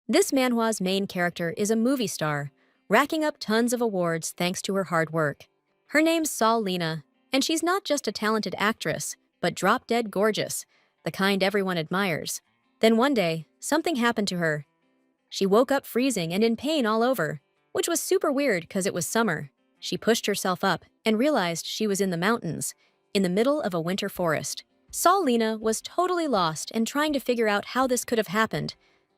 This manhwa's main character is a movie star, racking up tons of awards thanks to her hard work. Her name's Sol Lena, and she's not just a talented actress, but drop-dead gorgeous, the kind everyone admires. Then one day, something happened to her. She woke up freezing and in pain all over, which was super weird because it was summer. She pushed herself up and realized she was in the mountains, in the middle of a winter forest. Sol Lena was totally lost and trying to figure out how this could have happened,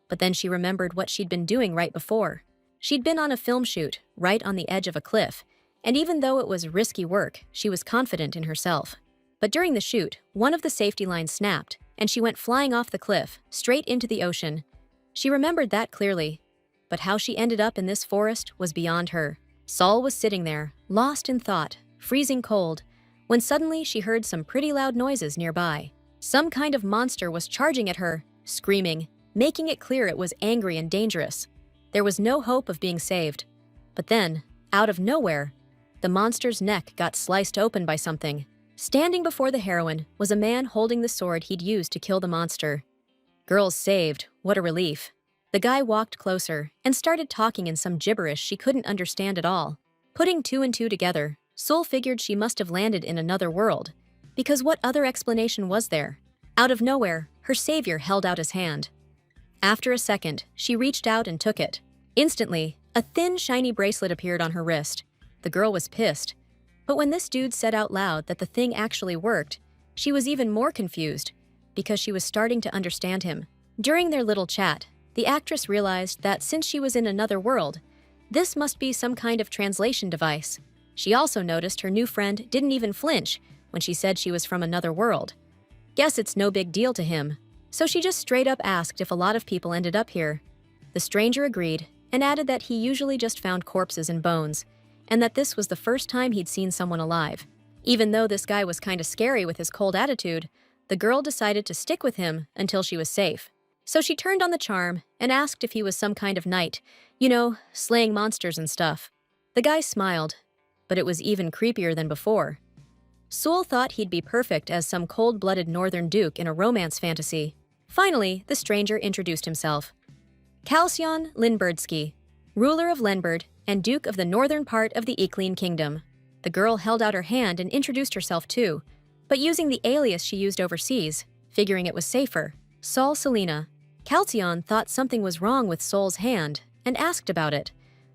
but then she remembered what she'd been doing right before. She'd been on a film shoot, right on the edge of a cliff, and even though it was risky work, she was confident in herself. But during the shoot, one of the safety lines snapped, and she went flying off the cliff, straight into the ocean. She remembered that clearly, but how she ended up in this forest was beyond her. Sol was sitting there, lost in thought, freezing cold, when suddenly she heard some pretty loud noises nearby. Some kind of monster was charging at her, screaming, making it clear it was angry and dangerous. There was no hope of being saved. But then, out of nowhere, the monster's neck got sliced open by something. Standing before the heroine was a man holding the sword he'd used to kill the monster. Girls saved, what a relief. The guy walked closer and started talking in some gibberish she couldn't understand at all. Putting two and two together, Sol figured she must have landed in another world, because what other explanation was there? Out of nowhere, her savior held out his hand. After a second, she reached out and took it. Instantly, a thin, shiny bracelet appeared on her wrist. The girl was pissed. But when this dude said out loud that the thing actually worked, she was even more confused, because she was starting to understand him. During their little chat, the actress realized that since she was in another world, this must be some kind of translation device. She also noticed her new friend didn't even flinch when she said she was from another world. Guess it's no big deal to him. So she just straight up asked if a lot of people ended up here. The stranger agreed and added that he usually just found corpses and bones, and that this was the first time he'd seen someone alive. Even though this guy was kinda scary with his cold attitude, the girl decided to stick with him until she was safe. So she turned on the charm and asked if he was some kind of knight, slaying monsters and stuff. The guy smiled, but it was even creepier than before. Sol thought he'd be perfect as some cold-blooded northern duke in a romance fantasy. Finally, the stranger introduced himself. Kalsion Linberdsky, ruler of Lenberd and duke of the northern part of the Ikleen kingdom. The girl held out her hand and introduced herself too, but using the alias she used overseas, figuring it was safer. Sol Selena. Kalsion thought something was wrong with Sol's hand and asked about it,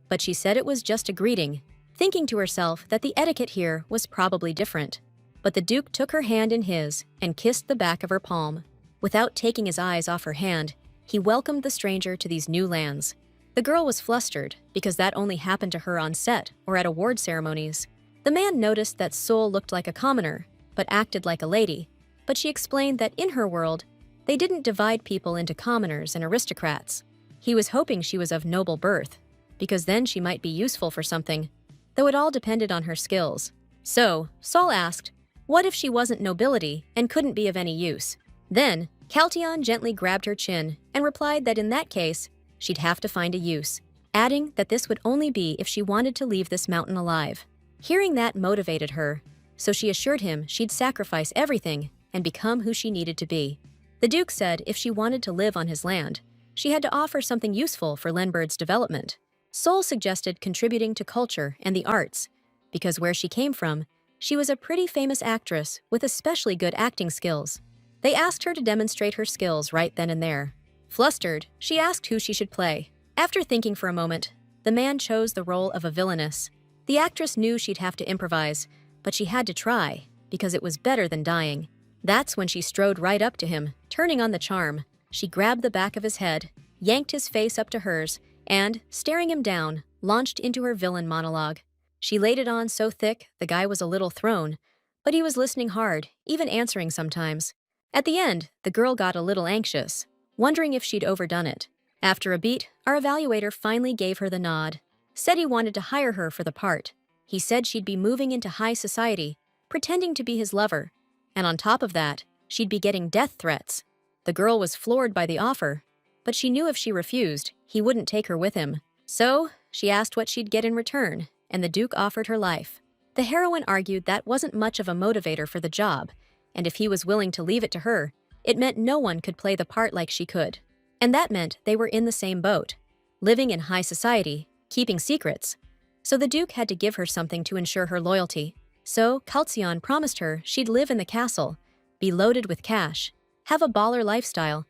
but she said it was just a greeting, thinking to herself that the etiquette here was probably different. But the duke took her hand in his and kissed the back of her palm. Without taking his eyes off her hand, he welcomed the stranger to these new lands. The girl was flustered because that only happened to her on set or at award ceremonies. The man noticed that Sol looked like a commoner, but acted like a lady. But she explained that in her world, they didn't divide people into commoners and aristocrats. He was hoping she was of noble birth, because then she might be useful for something, though it all depended on her skills. So, Sol asked, what if she wasn't nobility and couldn't be of any use? Then, Kaltion gently grabbed her chin and replied that in that case, she'd have to find a use, adding that this would only be if she wanted to leave this mountain alive. Hearing that motivated her, so she assured him she'd sacrifice everything and become who she needed to be. The duke said if she wanted to live on his land, she had to offer something useful for Lenberd's development. Sol suggested contributing to culture and the arts, because where she came from, she was a pretty famous actress with especially good acting skills. They asked her to demonstrate her skills right then and there. Flustered, she asked who she should play. After thinking for a moment, the man chose the role of a villainess. The actress knew she'd have to improvise, but she had to try, because it was better than dying. That's when she strode right up to him, turning on the charm. She grabbed the back of his head, yanked his face up to hers, and, staring him down, launched into her villain monologue. She laid it on so thick the guy was a little thrown, but he was listening hard, even answering sometimes. At the end, the girl got a little anxious, wondering if she'd overdone it. After a beat, our evaluator finally gave her the nod, said he wanted to hire her for the part. He said she'd be moving into high society, pretending to be his lover, and on top of that, she'd be getting death threats. The girl was floored by the offer, but she knew if she refused, he wouldn't take her with him. So, she asked what she'd get in return, and the duke offered her life. The heroine argued that wasn't much of a motivator for the job, and if he was willing to leave it to her, it meant no one could play the part like she could. And that meant they were in the same boat, living in high society, keeping secrets. So the Duke had to give her something to ensure her loyalty. So Calcion promised her she'd live in the castle, be loaded with cash, have a baller lifestyle,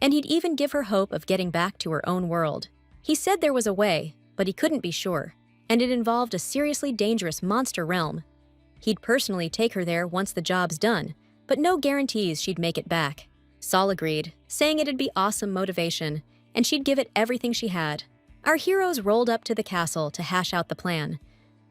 and he'd even give her hope of getting back to her own world. He said there was a way, but he couldn't be sure, and it involved a seriously dangerous monster realm. He'd personally take her there once the job's done, but no guarantees she'd make it back. Sol agreed, saying it'd be awesome motivation, and she'd give it everything she had. Our heroes rolled up to the castle to hash out the plan.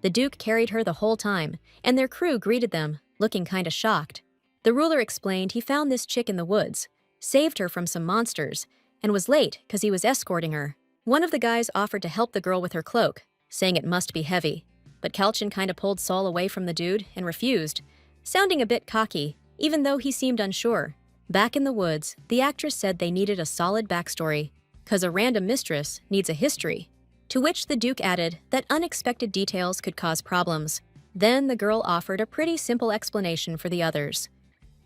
The Duke carried her the whole time, and their crew greeted them, looking kinda shocked. The ruler explained he found this chick in the woods, saved her from some monsters, and was late because he was escorting her. One of the guys offered to help the girl with her cloak, saying it must be heavy. But Calcion kinda pulled Sol away from the dude and refused, sounding a bit cocky, even though he seemed unsure. Back in the woods, the actress said they needed a solid backstory, cause a random mistress needs a history. To which the Duke added that unexpected details could cause problems. Then the girl offered a pretty simple explanation for the others.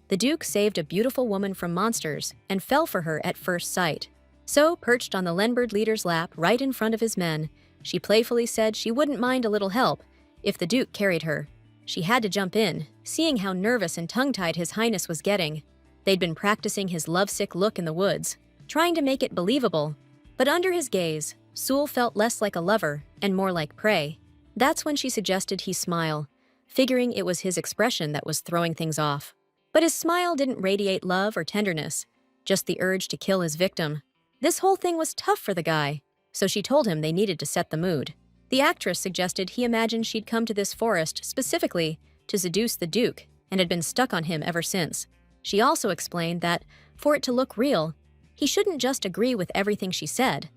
The Duke saved a beautiful woman from monsters and fell for her at first sight. So, perched on the Lenbird leader's lap right in front of his men, she playfully said she wouldn't mind a little help if the Duke carried her. She had to jump in, seeing how nervous and tongue-tied His Highness was getting. They'd been practicing his lovesick look in the woods, trying to make it believable. But under his gaze, Sul felt less like a lover and more like prey. That's when she suggested he smile, figuring it was his expression that was throwing things off. But his smile didn't radiate love or tenderness, just the urge to kill his victim. This whole thing was tough for the guy, so she told him they needed to set the mood. The actress suggested he imagined she'd come to this forest specifically to seduce the Duke and had been stuck on him ever since. She also explained that, for it to look real, he shouldn't just agree with everything she said,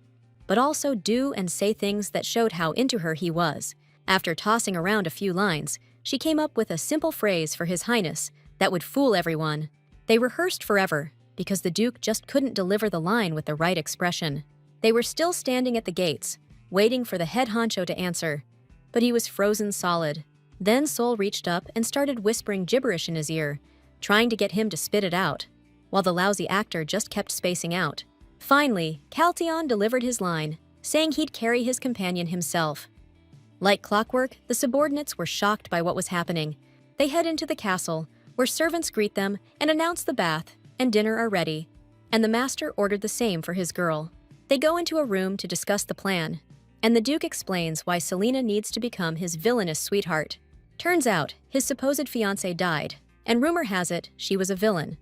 but also do and say things that showed how into her he was. After tossing around a few lines, she came up with a simple phrase for His Highness that would fool everyone. They rehearsed forever, because the Duke just couldn't deliver the line with the right expression. They were still standing at the gates, waiting for the head honcho to answer, but he was frozen solid. Then Sol reached up and started whispering gibberish in his ear, trying to get him to spit it out, while the lousy actor just kept spacing out. Finally, Calcion delivered his line, saying he'd carry his companion himself. Like clockwork, the subordinates were shocked by what was happening. They head into the castle, where servants greet them and announce the bath and dinner are ready, and the master ordered the same for his girl. They go into a room to discuss the plan, and the Duke explains why Selena needs to become his villainous sweetheart. Turns out, his supposed fiancée died, and rumor has it she was a villain.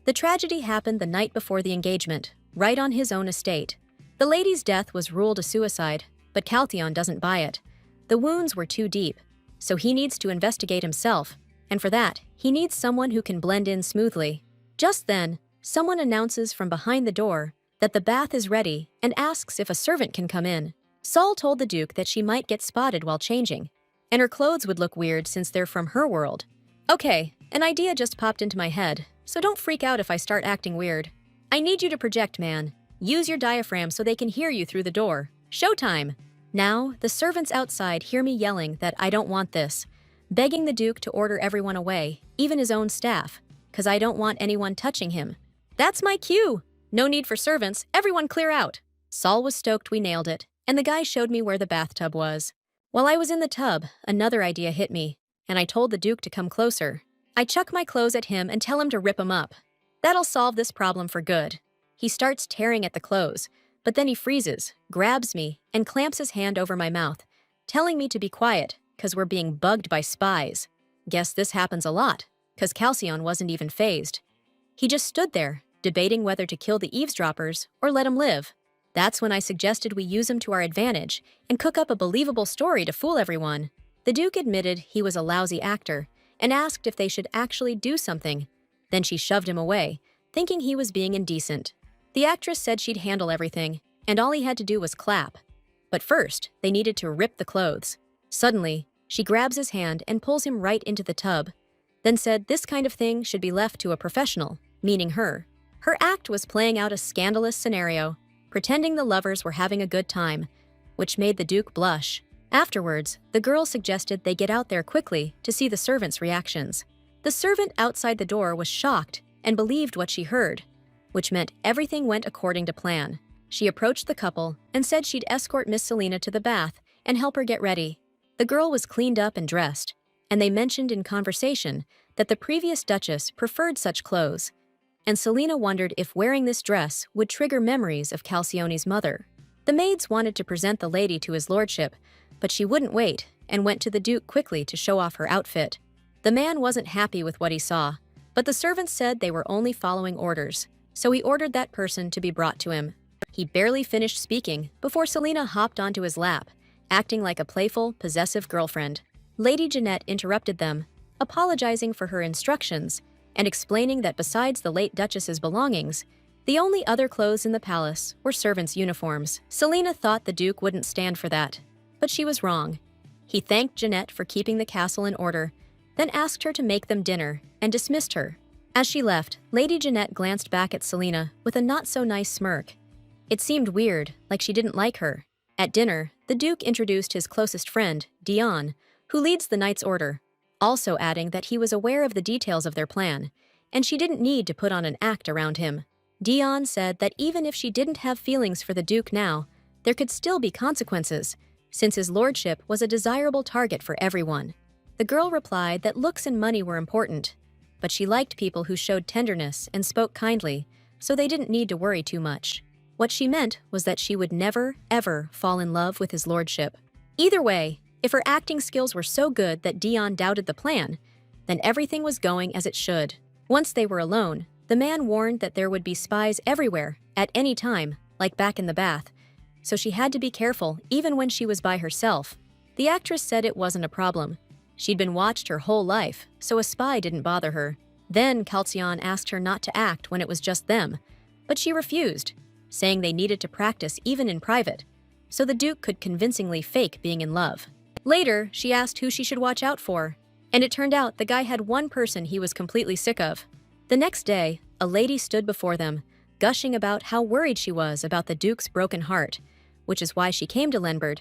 The tragedy happened the night before the engagement, right on his own estate. The lady's death was ruled a suicide, but Calcion doesn't buy it. The wounds were too deep, so he needs to investigate himself, and for that, he needs someone who can blend in smoothly. Just then, someone announces from behind the door that the bath is ready and asks if a servant can come in. Sol told the Duke that she might get spotted while changing, and her clothes would look weird since they're from her world. Okay, an idea just popped into my head, so don't freak out if I start acting weird. I need you to project, man. Use your diaphragm so they can hear you through the door. Showtime! Now, the servants outside hear me yelling that I don't want this, begging the Duke to order everyone away, even his own staff, because I don't want anyone touching him. That's my cue! No need for servants, everyone clear out! Sol was stoked we nailed it, and the guy showed me where the bathtub was. While I was in the tub, another idea hit me, and I told the Duke to come closer. I chuck my clothes at him and tell him to rip 'em up. That'll solve this problem for good. He starts tearing at the clothes, but then he freezes, grabs me, and clamps his hand over my mouth, telling me to be quiet, 'cause we're being bugged by spies. Guess this happens a lot, 'cause Calcion wasn't even fazed. He just stood there, debating whether to kill the eavesdroppers or let 'em live. That's when I suggested we use him to our advantage and cook up a believable story to fool everyone. The Duke admitted he was a lousy actor and asked if they should actually do something. Then she shoved him away, thinking he was being indecent. The actress said she'd handle everything, and all he had to do was clap. But first, they needed to rip the clothes. Suddenly, she grabs his hand and pulls him right into the tub, then said this kind of thing should be left to a professional, meaning her. Her act was playing out a scandalous scenario, pretending the lovers were having a good time, which made the Duke blush. Afterwards, the girl suggested they get out there quickly to see the servants' reactions. The servant outside the door was shocked and believed what she heard. which meant everything went according to plan. She approached the couple and said she'd escort Miss Selena to the bath and help her get ready. The girl was cleaned up and dressed, and they mentioned in conversation that the previous Duchess preferred such clothes, and Selena wondered if wearing this dress would trigger memories of Calcione's mother. The maids wanted to present the lady to his lordship, but she wouldn't wait and went to the Duke quickly to show off her outfit. The man wasn't happy with what he saw, but the servants said they were only following orders, so he ordered that person to be brought to him. He barely finished speaking before Selena hopped onto his lap, acting like a playful, possessive girlfriend. Lady Jeanette interrupted them, apologizing for her instructions and explaining that besides the late Duchess's belongings, the only other clothes in the palace were servants' uniforms. Selena thought the Duke wouldn't stand for that, but she was wrong. He thanked Jeanette for keeping the castle in order, then asked her to make them dinner and dismissed her. As she left, Lady Jeanette glanced back at Selena with a not-so-nice smirk. It seemed weird, like she didn't like her. At dinner, the Duke introduced his closest friend, Dion, who leads the Knight's Order, also adding that he was aware of the details of their plan, and she didn't need to put on an act around him. Dion said that even if she didn't have feelings for the Duke now, there could still be consequences, since his lordship was a desirable target for everyone. The girl replied that looks and money were important, but she liked people who showed tenderness and spoke kindly, so they didn't need to worry too much. What she meant was that she would never, ever fall in love with his lordship. Either way, if her acting skills were so good that Dion doubted the plan, then everything was going as it should. Once they were alone, the man warned that there would be spies everywhere, at any time, like back in the bath, so she had to be careful even when she was by herself. The actress said it wasn't a problem. She'd been watched her whole life, so a spy didn't bother her. Then Calcione asked her not to act when it was just them, but she refused, saying they needed to practice even in private, so the Duke could convincingly fake being in love. Later, she asked who she should watch out for, and it turned out the guy had one person he was completely sick of. The next day, a lady stood before them, gushing about how worried she was about the Duke's broken heart, which is why she came to Lenberd,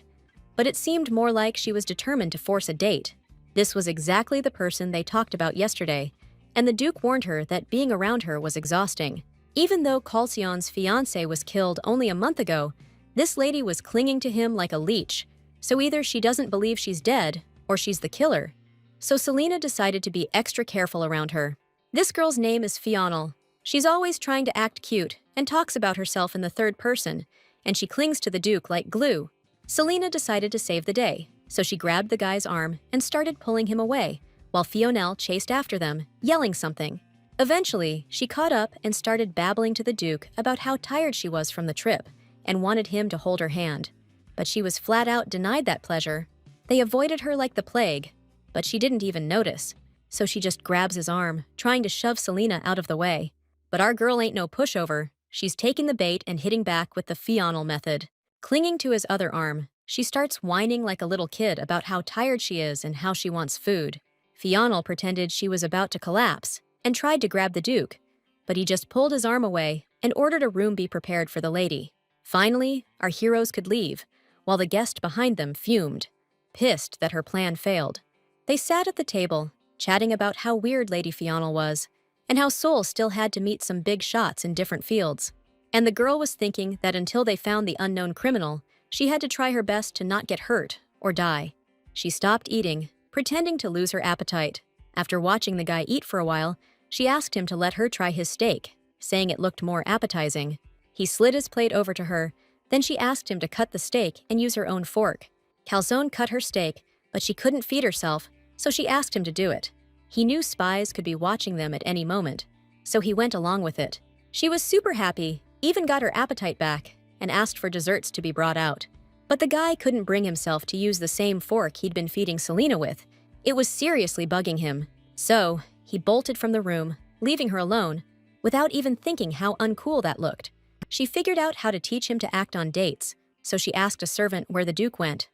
but it seemed more like she was determined to force a date. This was exactly the person they talked about yesterday, and the Duke warned her that being around her was exhausting. Even though Calcione's fiancé was killed only a month ago, this lady was clinging to him like a leech, so either she doesn't believe she's dead, or she's the killer. So Selena decided to be extra careful around her. This girl's name is Fional. She's always trying to act cute and talks about herself in the third person, and she clings to the Duke like glue. Selena decided to save the day, so she grabbed the guy's arm and started pulling him away, while Fionel chased after them, yelling something. Eventually, she caught up and started babbling to the Duke about how tired she was from the trip and wanted him to hold her hand. But she was flat out denied that pleasure. They avoided her like the plague, but she didn't even notice, so she just grabs his arm, trying to shove Selena out of the way. But our girl ain't no pushover. She's taking the bait and hitting back with the Fional method. Clinging to his other arm, she starts whining like a little kid about how tired she is and how she wants food. Fional pretended she was about to collapse and tried to grab the Duke, but he just pulled his arm away and ordered a room be prepared for the lady. Finally, our heroes could leave, while the guest behind them fumed, pissed that her plan failed. They sat at the table, chatting about how weird Lady Fional was, and how Sol still had to meet some big shots in different fields. And the girl was thinking that until they found the unknown criminal, she had to try her best to not get hurt or die. She stopped eating, pretending to lose her appetite. After watching the guy eat for a while, she asked him to let her try his steak, saying it looked more appetizing. He slid his plate over to her, then she asked him to cut the steak and use her own fork. Calzone cut her steak, but she couldn't feed herself, so she asked him to do it. He knew spies could be watching them at any moment, so he went along with it. She was super happy, even got her appetite back, and asked for desserts to be brought out. But the guy couldn't bring himself to use the same fork he'd been feeding Selena with. It was seriously bugging him. So, he bolted from the room, leaving her alone, without even thinking how uncool that looked. She figured out how to teach him to act on dates, so she asked a servant where the Duke went.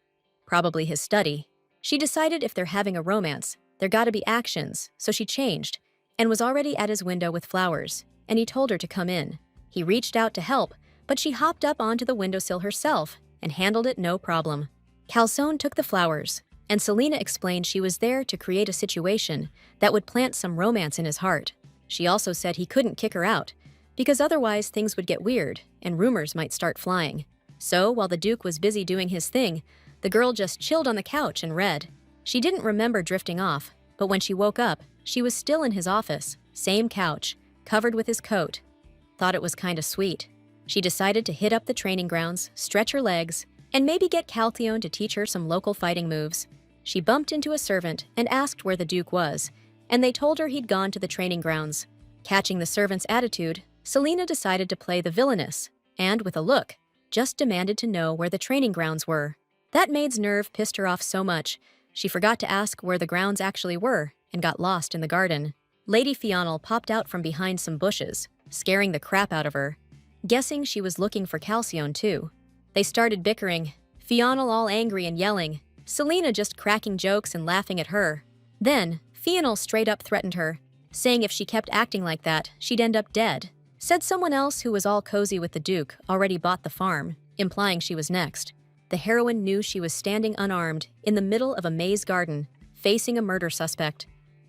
Probably his study. She decided if they're having a romance, there gotta be actions, so she changed, and was already at his window with flowers, and he told her to come in. He reached out to help, but she hopped up onto the windowsill herself and handled it no problem. Calzone took the flowers, and Selena explained she was there to create a situation that would plant some romance in his heart. She also said he couldn't kick her out, because otherwise things would get weird and rumors might start flying. So, while the Duke was busy doing his thing, the girl just chilled on the couch and read. She didn't remember drifting off, but when she woke up, she was still in his office, same couch, covered with his coat. Thought it was kinda sweet. She decided to hit up the training grounds, stretch her legs, and maybe get Caltheon to teach her some local fighting moves. She bumped into a servant and asked where the Duke was, and they told her he'd gone to the training grounds. Catching the servant's attitude, Selena decided to play the villainess, and with a look, just demanded to know where the training grounds were. That maid's nerve pissed her off so much, she forgot to ask where the grounds actually were and got lost in the garden. Lady Fional popped out from behind some bushes, scaring the crap out of her. Guessing she was looking for Calcione too. They started bickering, Fional all angry and yelling, Selena just cracking jokes and laughing at her. Then, Fional straight up threatened her, saying if she kept acting like that, she'd end up dead. Said someone else who was all cozy with the Duke already bought the farm, implying she was next. The heroine knew she was standing unarmed in the middle of a maze garden, facing a murder suspect.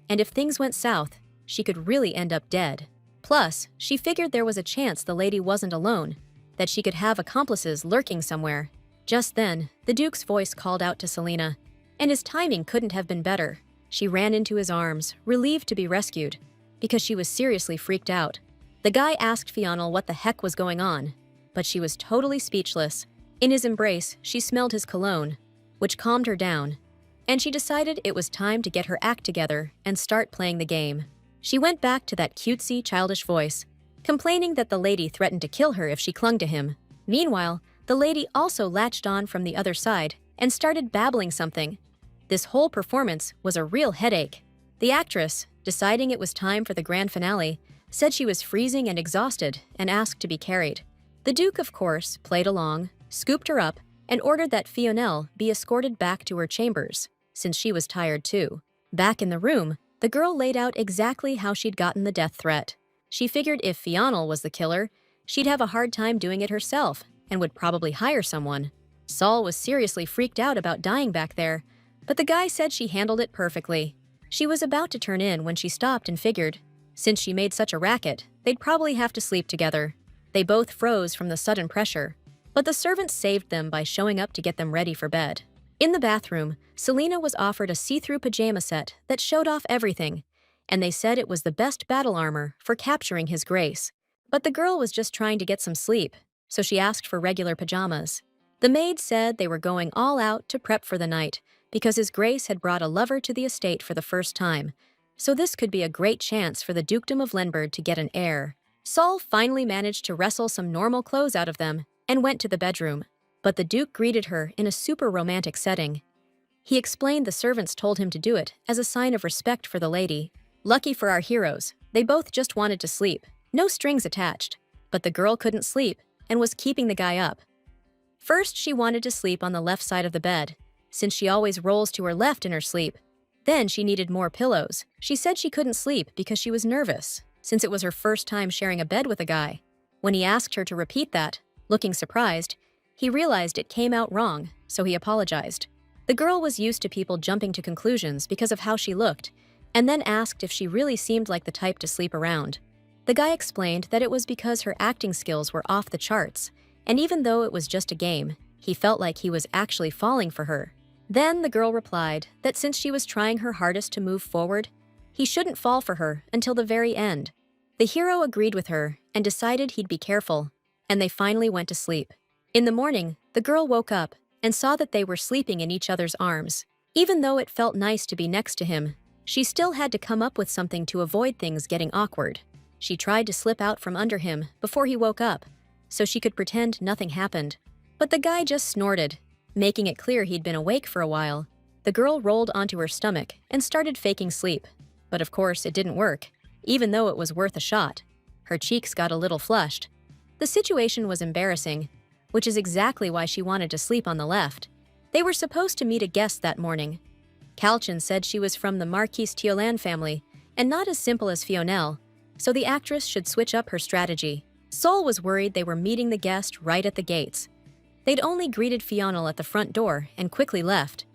And if things went south, she could really end up dead. Plus, she figured there was a chance the lady wasn't alone, that she could have accomplices lurking somewhere. Just then, the Duke's voice called out to Selena, and his timing couldn't have been better. She ran into his arms, relieved to be rescued, because she was seriously freaked out. The guy asked Fional what the heck was going on, but she was totally speechless. In his embrace, she smelled his cologne, which calmed her down, and she decided it was time to get her act together and start playing the game. She went back to that cutesy, childish voice, complaining that the lady threatened to kill her if she clung to him. Meanwhile, the lady also latched on from the other side and started babbling something. This whole performance was a real headache. The actress, deciding it was time for the grand finale, said she was freezing and exhausted and asked to be carried. The Duke, of course, played along, scooped her up, and ordered that Fionel be escorted back to her chambers, since she was tired too. Back in the room, the girl laid out exactly how she'd gotten the death threat. She figured if Fionel was the killer, she'd have a hard time doing it herself and would probably hire someone. Saul was seriously freaked out about dying back there, but the guy said she handled it perfectly. She was about to turn in when she stopped and figured, since she made such a racket, they'd probably have to sleep together. They both froze from the sudden pressure, but the servants saved them by showing up to get them ready for bed. In the bathroom, Selena was offered a see-through pajama set that showed off everything, and they said it was the best battle armor for capturing his grace. But the girl was just trying to get some sleep, so she asked for regular pajamas. The maid said they were going all out to prep for the night because his grace had brought a lover to the estate for the first time, so this could be a great chance for the Dukedom of Lenberd to get an heir. Saul finally managed to wrestle some normal clothes out of them and went to the bedroom, but the Duke greeted her in a super romantic setting. He explained the servants told him to do it as a sign of respect for the lady. Lucky for our heroes, they both just wanted to sleep, no strings attached, but the girl couldn't sleep and was keeping the guy up. First, she wanted to sleep on the left side of the bed, since she always rolls to her left in her sleep. Then she needed more pillows. She said she couldn't sleep because she was nervous, since it was her first time sharing a bed with a guy. When he asked her to repeat that, looking surprised, he realized it came out wrong, so he apologized. The girl was used to people jumping to conclusions because of how she looked, and then asked if she really seemed like the type to sleep around. The guy explained that it was because her acting skills were off the charts, and even though it was just a game, he felt like he was actually falling for her. Then the girl replied that since she was trying her hardest to move forward, he shouldn't fall for her until the very end. The hero agreed with her and decided he'd be careful, and they finally went to sleep. In the morning, the girl woke up and saw that they were sleeping in each other's arms. Even though it felt nice to be next to him, she still had to come up with something to avoid things getting awkward. She tried to slip out from under him before he woke up, so she could pretend nothing happened. But the guy just snorted, making it clear he'd been awake for a while. The girl rolled onto her stomach and started faking sleep. But of course, it didn't work, even though it was worth a shot. Her cheeks got a little flushed. The situation was embarrassing, which is exactly why she wanted to sleep on the left. They were supposed to meet a guest that morning. Calcione said she was from the Marquise Tiolan family, and not as simple as Fionel, so the actress should switch up her strategy. Sol was worried they were meeting the guest right at the gates. They'd only greeted Fionel at the front door and quickly left,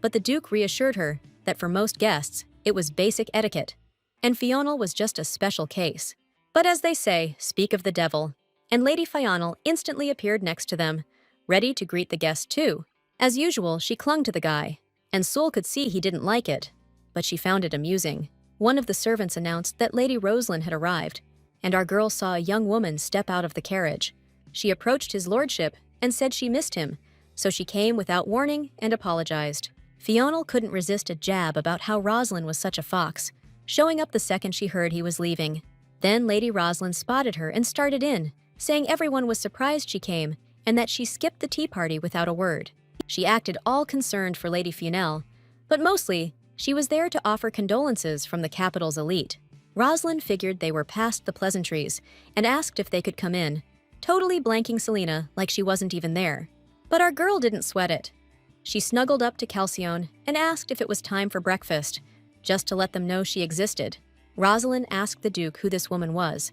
but the Duke reassured her that for most guests, it was basic etiquette, and Fionel was just a special case. But as they say, speak of the devil. And Lady Fional instantly appeared next to them, ready to greet the guest too. As usual, she clung to the guy, and Sul could see he didn't like it, but she found it amusing. One of the servants announced that Lady Rosalind had arrived, and our girl saw a young woman step out of the carriage. She approached his lordship and said she missed him, so she came without warning and apologized. Fional couldn't resist a jab about how Rosalind was such a fox, showing up the second she heard he was leaving. Then Lady Rosalind spotted her and started in, saying everyone was surprised she came and that she skipped the tea party without a word. She acted all concerned for Lady Fionel, but mostly, she was there to offer condolences from the capital's elite. Rosalind figured they were past the pleasantries and asked if they could come in, totally blanking Selena like she wasn't even there. But our girl didn't sweat it. She snuggled up to Calcione and asked if it was time for breakfast, just to let them know she existed. Rosalind asked the Duke who this woman was,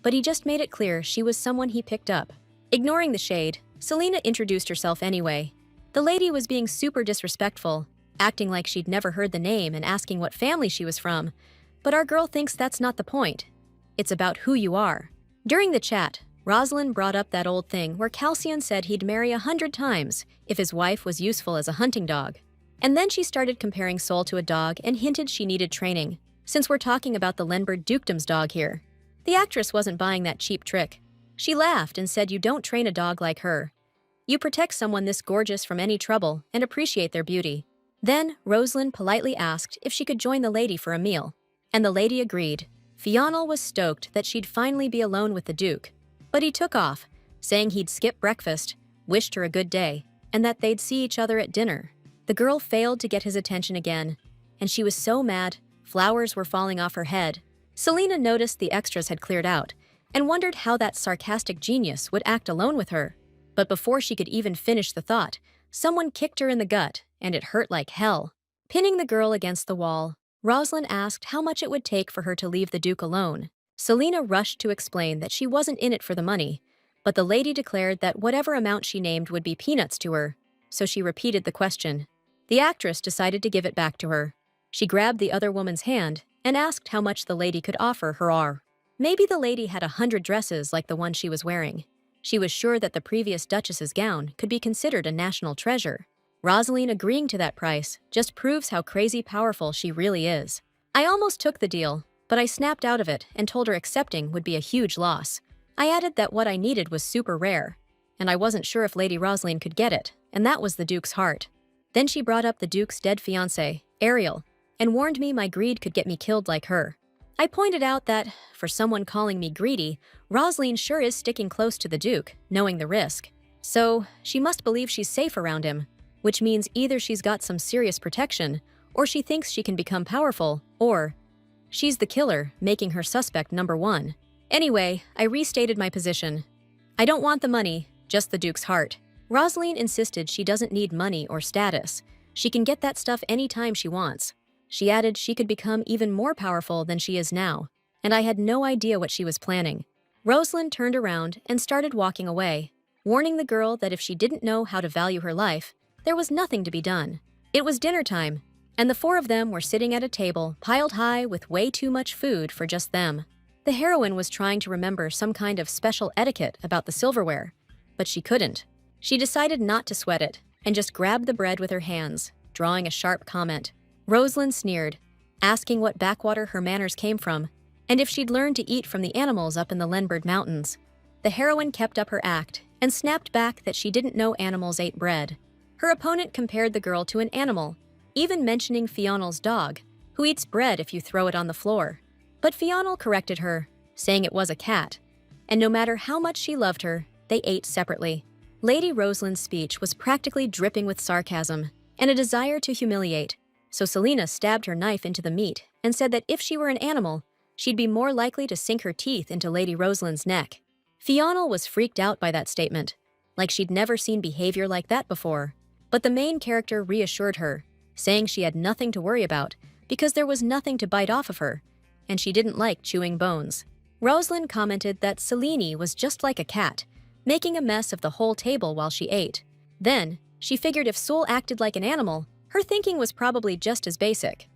but he just made it clear she was someone he picked up. Ignoring the shade, Selena introduced herself anyway. The lady was being super disrespectful, acting like she'd never heard the name and asking what family she was from. But our girl thinks that's not the point. It's about who you are. During the chat, Rosalind brought up that old thing where Calcione said he'd marry 100 times if his wife was useful as a hunting dog. And then she started comparing Sol to a dog and hinted she needed training, since we're talking about the Lenbert dukedom's dog here. The actress wasn't buying that cheap trick. She laughed and said you don't train a dog like her. You protect someone this gorgeous from any trouble and appreciate their beauty. Then, Rosalind politely asked if she could join the lady for a meal, and the lady agreed. Fional was stoked that she'd finally be alone with the Duke, but he took off, saying he'd skip breakfast, wished her a good day, and that they'd see each other at dinner. The girl failed to get his attention again, and she was so mad, flowers were falling off her head. Selena noticed the extras had cleared out, and wondered how that sarcastic genius would act alone with her. But before she could even finish the thought, someone kicked her in the gut, and it hurt like hell. Pinning the girl against the wall, Rosalind asked how much it would take for her to leave the Duke alone. Selena rushed to explain that she wasn't in it for the money, but the lady declared that whatever amount she named would be peanuts to her, so she repeated the question. The actress decided to give it back to her. She grabbed the other woman's hand and asked how much the lady could offer her R. Maybe the lady had 100 dresses like the one she was wearing. She was sure that the previous duchess's gown could be considered a national treasure. Rosalind agreeing to that price just proves how crazy powerful she really is. I almost took the deal, but I snapped out of it and told her accepting would be a huge loss. I added that what I needed was super rare, and I wasn't sure if Lady Rosalind could get it, and that was the Duke's heart. Then she brought up the Duke's dead fiancé, Ariel, and warned me my greed could get me killed like her. I pointed out that, for someone calling me greedy, Rosalind sure is sticking close to the Duke, knowing the risk. So, she must believe she's safe around him, which means either she's got some serious protection, or she thinks she can become powerful, or she's the killer, making her suspect number one. Anyway, I restated my position. I don't want the money, just the Duke's heart. Rosalind insisted she doesn't need money or status. She can get that stuff anytime she wants. She added she could become even more powerful than she is now, and I had no idea what she was planning. Rosalind turned around and started walking away, warning the girl that if she didn't know how to value her life, there was nothing to be done. It was dinner time, and the four of them were sitting at a table piled high with way too much food for just them. The heroine was trying to remember some kind of special etiquette about the silverware, but she couldn't. She decided not to sweat it and just grabbed the bread with her hands, drawing a sharp comment. Rosalind sneered, asking what backwater her manners came from, and if she'd learned to eat from the animals up in the Lenbert Mountains. The heroine kept up her act and snapped back that she didn't know animals ate bread. Her opponent compared the girl to an animal, even mentioning Fional's dog, who eats bread if you throw it on the floor. But Fional corrected her, saying it was a cat, and no matter how much she loved her, they ate separately. Lady Rosalind's speech was practically dripping with sarcasm and a desire to humiliate, so Selena stabbed her knife into the meat and said that if she were an animal, she'd be more likely to sink her teeth into Lady Rosalind's neck. Fional was freaked out by that statement, like she'd never seen behavior like that before. But the main character reassured her, saying she had nothing to worry about because there was nothing to bite off of her, and she didn't like chewing bones. Rosalind commented that Selene was just like a cat, making a mess of the whole table while she ate. Then, she figured if Sul acted like an animal, her thinking was probably just as basic.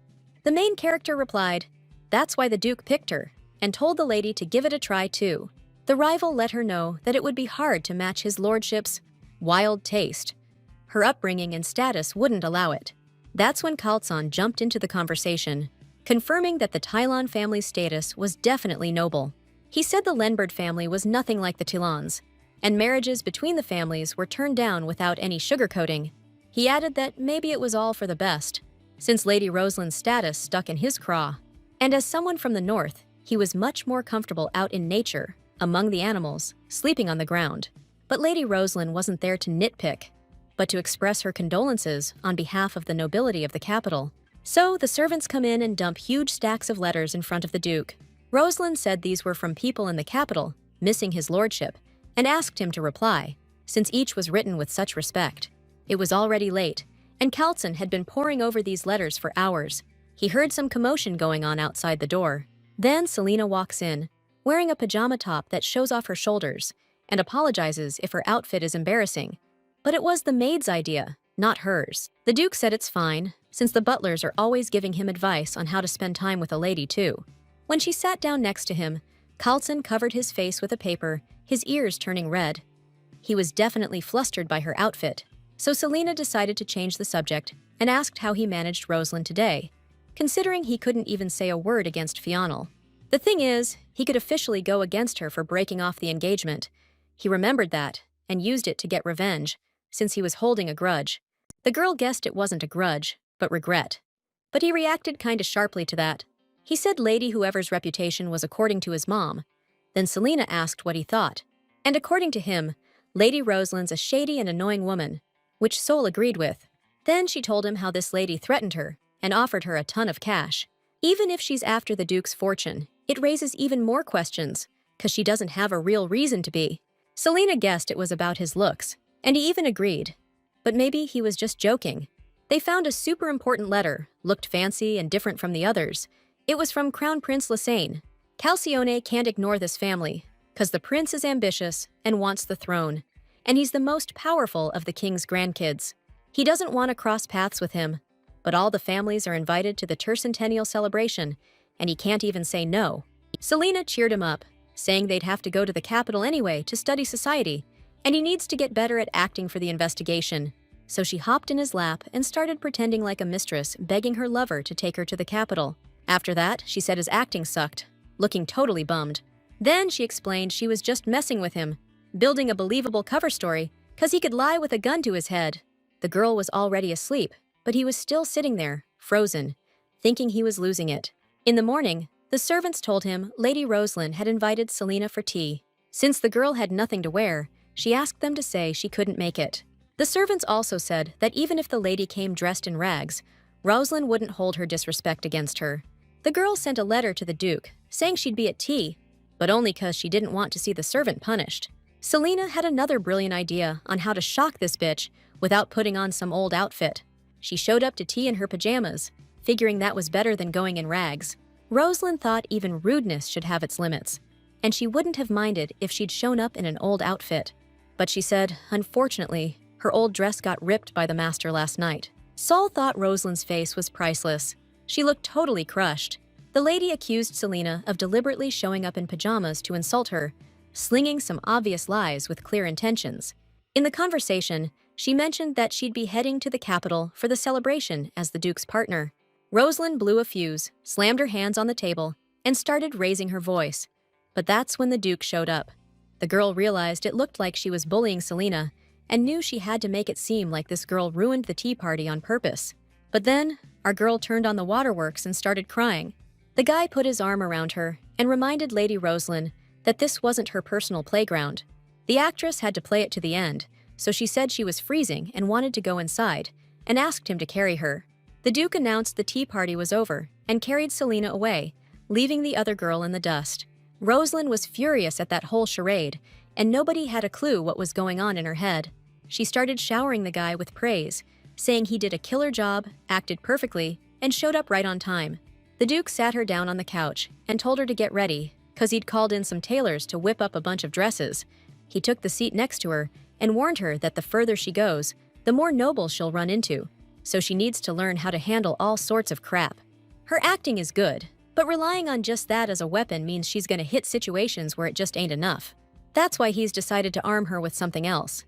The main character replied, "That's why the Duke picked her, and told the lady to give it a try too. The rival let her know that it would be hard to match his lordship's wild taste. Her upbringing and status wouldn't allow it. That's when Khalsan jumped into the conversation, confirming that the Tylon family's status was definitely noble. He said the Lenbird family was nothing like the Tylons, and marriages between the families were turned down without any sugarcoating. He added that maybe it was all for the best, since Lady Rosalind's status stuck in his craw. And as someone from the north, he was much more comfortable out in nature, among the animals, sleeping on the ground. But Lady Rosalind wasn't there to nitpick, but to express her condolences on behalf of the nobility of the capital. So the servants come in and dump huge stacks of letters in front of the Duke. Rosalind said these were from people in the capital, missing his lordship, and asked him to reply, since each was written with such respect. It was already late, and Khalsan had been poring over these letters for hours. He heard some commotion going on outside the door. Then Selina walks in, wearing a pajama top that shows off her shoulders, and apologizes if her outfit is embarrassing. But it was the maid's idea, not hers. The Duke said it's fine, since the butlers are always giving him advice on how to spend time with a lady too. When she sat down next to him, Khalsan covered his face with a paper, his ears turning red. He was definitely flustered by her outfit, so Selina decided to change the subject and asked how he managed Rosalind today, considering he couldn't even say a word against Fionn. The thing is, he could officially go against her for breaking off the engagement. He remembered that and used it to get revenge, since he was holding a grudge. The girl guessed it wasn't a grudge, but regret. But he reacted kinda sharply to that. He said Lady Whoever's reputation was according to his mom. Then Selina asked what he thought. And according to him, Lady Rosalind's a shady and annoying woman, which Sol agreed with. Then she told him how this lady threatened her and offered her a ton of cash. Even if she's after the Duke's fortune, it raises even more questions, cause she doesn't have a real reason to be. Selina guessed it was about his looks, and he even agreed. But maybe he was just joking. They found a super important letter, looked fancy and different from the others. It was from Crown Prince Lysane. Calcione can't ignore this family, cause the prince is ambitious and wants the throne, and he's the most powerful of the king's grandkids. He doesn't want to cross paths with him, but all the families are invited to the tercentennial celebration, and he can't even say no. Selina cheered him up, saying they'd have to go to the capital anyway to study society, and he needs to get better at acting for the investigation. So she hopped in his lap and started pretending like a mistress, begging her lover to take her to the capital. After that, she said his acting sucked, looking totally bummed. Then she explained she was just messing with him, building a believable cover story, cause he could lie with a gun to his head. The girl was already asleep, but he was still sitting there, frozen, thinking he was losing it. In the morning, the servants told him Lady Rosalind had invited Selina for tea. Since the girl had nothing to wear, she asked them to say she couldn't make it. The servants also said that even if the lady came dressed in rags, Rosalind wouldn't hold her disrespect against her. The girl sent a letter to the Duke, saying she'd be at tea, but only cause she didn't want to see the servant punished. Selina had another brilliant idea on how to shock this bitch without putting on some old outfit. She showed up to tea in her pajamas, figuring that was better than going in rags. Rosalind thought even rudeness should have its limits, and she wouldn't have minded if she'd shown up in an old outfit. But she said, unfortunately, her old dress got ripped by the master last night. Sol thought Rosalind's face was priceless. She looked totally crushed. The lady accused Selina of deliberately showing up in pajamas to insult her, slinging some obvious lies with clear intentions. In the conversation, she mentioned that she'd be heading to the capital for the celebration as the Duke's partner. Rosalind blew a fuse, slammed her hands on the table, and started raising her voice. But that's when the Duke showed up. The girl realized it looked like she was bullying Selina, and knew she had to make it seem like this girl ruined the tea party on purpose. But then, our girl turned on the waterworks and started crying. The guy put his arm around her and reminded Lady Rosalind that this wasn't her personal playground. The actress had to play it to the end, so she said she was freezing and wanted to go inside, and asked him to carry her. The Duke announced the tea party was over and carried Selina away, leaving the other girl in the dust. Rosalind was furious at that whole charade, and nobody had a clue what was going on in her head. She started showering the guy with praise, saying he did a killer job, acted perfectly, and showed up right on time. The Duke sat her down on the couch and told her to get ready, cause he'd called in some tailors to whip up a bunch of dresses. He took the seat next to her and warned her that the further she goes, the more noble she'll run into, so she needs to learn how to handle all sorts of crap. Her acting is good, But relying on just that as a weapon means she's gonna hit situations where it just ain't enough. That's why he's decided to arm her with something else.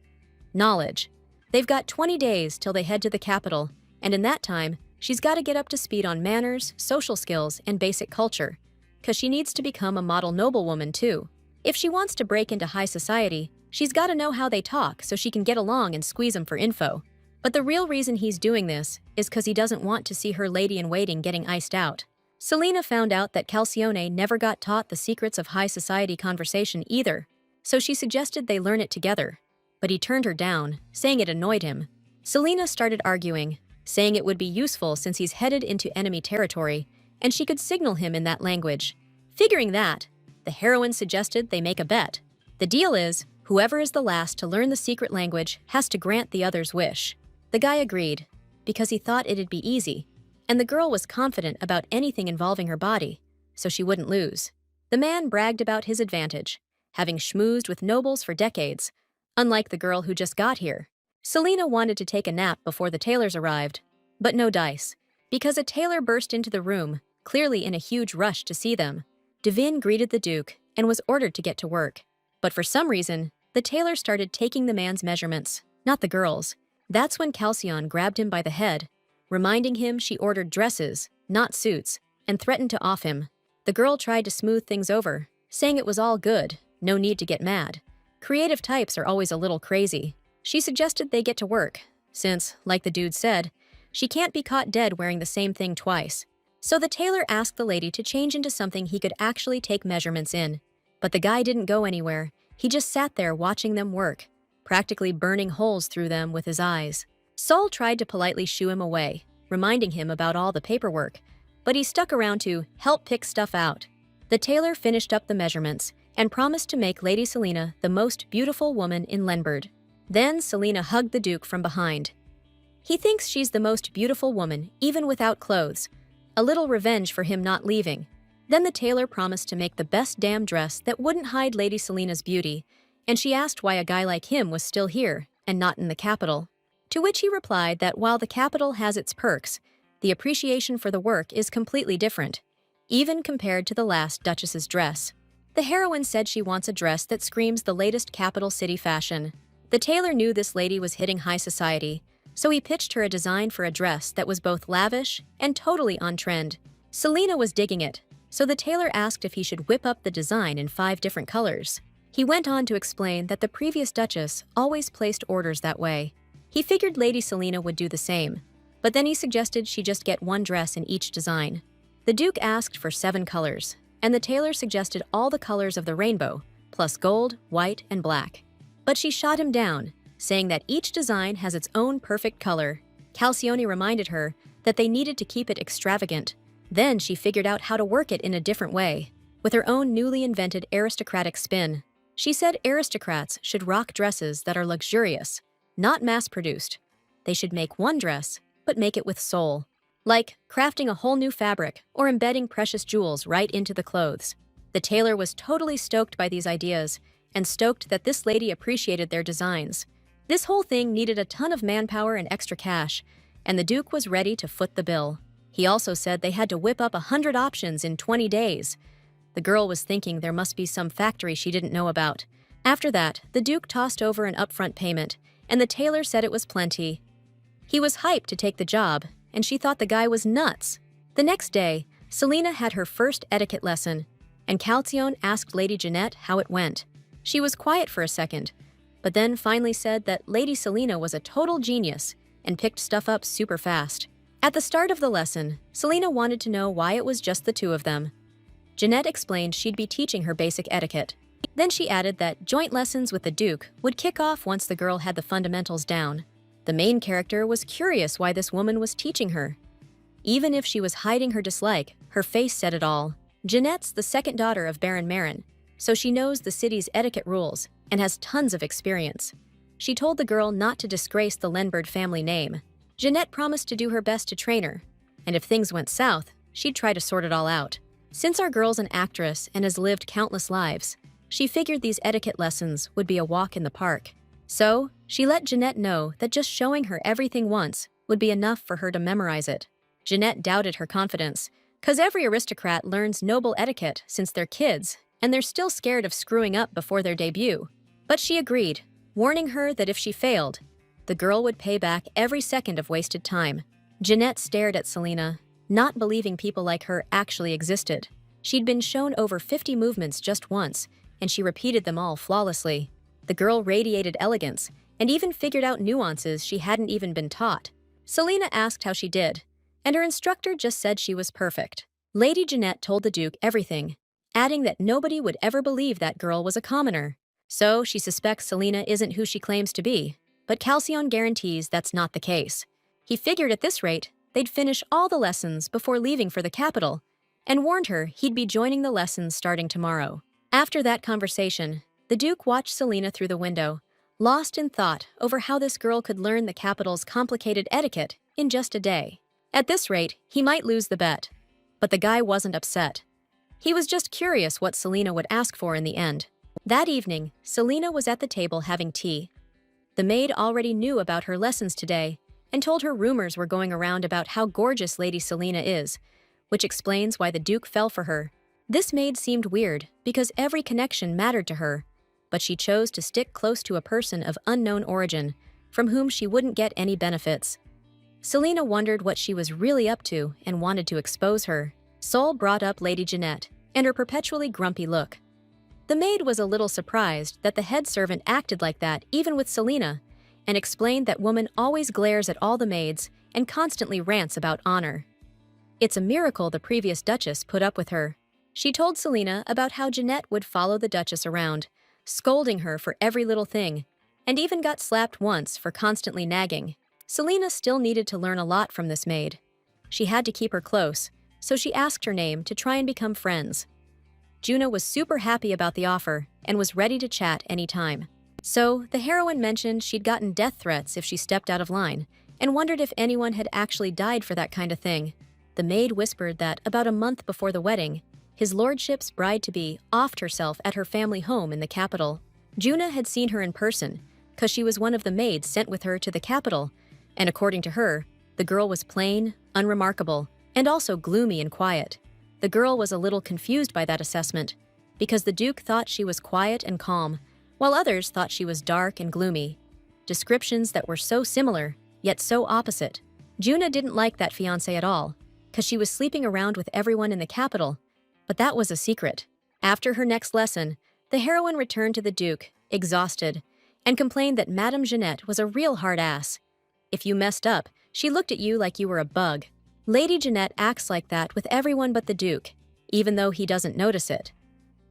Knowledge. They've got 20 days till they head to the capital, and in that time, she's gotta get up to speed on manners, social skills, and basic culture. 'Cause she needs to become a model noblewoman too. If she wants to break into high society, she's gotta know how they talk so she can get along and squeeze them for info. But the real reason he's doing this is 'cause he doesn't want to see her lady-in-waiting getting iced out. Selena found out that Calcione never got taught the secrets of high society conversation either, so she suggested they learn it together. But he turned her down, saying it annoyed him. Selena started arguing, saying it would be useful since he's headed into enemy territory, and she could signal him in that language. Figuring that, the heroine suggested they make a bet. The deal is, whoever is the last to learn the secret language has to grant the other's wish. The guy agreed, because he thought it'd be easy, and the girl was confident about anything involving her body, so she wouldn't lose. The man bragged about his advantage, having schmoozed with nobles for decades, unlike the girl who just got here. Selena wanted to take a nap before the tailors arrived, but no dice, because a tailor burst into the room, clearly in a huge rush to see them. Devin greeted the Duke and was ordered to get to work. But for some reason, the tailor started taking the man's measurements, not the girl's. That's when Calcione grabbed him by the head, reminding him she ordered dresses, not suits, and threatened to off him. The girl tried to smooth things over, saying it was all good, no need to get mad. Creative types are always a little crazy. She suggested they get to work, since, like the dude said, she can't be caught dead wearing the same thing twice. So the tailor asked the lady to change into something he could actually take measurements in. But the guy didn't go anywhere. He just sat there watching them work, practically burning holes through them with his eyes. Sol tried to politely shoo him away, reminding him about all the paperwork, but he stuck around to help pick stuff out. The tailor finished up the measurements and promised to make Lady Selena the most beautiful woman in Lenberd. Then Selena hugged the Duke from behind. He thinks she's the most beautiful woman, even without clothes. A little revenge for him not leaving. Then the tailor promised to make the best damn dress that wouldn't hide Lady Selena's beauty, and she asked why a guy like him was still here and not in the capital. To which he replied that while the capital has its perks, the appreciation for the work is completely different, even compared to the last Duchess's dress. The heroine said she wants a dress that screams the latest capital city fashion. The tailor knew this lady was hitting high society, so he pitched her a design for a dress that was both lavish and totally on trend. Selena was digging it, so the tailor asked if he should whip up the design in 5 different colors. He went on to explain that the previous Duchess always placed orders that way. He figured Lady Selena would do the same, but then he suggested she just get one dress in each design. The Duke asked for 7 colors, and the tailor suggested all the colors of the rainbow, plus gold, white, and black. But she shot him down, saying that each design has its own perfect color. Calcione reminded her that they needed to keep it extravagant. Then she figured out how to work it in a different way, with her own newly invented aristocratic spin. She said aristocrats should rock dresses that are luxurious, not mass-produced. They should make one dress, but make it with soul. Like crafting a whole new fabric or embedding precious jewels right into the clothes. The tailor was totally stoked by these ideas, and stoked that this lady appreciated their designs. This whole thing needed a ton of manpower and extra cash, and the Duke was ready to foot the bill. He also said they had to whip up 100 options in 20 days. The girl was thinking there must be some factory she didn't know about. After that, the Duke tossed over an upfront payment, and the tailor said it was plenty. He was hyped to take the job, and she thought the guy was nuts. The next day, Selena had her first etiquette lesson, and Calcione asked Lady Jeanette how it went. She was quiet for a second, but then finally said that Lady Selena was a total genius and picked stuff up super fast. At the start of the lesson, Selena wanted to know why it was just the 2 of them. Jeanette explained she'd be teaching her basic etiquette. Then she added that joint lessons with the Duke would kick off once the girl had the fundamentals down. The main character was curious why this woman was teaching her. Even if she was hiding her dislike, her face said it all. Jeanette's the second daughter of Baron Marin, so she knows the city's etiquette rules and has tons of experience. She told the girl not to disgrace the Lenberd family name. Jeanette promised to do her best to train her, and if things went south, she'd try to sort it all out. Since our girl's an actress and has lived countless lives, she figured these etiquette lessons would be a walk in the park. So, she let Jeanette know that just showing her everything once would be enough for her to memorize it. Jeanette doubted her confidence, 'Cause every aristocrat learns noble etiquette since they're kids, and they're still scared of screwing up before their debut. But she agreed, warning her that if she failed, the girl would pay back every second of wasted time. Jeanette stared at Selena, not believing people like her actually existed. She'd been shown over 50 movements just once, and she repeated them all flawlessly. The girl radiated elegance, and even figured out nuances she hadn't even been taught. Selena asked how she did, and her instructor just said she was perfect. Lady Jeanette told the Duke everything, adding that nobody would ever believe that girl was a commoner. So she suspects Selena isn't who she claims to be, but Calcion guarantees that's not the case. He figured at this rate, they'd finish all the lessons before leaving for the capital, and warned her he'd be joining the lessons starting tomorrow. After that conversation, the Duke watched Selena through the window, lost in thought over how this girl could learn the capital's complicated etiquette in just a day. At this rate, he might lose the bet. But the guy wasn't upset. He was just curious what Selena would ask for in the end. That evening, Selena was at the table having tea. The maid already knew about her lessons today and told her rumors were going around about how gorgeous Lady Selena is, which explains why the Duke fell for her. This maid seemed weird because every connection mattered to her, but she chose to stick close to a person of unknown origin, from whom she wouldn't get any benefits. Selena wondered what she was really up to and wanted to expose her. Sol brought up Lady Jeanette and her perpetually grumpy look. The maid was a little surprised that the head servant acted like that even with Selena, and explained that woman always glares at all the maids and constantly rants about honor. It's a miracle the previous Duchess put up with her. She told Selena about how Jeanette would follow the Duchess around, scolding her for every little thing, and even got slapped once for constantly nagging. Selena still needed to learn a lot from this maid. She had to keep her close, so she asked her name to try and become friends. Juna was super happy about the offer and was ready to chat anytime. So, the heroine mentioned she'd gotten death threats if she stepped out of line, and wondered if anyone had actually died for that kind of thing. The maid whispered that about a month before the wedding, his lordship's bride-to-be offed herself at her family home in the capital. Juna had seen her in person, cause she was one of the maids sent with her to the capital, and according to her, the girl was plain, unremarkable, and also gloomy and quiet. The girl was a little confused by that assessment, because the Duke thought she was quiet and calm, while others thought she was dark and gloomy. Descriptions that were so similar, yet so opposite. Juna didn't like that fiancé at all, cause she was sleeping around with everyone in the capital, but that was a secret. After her next lesson, the heroine returned to the Duke, exhausted, and complained that Madame Jeanette was a real hard ass. If you messed up, she looked at you like you were a bug. Lady Jeanette acts like that with everyone but the Duke, even though he doesn't notice it.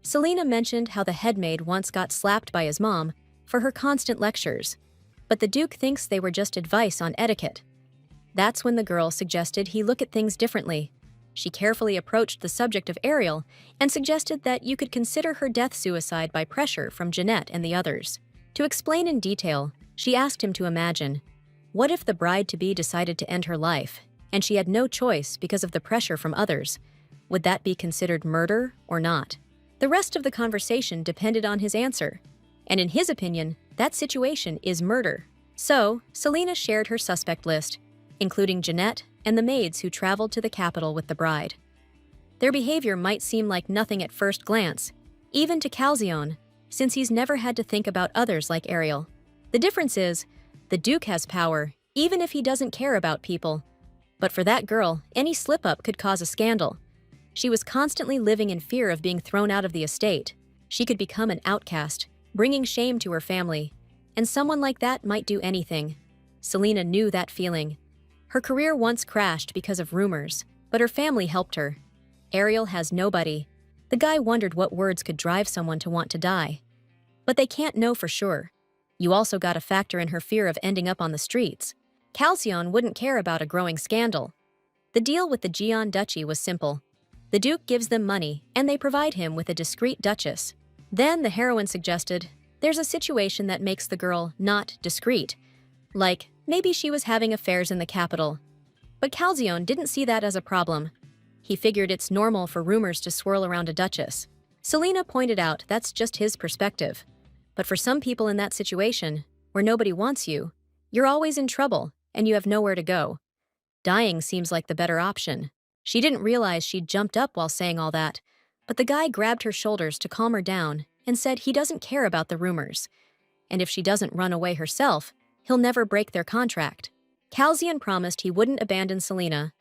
Selena mentioned how the headmaid once got slapped by his mom for her constant lectures, but the Duke thinks they were just advice on etiquette. That's when the girl suggested he look at things differently. She carefully approached the subject of Ariel and suggested that you could consider her death suicide by pressure from Jeanette and the others. To explain in detail, she asked him to imagine, what if the bride-to-be decided to end her life, and she had no choice because of the pressure from others? Would that be considered murder or not? The rest of the conversation depended on his answer, and in his opinion, that situation is murder. So, Selena shared her suspect list, including Jeanette and the maids who traveled to the capital with the bride. Their behavior might seem like nothing at first glance, even to Calcion, since he's never had to think about others like Ariel. The difference is, the Duke has power, even if he doesn't care about people. But for that girl, any slip-up could cause a scandal. She was constantly living in fear of being thrown out of the estate. She could become an outcast, bringing shame to her family. And someone like that might do anything. Selena knew that feeling. Her career once crashed because of rumors, but her family helped her. Ariel has nobody. The guy wondered what words could drive someone to want to die. But they can't know for sure. You also got to factor in her fear of ending up on the streets. Calcion wouldn't care about a growing scandal. The deal with the Gion Duchy was simple. The Duke gives them money, and they provide him with a discreet duchess. Then the heroine suggested, there's a situation that makes the girl not discreet. Like, maybe she was having affairs in the capital. But Calcion didn't see that as a problem. He figured it's normal for rumors to swirl around a duchess. Selena pointed out that's just his perspective. But for some people in that situation, where nobody wants you, you're always in trouble, and you have nowhere to go. Dying seems like the better option. She didn't realize she'd jumped up while saying all that, but the guy grabbed her shoulders to calm her down and said he doesn't care about the rumors, and if she doesn't run away herself, he'll never break their contract. Calzian promised he wouldn't abandon Selena,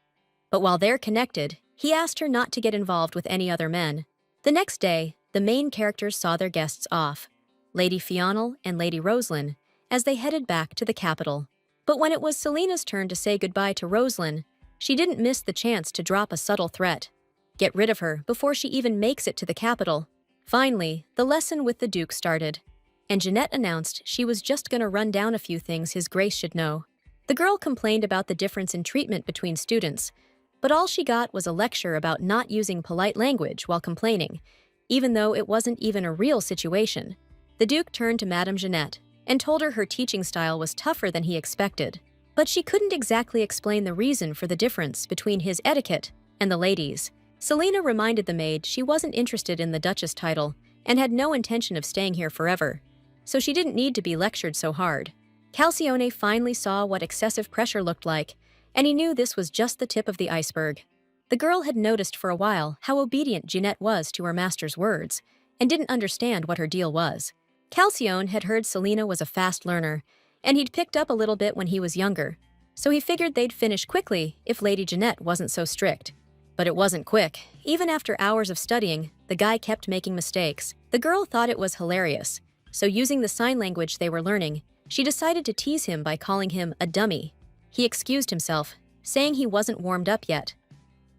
but while they're connected, he asked her not to get involved with any other men. The next day, the main characters saw their guests off, Lady Fional and Lady Roslyn, as they headed back to the capital. But when it was Selena's turn to say goodbye to Roslyn, she didn't miss the chance to drop a subtle threat. Get rid of her before she even makes it to the capital. Finally, the lesson with the Duke started, and Jeanette announced she was just gonna run down a few things His Grace should know. The girl complained about the difference in treatment between students, but all she got was a lecture about not using polite language while complaining, even though it wasn't even a real situation. The Duke turned to Madame Jeanette and told her teaching style was tougher than he expected, but she couldn't exactly explain the reason for the difference between his etiquette and the ladies'. Selena reminded the maid she wasn't interested in the Duchess title and had no intention of staying here forever, so she didn't need to be lectured so hard. Calcione finally saw what excessive pressure looked like, and he knew this was just the tip of the iceberg. The girl had noticed for a while how obedient Jeanette was to her master's words, and didn't understand what her deal was. Calcione had heard Selena was a fast learner, and he'd picked up a little bit when he was younger, so he figured they'd finish quickly if Lady Jeanette wasn't so strict. But it wasn't quick. Even after hours of studying, the guy kept making mistakes. The girl thought it was hilarious, so using the sign language they were learning, she decided to tease him by calling him a dummy. He excused himself, saying he wasn't warmed up yet.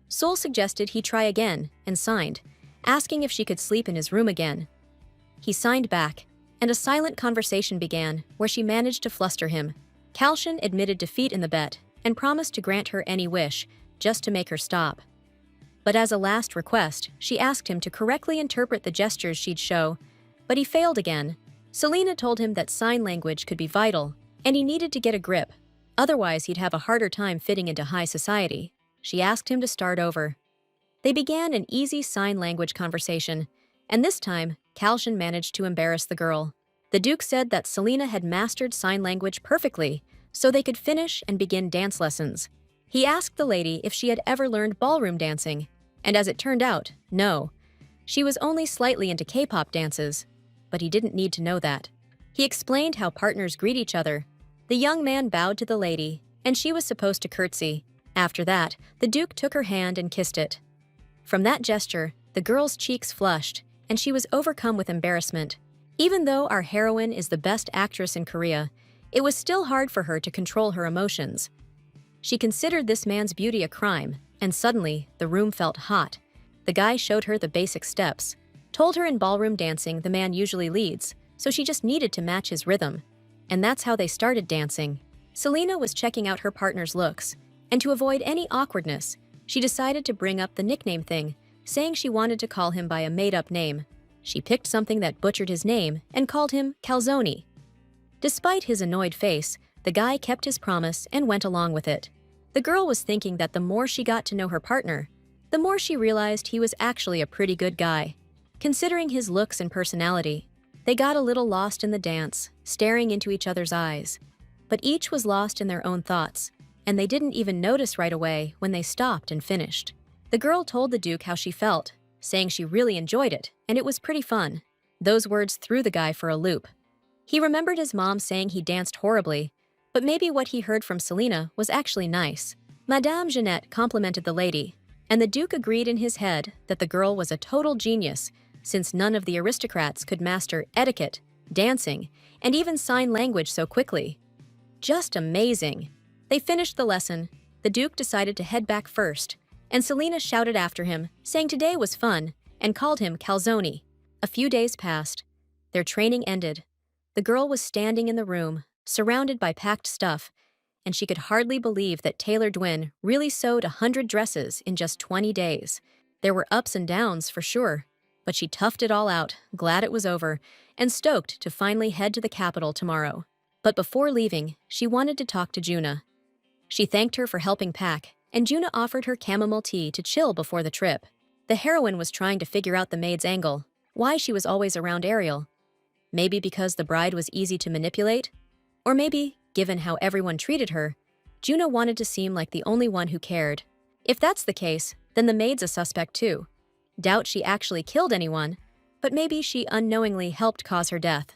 Sol suggested he try again and signed, asking if she could sleep in his room again. He signed back, and a silent conversation began where she managed to fluster him. Calcian admitted defeat in the bet and promised to grant her any wish, just to make her stop. But as a last request, she asked him to correctly interpret the gestures she'd show, but he failed again. Selena told him that sign language could be vital, and he needed to get a grip. Otherwise, he'd have a harder time fitting into high society. She asked him to start over. They began an easy sign language conversation, and this time, Calcian managed to embarrass the girl. The Duke said that Selena had mastered sign language perfectly, so they could finish and begin dance lessons. He asked the lady if she had ever learned ballroom dancing, and as it turned out, no. She was only slightly into K-pop dances, but he didn't need to know that. He explained how partners greet each other. The young man bowed to the lady, and she was supposed to curtsy. After that, the Duke took her hand and kissed it. From that gesture, the girl's cheeks flushed, and she was overcome with embarrassment. Even though our heroine is the best actress in Korea, it was still hard for her to control her emotions. She considered this man's beauty a crime, and suddenly, the room felt hot. The guy showed her the basic steps, told her in ballroom dancing the man usually leads, so she just needed to match his rhythm. And that's how they started dancing. Selena was checking out her partner's looks, and to avoid any awkwardness, she decided to bring up the nickname thing, saying she wanted to call him by a made-up name. She picked something that butchered his name and called him Calzone. Despite his annoyed face, the guy kept his promise and went along with it. The girl was thinking that the more she got to know her partner, the more she realized he was actually a pretty good guy. Considering his looks and personality, they got a little lost in the dance, staring into each other's eyes. But each was lost in their own thoughts, and they didn't even notice right away when they stopped and finished. The girl told the Duke how she felt, saying she really enjoyed it, and it was pretty fun. Those words threw the guy for a loop. He remembered his mom saying he danced horribly, but maybe what he heard from Selena was actually nice. Madame Jeanette complimented the lady, and the Duke agreed in his head that the girl was a total genius, since none of the aristocrats could master etiquette, dancing, and even sign language so quickly. Just amazing. They finished the lesson. The Duke decided to head back first, and Selena shouted after him, saying today was fun, and called him Calzone. A few days passed. Their training ended. The girl was standing in the room, surrounded by packed stuff, and she could hardly believe that Taylor Dwin really sewed 100 dresses in just 20 days. There were ups and downs, for sure, but she toughed it all out, glad it was over, and stoked to finally head to the capital tomorrow. But before leaving, she wanted to talk to Juna. She thanked her for helping pack, and Juna offered her chamomile tea to chill before the trip. The heroine was trying to figure out the maid's angle, why she was always around Ariel. Maybe because the bride was easy to manipulate? Or maybe, given how everyone treated her, Juna wanted to seem like the only one who cared. If that's the case, then the maid's a suspect too. Doubt she actually killed anyone, but maybe she unknowingly helped cause her death.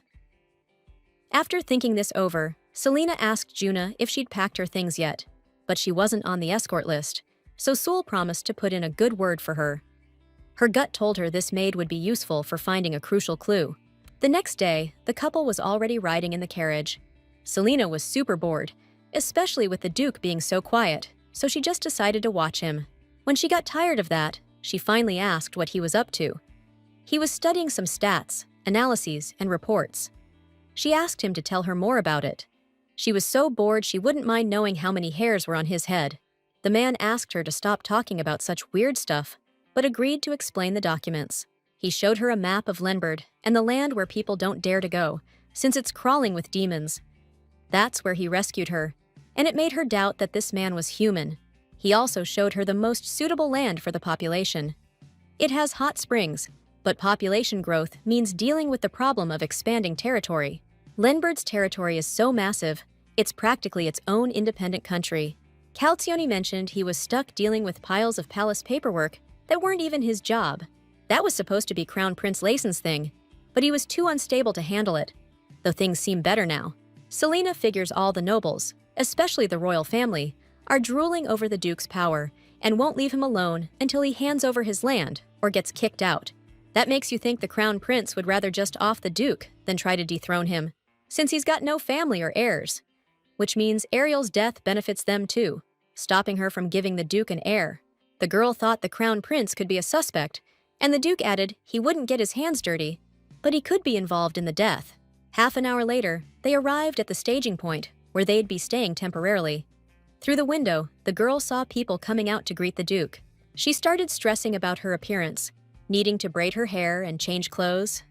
After thinking this over, Selena asked Juna if she'd packed her things yet, but she wasn't on the escort list, so Sul promised to put in a good word for her. Her gut told her this maid would be useful for finding a crucial clue. The next day, the couple was already riding in the carriage. Selena was super bored, especially with the Duke being so quiet, so she just decided to watch him. When she got tired of that, she finally asked what he was up to. He was studying some stats, analyses, and reports. She asked him to tell her more about it. She was so bored she wouldn't mind knowing how many hairs were on his head. The man asked her to stop talking about such weird stuff, but agreed to explain the documents. He showed her a map of Lenberd and the land where people don't dare to go, since it's crawling with demons. That's where he rescued her, and it made her doubt that this man was human. He also showed her the most suitable land for the population. It has hot springs, but population growth means dealing with the problem of expanding territory. Lenberd's territory is so massive, it's practically its own independent country. Calzioni mentioned he was stuck dealing with piles of palace paperwork that weren't even his job. That was supposed to be Crown Prince Layson's thing, but he was too unstable to handle it. Though things seem better now. Selena figures all the nobles, especially the royal family, are drooling over the Duke's power and won't leave him alone until he hands over his land or gets kicked out. That makes you think the Crown Prince would rather just off the Duke than try to dethrone him, since he's got no family or heirs. Which means Ariel's death benefits them too, stopping her from giving the Duke an heir. The girl thought the Crown Prince could be a suspect, and the Duke added he wouldn't get his hands dirty, but he could be involved in the death. Half an hour later, they arrived at the staging point, where they'd be staying temporarily. Through the window, the girl saw people coming out to greet the Duke. She started stressing about her appearance, needing to braid her hair and change clothes,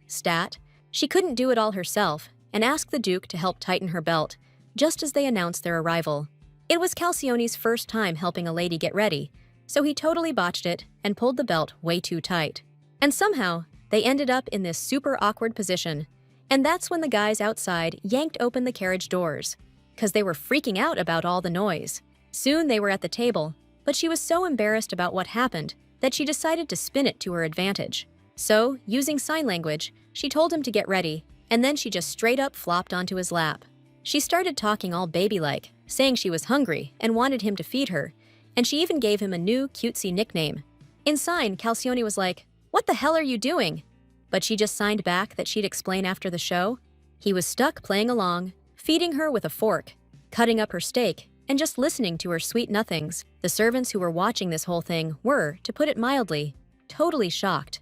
She couldn't do it all herself, and asked the Duke to help tighten her belt, just as they announced their arrival. It was Calzioni's first time helping a lady get ready, so he totally botched it and pulled the belt way too tight. And somehow, they ended up in this super awkward position. And that's when the guys outside yanked open the carriage doors, because they were freaking out about all the noise. Soon they were at the table, but she was so embarrassed about what happened that she decided to spin it to her advantage. So, using sign language, she told him to get ready, and then she just straight up flopped onto his lap. She started talking all baby-like, saying she was hungry and wanted him to feed her, and she even gave him a new cutesy nickname. In sign, Calzioni was like, "What the hell are you doing?" But she just signed back that she'd explain after the show. He was stuck playing along, feeding her with a fork, cutting up her steak, and just listening to her sweet nothings. The servants who were watching this whole thing were, to put it mildly, totally shocked.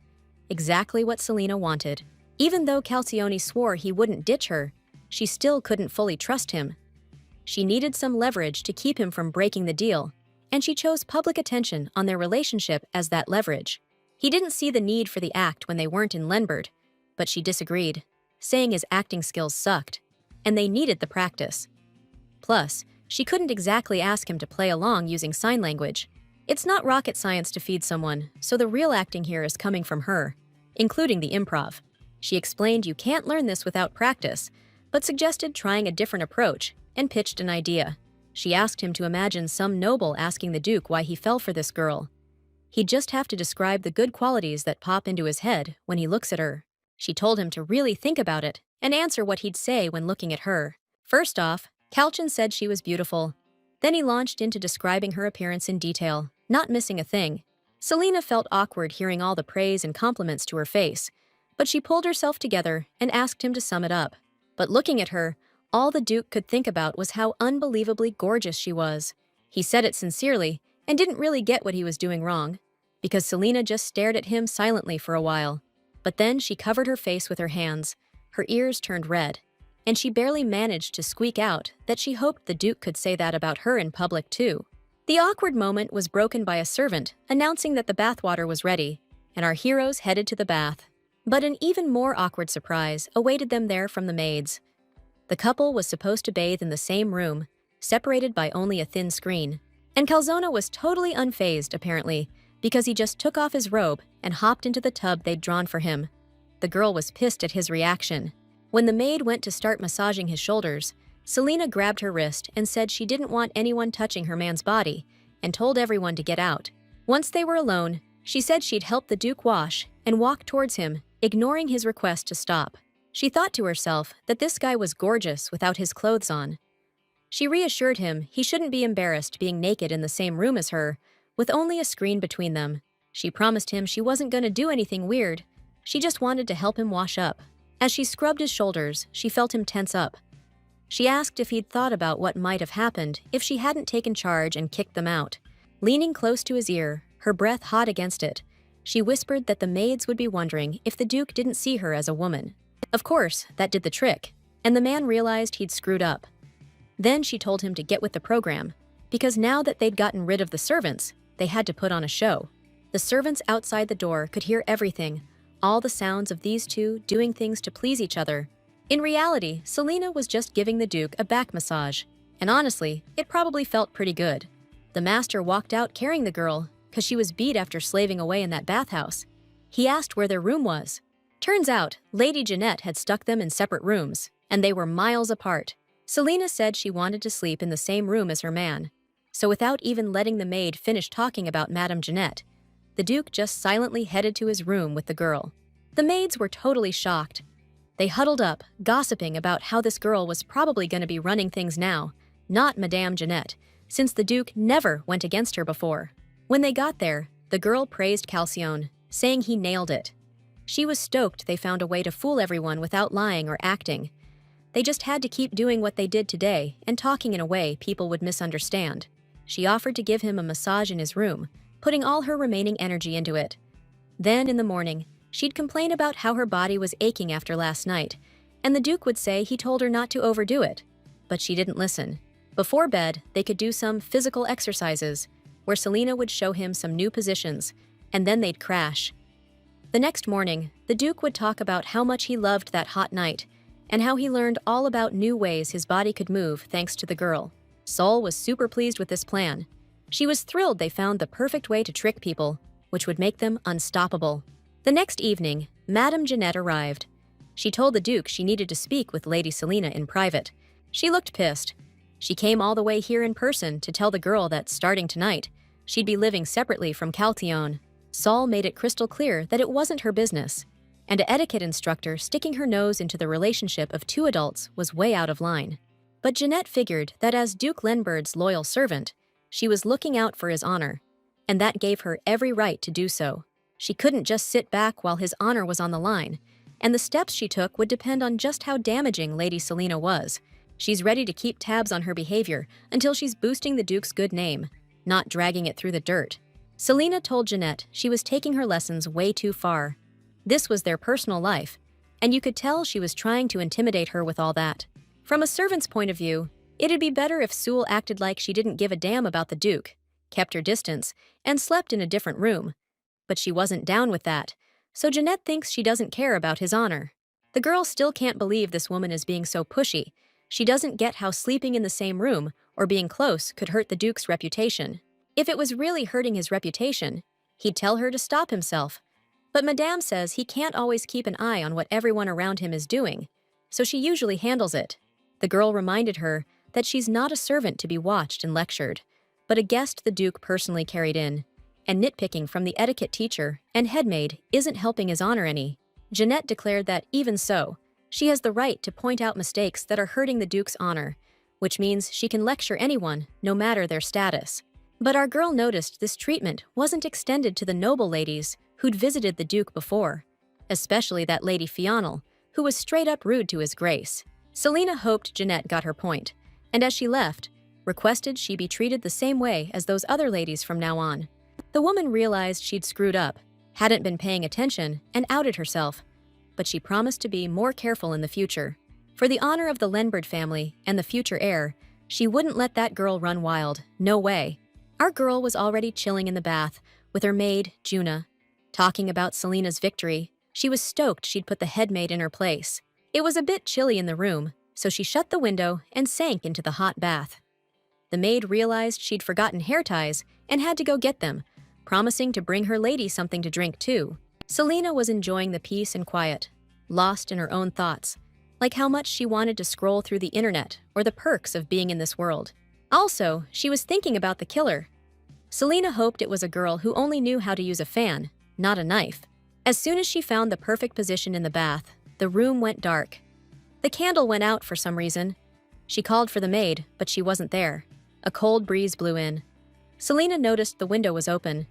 Exactly what Selena wanted. Even though Calzioni swore he wouldn't ditch her, she still couldn't fully trust him. She needed some leverage to keep him from breaking the deal, and she chose public attention on their relationship as that leverage. He didn't see the need for the act when they weren't in Lenberd, but she disagreed, saying his acting skills sucked, and they needed the practice. Plus, she couldn't exactly ask him to play along using sign language. It's not rocket science to feed someone, so the real acting here is coming from her, including the improv. She explained you can't learn this without practice, but suggested trying a different approach and pitched an idea. She asked him to imagine some noble asking the Duke why he fell for this girl. He'd just have to describe the good qualities that pop into his head when he looks at her. She told him to really think about it and answer what he'd say when looking at her. First off, Calchin said she was beautiful. Then he launched into describing her appearance in detail, not missing a thing. Selena felt awkward hearing all the praise and compliments to her face, but she pulled herself together and asked him to sum it up. But looking at her, all the Duke could think about was how unbelievably gorgeous she was. He said it sincerely and didn't really get what he was doing wrong, because Selena just stared at him silently for a while. But then she covered her face with her hands, her ears turned red, and she barely managed to squeak out that she hoped the Duke could say that about her in public too. The awkward moment was broken by a servant announcing that the bathwater was ready, and our heroes headed to the bath. But an even more awkward surprise awaited them there from the maids. The couple was supposed to bathe in the same room, separated by only a thin screen. And Calzona was totally unfazed, apparently, because he just took off his robe and hopped into the tub they'd drawn for him. The girl was pissed at his reaction. When the maid went to start massaging his shoulders, Selena grabbed her wrist and said she didn't want anyone touching her man's body, and told everyone to get out. Once they were alone, she said she'd help the Duke wash and walk towards him, ignoring his request to stop. She thought to herself that this guy was gorgeous without his clothes on. She reassured him he shouldn't be embarrassed being naked in the same room as her, with only a screen between them. She promised him she wasn't going to do anything weird. She just wanted to help him wash up. As she scrubbed his shoulders, she felt him tense up. She asked if he'd thought about what might have happened if she hadn't taken charge and kicked them out. Leaning close to his ear, her breath hot against it, she whispered that the maids would be wondering if the Duke didn't see her as a woman. Of course, that did the trick, and the man realized he'd screwed up. Then she told him to get with the program, because now that they'd gotten rid of the servants, they had to put on a show. The servants outside the door could hear everything, all the sounds of these two doing things to please each other. In reality, Selena was just giving the Duke a back massage, and honestly, it probably felt pretty good. The master walked out carrying the girl, because she was beat after slaving away in that bathhouse. He asked where their room was. Turns out, Lady Jeanette had stuck them in separate rooms, and they were miles apart. Selena said she wanted to sleep in the same room as her man, so without even letting the maid finish talking about Madame Jeanette, the Duke just silently headed to his room with the girl. The maids were totally shocked. They huddled up, gossiping about how this girl was probably going to be running things now, not Madame Jeanette, since the Duke never went against her before. When they got there, the girl praised Calcione, saying he nailed it. She was stoked they found a way to fool everyone without lying or acting. They just had to keep doing what they did today and talking in a way people would misunderstand. She offered to give him a massage in his room, putting all her remaining energy into it. Then, in the morning, she'd complain about how her body was aching after last night, and the Duke would say he told her not to overdo it. But she didn't listen. Before bed, they could do some physical exercises, where Selena would show him some new positions, and then they'd crash. The next morning, the Duke would talk about how much he loved that hot night, and how he learned all about new ways his body could move thanks to the girl. Sol was super pleased with this plan. She was thrilled they found the perfect way to trick people, which would make them unstoppable. The next evening, Madame Jeanette arrived. She told the Duke she needed to speak with Lady Selena in private. She looked pissed. She came all the way here in person to tell the girl that, starting tonight, she'd be living separately from Calcione. Sol made it crystal clear that it wasn't her business, and an etiquette instructor sticking her nose into the relationship of two adults was way out of line. But Jeanette figured that as Duke Lenbert's loyal servant, she was looking out for his honor, and that gave her every right to do so. She couldn't just sit back while his honor was on the line, and the steps she took would depend on just how damaging Lady Selena was. She's ready to keep tabs on her behavior until she's boosting the Duke's good name, not dragging it through the dirt. Selena told Jeanette she was taking her lessons way too far. This was their personal life, and you could tell she was trying to intimidate her with all that. From a servant's point of view, it'd be better if Sewell acted like she didn't give a damn about the Duke, kept her distance, and slept in a different room. But she wasn't down with that, so Jeanette thinks she doesn't care about his honor. The girl still can't believe this woman is being so pushy. She doesn't get how sleeping in the same room or being close could hurt the Duke's reputation. If it was really hurting his reputation, he'd tell her to stop himself. But Madame says he can't always keep an eye on what everyone around him is doing, so she usually handles it. The girl reminded her that she's not a servant to be watched and lectured, but a guest the Duke personally carried in, and nitpicking from the etiquette teacher and headmaid isn't helping his honor any. Jeanette declared that, even so, she has the right to point out mistakes that are hurting the Duke's honor, which means she can lecture anyone, no matter their status. But our girl noticed this treatment wasn't extended to the noble ladies who'd visited the Duke before, especially that Lady Fional, who was straight up rude to his grace. Selena hoped Jeanette got her point, and as she left, requested she be treated the same way as those other ladies from now on. The woman realized she'd screwed up, hadn't been paying attention, and outed herself, but she promised to be more careful in the future. For the honor of the Lenbert family and the future heir, she wouldn't let that girl run wild, no way. Our girl was already chilling in the bath with her maid, Juna. Talking about Selena's victory, she was stoked she'd put the headmaid in her place. It was a bit chilly in the room, so she shut the window and sank into the hot bath. The maid realized she'd forgotten hair ties and had to go get them, promising to bring her lady something to drink too. Selena was enjoying the peace and quiet, lost in her own thoughts, like how much she wanted to scroll through the internet or the perks of being in this world. Also, she was thinking about the killer. Selina hoped it was a girl who only knew how to use a fan, not a knife. As soon as she found the perfect position in the bath, the room went dark. The candle went out for some reason. She called for the maid, but she wasn't there. A cold breeze blew in. Selina noticed the window was open.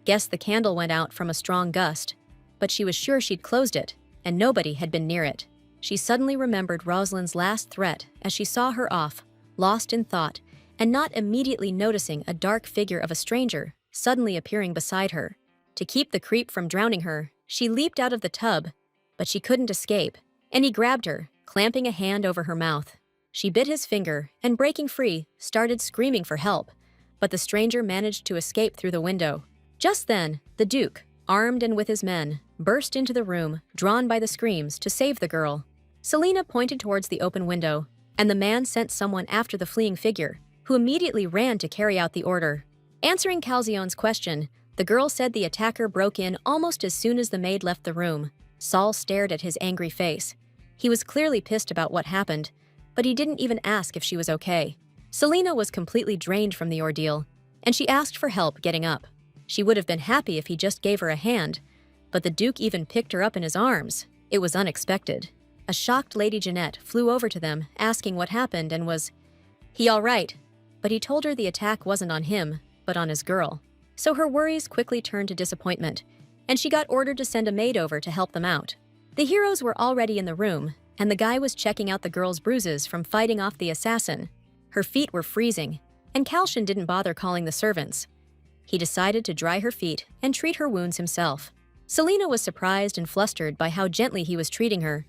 Guessed the candle went out from a strong gust, but she was sure she'd closed it, and nobody had been near it. She suddenly remembered Rosalind's last threat as she saw her off, lost in thought, and not immediately noticing a dark figure of a stranger suddenly appearing beside her. To keep the creep from drowning her, she leaped out of the tub, but she couldn't escape, and he grabbed her, clamping a hand over her mouth. She bit his finger and, breaking free, started screaming for help, but the stranger managed to escape through the window. Just then, the Duke, armed and with his men, burst into the room, drawn by the screams, to save the girl. Selina pointed towards the open window, and the man sent someone after the fleeing figure, who immediately ran to carry out the order. Answering Calzione's question, the girl said the attacker broke in almost as soon as the maid left the room. Saul stared at his angry face. He was clearly pissed about what happened, but he didn't even ask if she was okay. Selina was completely drained from the ordeal, and she asked for help getting up. She would have been happy if he just gave her a hand, but the Duke even picked her up in his arms. It was unexpected. A shocked Lady Jeanette flew over to them, asking what happened, and was he all right? But he told her the attack wasn't on him, but on his girl. So her worries quickly turned to disappointment, and she got ordered to send a maid over to help them out. The heroes were already in the room, and the guy was checking out the girl's bruises from fighting off the assassin. Her feet were freezing, and Calcian didn't bother calling the servants. He decided to dry her feet and treat her wounds himself. Selina was surprised and flustered by how gently he was treating her.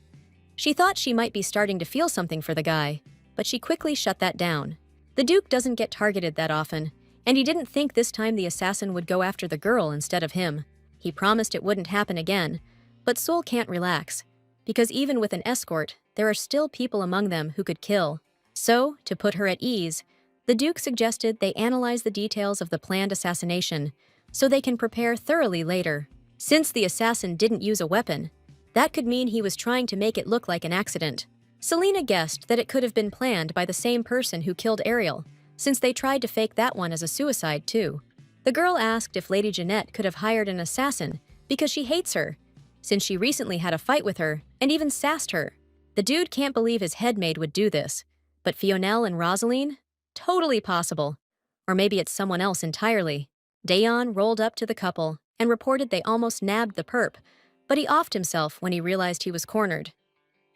She thought she might be starting to feel something for the guy, but she quickly shut that down. The Duke doesn't get targeted that often, and he didn't think this time the assassin would go after the girl instead of him. He promised it wouldn't happen again, but Soul can't relax, because even with an escort, there are still people among them who could kill. So, to put her at ease, the Duke suggested they analyze the details of the planned assassination so they can prepare thoroughly later. Since the assassin didn't use a weapon, that could mean he was trying to make it look like an accident. Selina guessed that it could have been planned by the same person who killed Ariel, since they tried to fake that one as a suicide too. The girl asked if Lady Jeanette could have hired an assassin because she hates her, since she recently had a fight with her and even sassed her. The dude can't believe his headmaid would do this, but Fionel and Rosaline? Totally possible. Or maybe it's someone else entirely. Dayon rolled up to the couple and reported they almost nabbed the perp, but he offed himself when he realized he was cornered.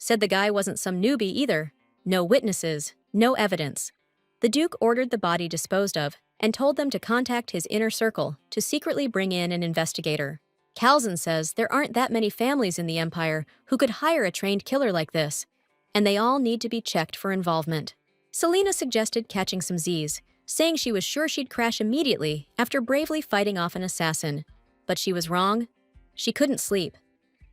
Said the guy wasn't some newbie either. No witnesses, no evidence. The Duke ordered the body disposed of and told them to contact his inner circle to secretly bring in an investigator. Calzin says there aren't that many families in the Empire who could hire a trained killer like this, and they all need to be checked for involvement. Selina suggested catching some Z's, saying she was sure she'd crash immediately after bravely fighting off an assassin. But she was wrong. She couldn't sleep.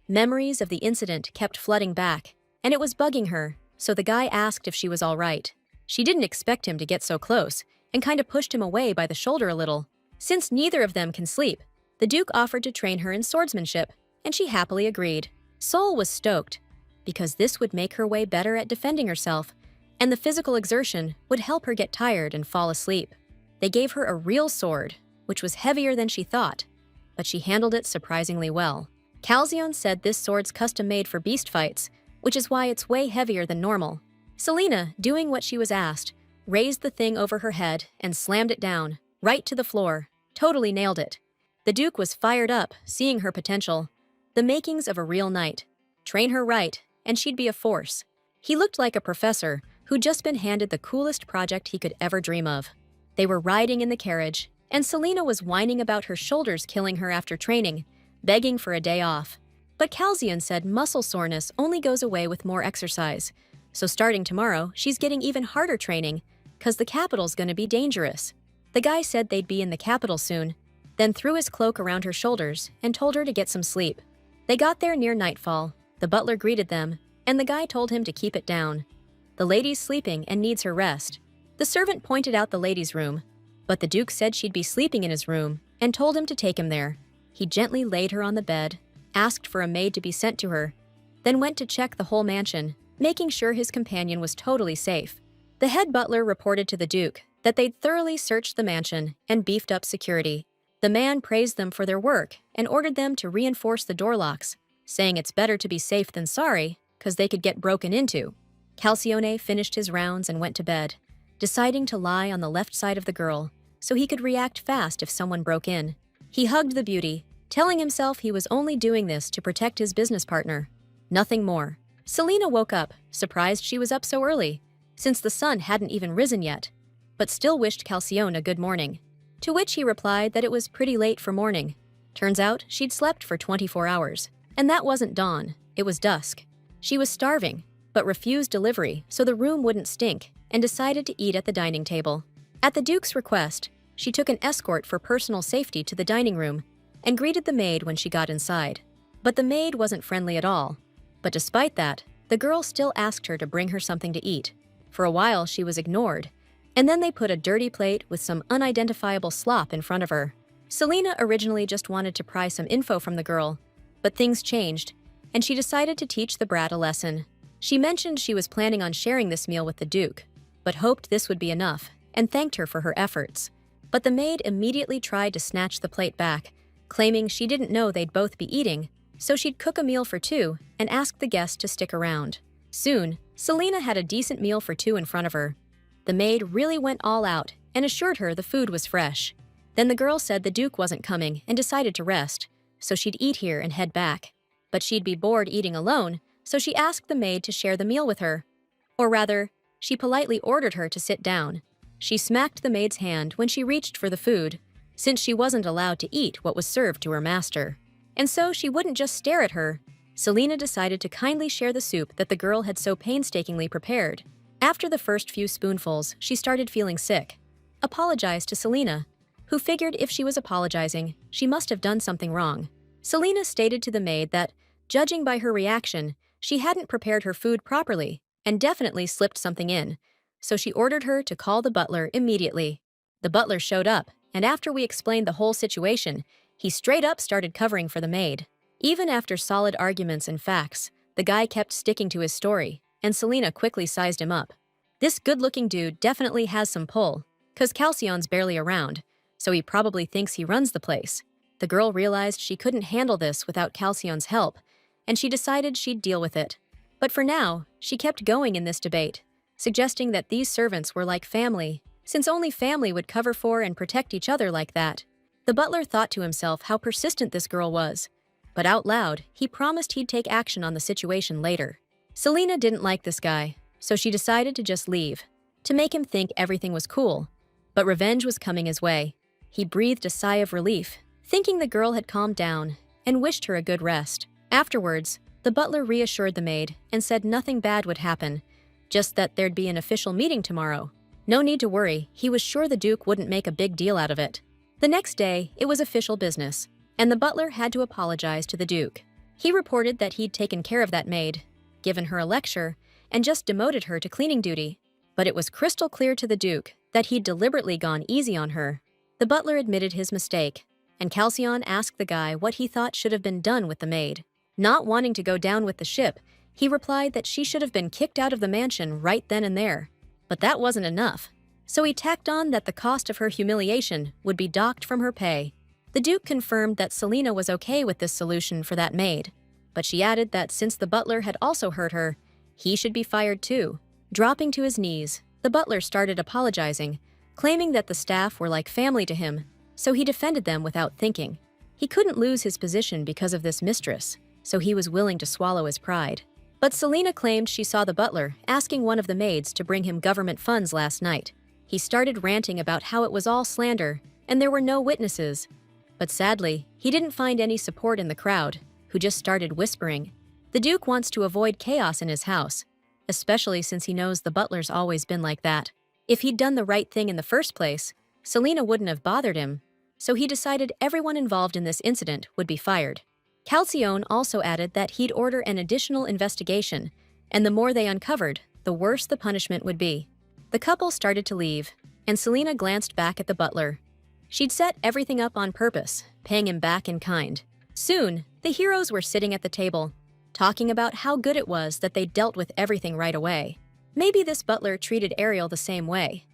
Memories of the incident kept flooding back, and it was bugging her, so the guy asked if she was all right. She didn't expect him to get so close, and kind of pushed him away by the shoulder a little. Since neither of them can sleep, the Duke offered to train her in swordsmanship, and she happily agreed. Soul was stoked, because this would make her way better at defending herself, and the physical exertion would help her get tired and fall asleep. They gave her a real sword, which was heavier than she thought, but she handled it surprisingly well. Calzione said this sword's custom-made for beast fights, which is why it's way heavier than normal. Selina, doing what she was asked, raised the thing over her head and slammed it down, right to the floor. Totally nailed it. The Duke was fired up, seeing her potential. The makings of a real knight. Train her right, and she'd be a force. He looked like a professor who'd just been handed the coolest project he could ever dream of. They were riding in the carriage, and Selina was whining about her shoulders killing her after training, begging for a day off. But Calzione said muscle soreness only goes away with more exercise. So starting tomorrow, she's getting even harder training, 'cause the capital's gonna be dangerous. The guy said they'd be in the capital soon, then threw his cloak around her shoulders and told her to get some sleep. They got there near nightfall. The butler greeted them, and the guy told him to keep it down. The lady's sleeping and needs her rest. The servant pointed out the lady's room, but the Duke said she'd be sleeping in his room and told him to take him there. He gently laid her on the bed, asked for a maid to be sent to her, then went to check the whole mansion, making sure his companion was totally safe. The head butler reported to the Duke that they'd thoroughly searched the mansion and beefed up security. The man praised them for their work and ordered them to reinforce the door locks, saying it's better to be safe than sorry, 'cause they could get broken into. Calcione finished his rounds and went to bed, deciding to lie on the left side of the girl so he could react fast if someone broke in. He hugged the beauty, telling himself he was only doing this to protect his business partner. Nothing more. Selena woke up, surprised she was up so early, since the sun hadn't even risen yet, but still wished Calcione a good morning. To which he replied that it was pretty late for morning. Turns out she'd slept for 24 hours. And that wasn't dawn, it was dusk. She was starving, but refused delivery so the room wouldn't stink, and decided to eat at the dining table. At the Duke's request, she took an escort for personal safety to the dining room and greeted the maid when she got inside. But the maid wasn't friendly at all. But despite that, the girl still asked her to bring her something to eat. For a while, she was ignored, and then they put a dirty plate with some unidentifiable slop in front of her. Selena originally just wanted to pry some info from the girl, but things changed, and she decided to teach the brat a lesson. She mentioned she was planning on sharing this meal with the Duke, but hoped this would be enough, and thanked her for her efforts. But the maid immediately tried to snatch the plate back, claiming she didn't know they'd both be eating, so she'd cook a meal for two and ask the guests to stick around. Soon, Selena had a decent meal for two in front of her. The maid really went all out and assured her the food was fresh. Then the girl said the Duke wasn't coming and decided to rest, so she'd eat here and head back. But she'd be bored eating alone, so she asked the maid to share the meal with her. Or rather, she politely ordered her to sit down. She smacked the maid's hand when she reached for the food, since she wasn't allowed to eat what was served to her master. And so she wouldn't just stare at her. Selena decided to kindly share the soup that the girl had so painstakingly prepared. After the first few spoonfuls, she started feeling sick. Apologized to Selena, who figured if she was apologizing, she must have done something wrong. Selena stated to the maid that, judging by her reaction, she hadn't prepared her food properly and definitely slipped something in, so she ordered her to call the butler immediately. The butler showed up, and after we explained the whole situation, he straight up started covering for the maid. Even after solid arguments and facts, the guy kept sticking to his story, and Selena quickly sized him up. This good-looking dude definitely has some pull, 'cause Calcione's barely around, so he probably thinks he runs the place. The girl realized she couldn't handle this without Calcione's help, and she decided she'd deal with it. But for now, she kept going in this debate, suggesting that these servants were like family, since only family would cover for and protect each other like that. The butler thought to himself how persistent this girl was, but out loud, he promised he'd take action on the situation later. Selena didn't like this guy, so she decided to just leave, to make him think everything was cool. But revenge was coming his way. He breathed a sigh of relief, thinking the girl had calmed down, and wished her a good rest. Afterwards, the butler reassured the maid and said nothing bad would happen, just that there'd be an official meeting tomorrow. No need to worry, he was sure the Duke wouldn't make a big deal out of it. The next day, it was official business, and the butler had to apologize to the Duke. He reported that he'd taken care of that maid, given her a lecture, and just demoted her to cleaning duty. But it was crystal clear to the Duke that he'd deliberately gone easy on her. The butler admitted his mistake, and Calcione asked the guy what he thought should have been done with the maid. Not wanting to go down with the ship, he replied that she should have been kicked out of the mansion right then and there. But that wasn't enough, so he tacked on that the cost of her humiliation would be docked from her pay. The Duke confirmed that Selena was okay with this solution for that maid, but she added that since the butler had also hurt her, he should be fired too. Dropping to his knees, the butler started apologizing, claiming that the staff were like family to him, so he defended them without thinking. He couldn't lose his position because of this mistress, so he was willing to swallow his pride. But Selena claimed she saw the butler asking one of the maids to bring him government funds last night. He started ranting about how it was all slander and there were no witnesses. But sadly, he didn't find any support in the crowd, who just started whispering. The Duke wants to avoid chaos in his house, especially since he knows the butler's always been like that. If he'd done the right thing in the first place, Selena wouldn't have bothered him, so he decided everyone involved in this incident would be fired. Calcione also added that he'd order an additional investigation, and the more they uncovered, the worse the punishment would be. The couple started to leave, and Selena glanced back at the butler. She'd set everything up on purpose, paying him back in kind. Soon, the heroes were sitting at the table, talking about how good it was that they dealt with everything right away. Maybe this butler treated Ariel the same way.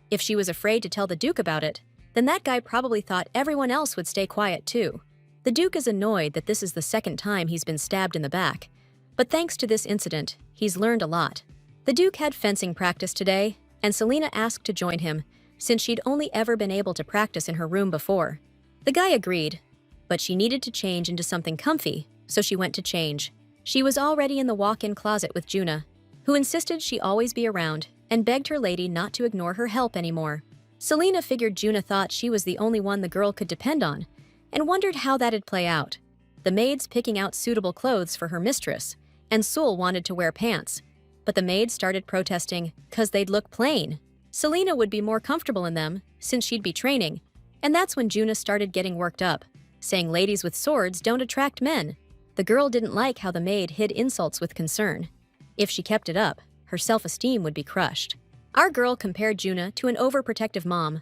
If she was afraid to tell the Duke about it, then that guy probably thought everyone else would stay quiet too. The Duke is annoyed that this is the second time he's been stabbed in the back. But thanks to this incident, he's learned a lot. The Duke had fencing practice today, and Selena asked to join him, since she'd only ever been able to practice in her room before. The guy agreed, but she needed to change into something comfy, so she went to change. She was already in the walk-in closet with Juna, who insisted she always be around and begged her lady not to ignore her help anymore. Selena figured Juna thought she was the only one the girl could depend on, and wondered how that'd play out. The maid's picking out suitable clothes for her mistress, and Sul wanted to wear pants, but the maids started protesting because they'd look plain. Selena would be more comfortable in them, since she'd be training, and that's when Juna started getting worked up, saying ladies with swords don't attract men. The girl didn't like how the maid hid insults with concern. If she kept it up, her self-esteem would be crushed. Our girl compared Juna to an overprotective mom,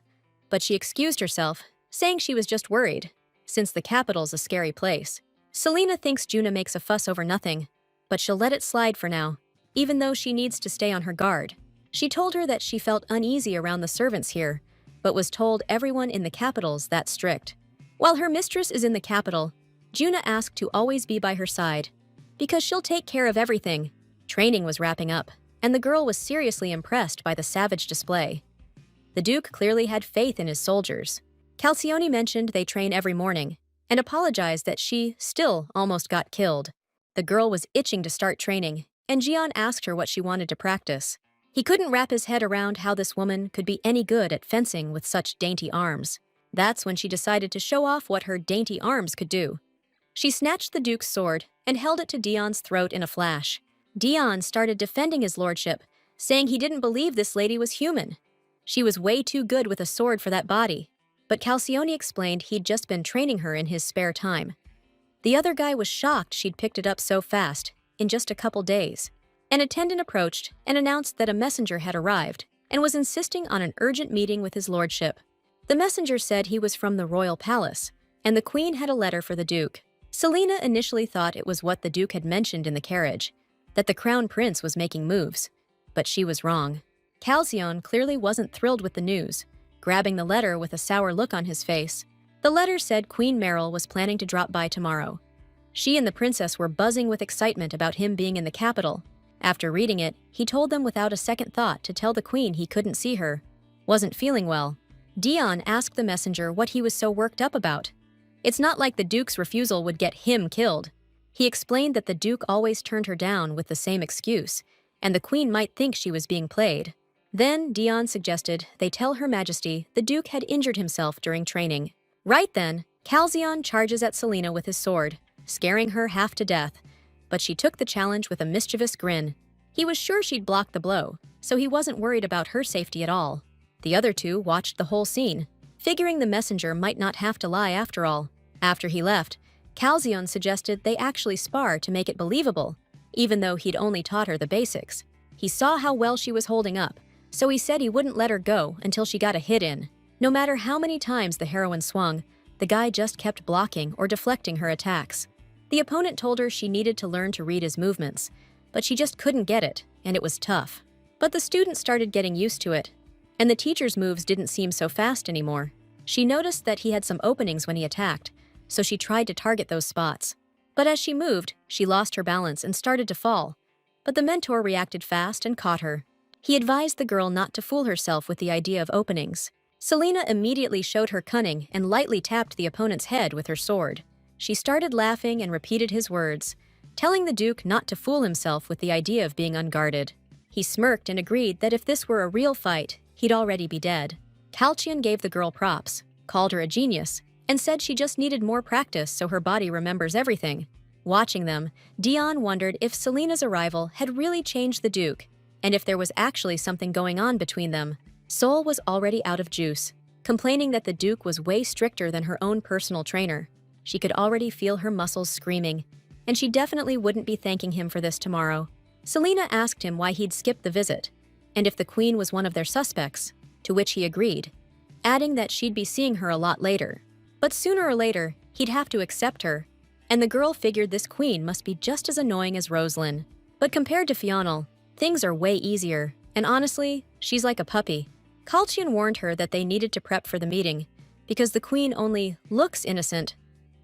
but she excused herself, saying she was just worried, since the capital's a scary place. Selena thinks Juna makes a fuss over nothing, but she'll let it slide for now, even though she needs to stay on her guard. She told her that she felt uneasy around the servants here, but was told everyone in the capital's that strict. While her mistress is in the capital, Juna asked to always be by her side, because she'll take care of everything. Training was wrapping up, and the girl was seriously impressed by the savage display. The Duke clearly had faith in his soldiers. Calcione mentioned they train every morning, and apologized that she still almost got killed. The girl was itching to start training, and Jian asked her what she wanted to practice. He couldn't wrap his head around how this woman could be any good at fencing with such dainty arms. That's when she decided to show off what her dainty arms could do. She snatched the Duke's sword and held it to Dion's throat in a flash. Dion started defending his lordship, saying he didn't believe this lady was human. She was way too good with a sword for that body, but Calcione explained he'd just been training her in his spare time. The other guy was shocked she'd picked it up so fast, in just a couple days. An attendant approached and announced that a messenger had arrived and was insisting on an urgent meeting with his lordship. The messenger said he was from the royal palace, and the queen had a letter for the Duke. Selena initially thought it was what the Duke had mentioned in the carriage, that the crown prince was making moves, but she was wrong. Calcione clearly wasn't thrilled with the news, grabbing the letter with a sour look on his face. The letter said Queen Meryl was planning to drop by tomorrow. She and the princess were buzzing with excitement about him being in the capital. After reading it, he told them without a second thought to tell the queen he couldn't see her. Wasn't feeling well. Dion asked the messenger what he was so worked up about. It's not like the Duke's refusal would get him killed. He explained that the Duke always turned her down with the same excuse, and the queen might think she was being played. Then Dion suggested they tell Her Majesty the Duke had injured himself during training. Right then, Calcione charges at Selena with his sword, scaring her half to death, but she took the challenge with a mischievous grin. He was sure she'd block the blow, so he wasn't worried about her safety at all. The other two watched the whole scene, figuring the messenger might not have to lie after all. After he left, Calcione suggested they actually spar to make it believable, even though he'd only taught her the basics. He saw how well she was holding up, so he said he wouldn't let her go until she got a hit in. No matter how many times the heroine swung, the guy just kept blocking or deflecting her attacks. The opponent told her she needed to learn to read his movements, but she just couldn't get it, and it was tough. But the student started getting used to it, and the teacher's moves didn't seem so fast anymore. She noticed that he had some openings when he attacked, so she tried to target those spots. But as she moved, she lost her balance and started to fall. But the mentor reacted fast and caught her. He advised the girl not to fool herself with the idea of openings. Selena immediately showed her cunning and lightly tapped the opponent's head with her sword. She started laughing and repeated his words, telling the Duke not to fool himself with the idea of being unguarded. He smirked and agreed that if this were a real fight, he'd already be dead. Calcione gave the girl props, called her a genius, and said she just needed more practice so her body remembers everything. Watching them, Dion wondered if Selena's arrival had really changed the Duke, and if there was actually something going on between them. Sol was already out of juice, complaining that the Duke was way stricter than her own personal trainer. She could already feel her muscles screaming, and she definitely wouldn't be thanking him for this tomorrow. Selena asked him why he'd skipped the visit, and if the queen was one of their suspects, to which he agreed, adding that she'd be seeing her a lot later. But sooner or later, he'd have to accept her, and the girl figured this queen must be just as annoying as Rosalind. But compared to Fional, things are way easier, and honestly, she's like a puppy. Kalchian warned her that they needed to prep for the meeting, because the queen only looks innocent.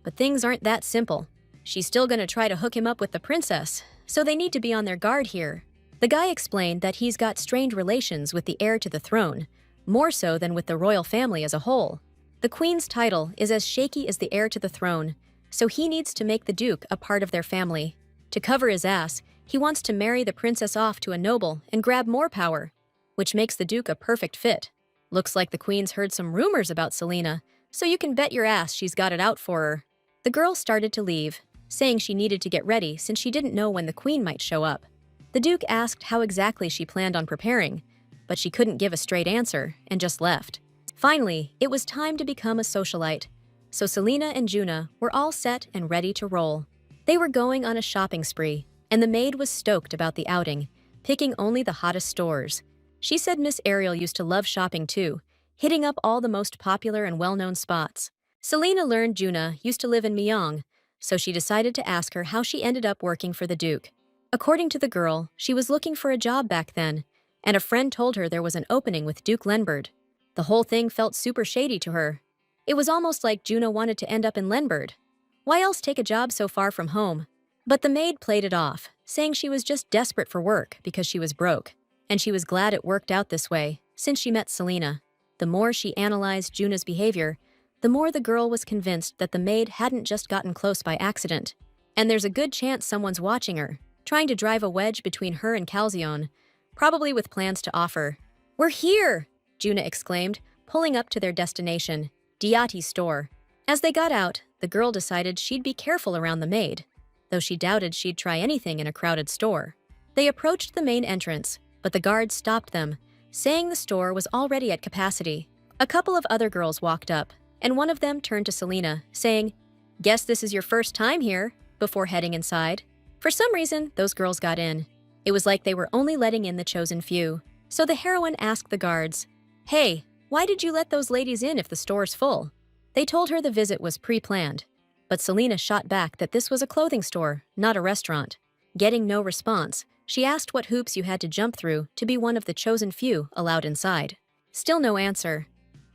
But things aren't that simple. She's still gonna try to hook him up with the princess, so they need to be on their guard here. The guy explained that he's got strained relations with the heir to the throne, more so than with the royal family as a whole. The queen's title is as shaky as the heir to the throne, so he needs to make the duke a part of their family. To cover his ass, he wants to marry the princess off to a noble and grab more power, which makes the duke a perfect fit. Looks like the queen's heard some rumors about Selena, so you can bet your ass she's got it out for her. The girl started to leave, saying she needed to get ready since she didn't know when the queen might show up. The duke asked how exactly she planned on preparing, but she couldn't give a straight answer and just left. Finally, it was time to become a socialite, so Selena and Juna were all set and ready to roll. They were going on a shopping spree, and the maid was stoked about the outing, picking only the hottest stores. She said Miss Ariel used to love shopping too, hitting up all the most popular and well-known spots. Selena learned Juna used to live in Myeong, so she decided to ask her how she ended up working for the duke. According to the girl, she was looking for a job back then, and a friend told her there was an opening with Duke Lenbert. The whole thing felt super shady to her. It was almost like Juna wanted to end up in Lenbert. Why else take a job so far from home? But the maid played it off, saying she was just desperate for work because she was broke, and she was glad it worked out this way, since she met Selena. The more she analyzed Juna's behavior, the more the girl was convinced that the maid hadn't just gotten close by accident. And there's a good chance someone's watching her, trying to drive a wedge between her and Calzione, probably with plans to offer. "We're here!" Juna exclaimed, pulling up to their destination, Diati's store. As they got out, the girl decided she'd be careful around the maid, though she doubted she'd try anything in a crowded store. They approached the main entrance, but the guards stopped them, saying the store was already at capacity. A couple of other girls walked up, and one of them turned to Selena, saying, "Guess this is your first time here," before heading inside. For some reason, those girls got in. It was like they were only letting in the chosen few. So the heroine asked the guards, "Hey, why did you let those ladies in if the store's full?" They told her the visit was pre-planned, but Selena shot back that this was a clothing store, not a restaurant. Getting no response, she asked what hoops you had to jump through to be one of the chosen few allowed inside. Still no answer.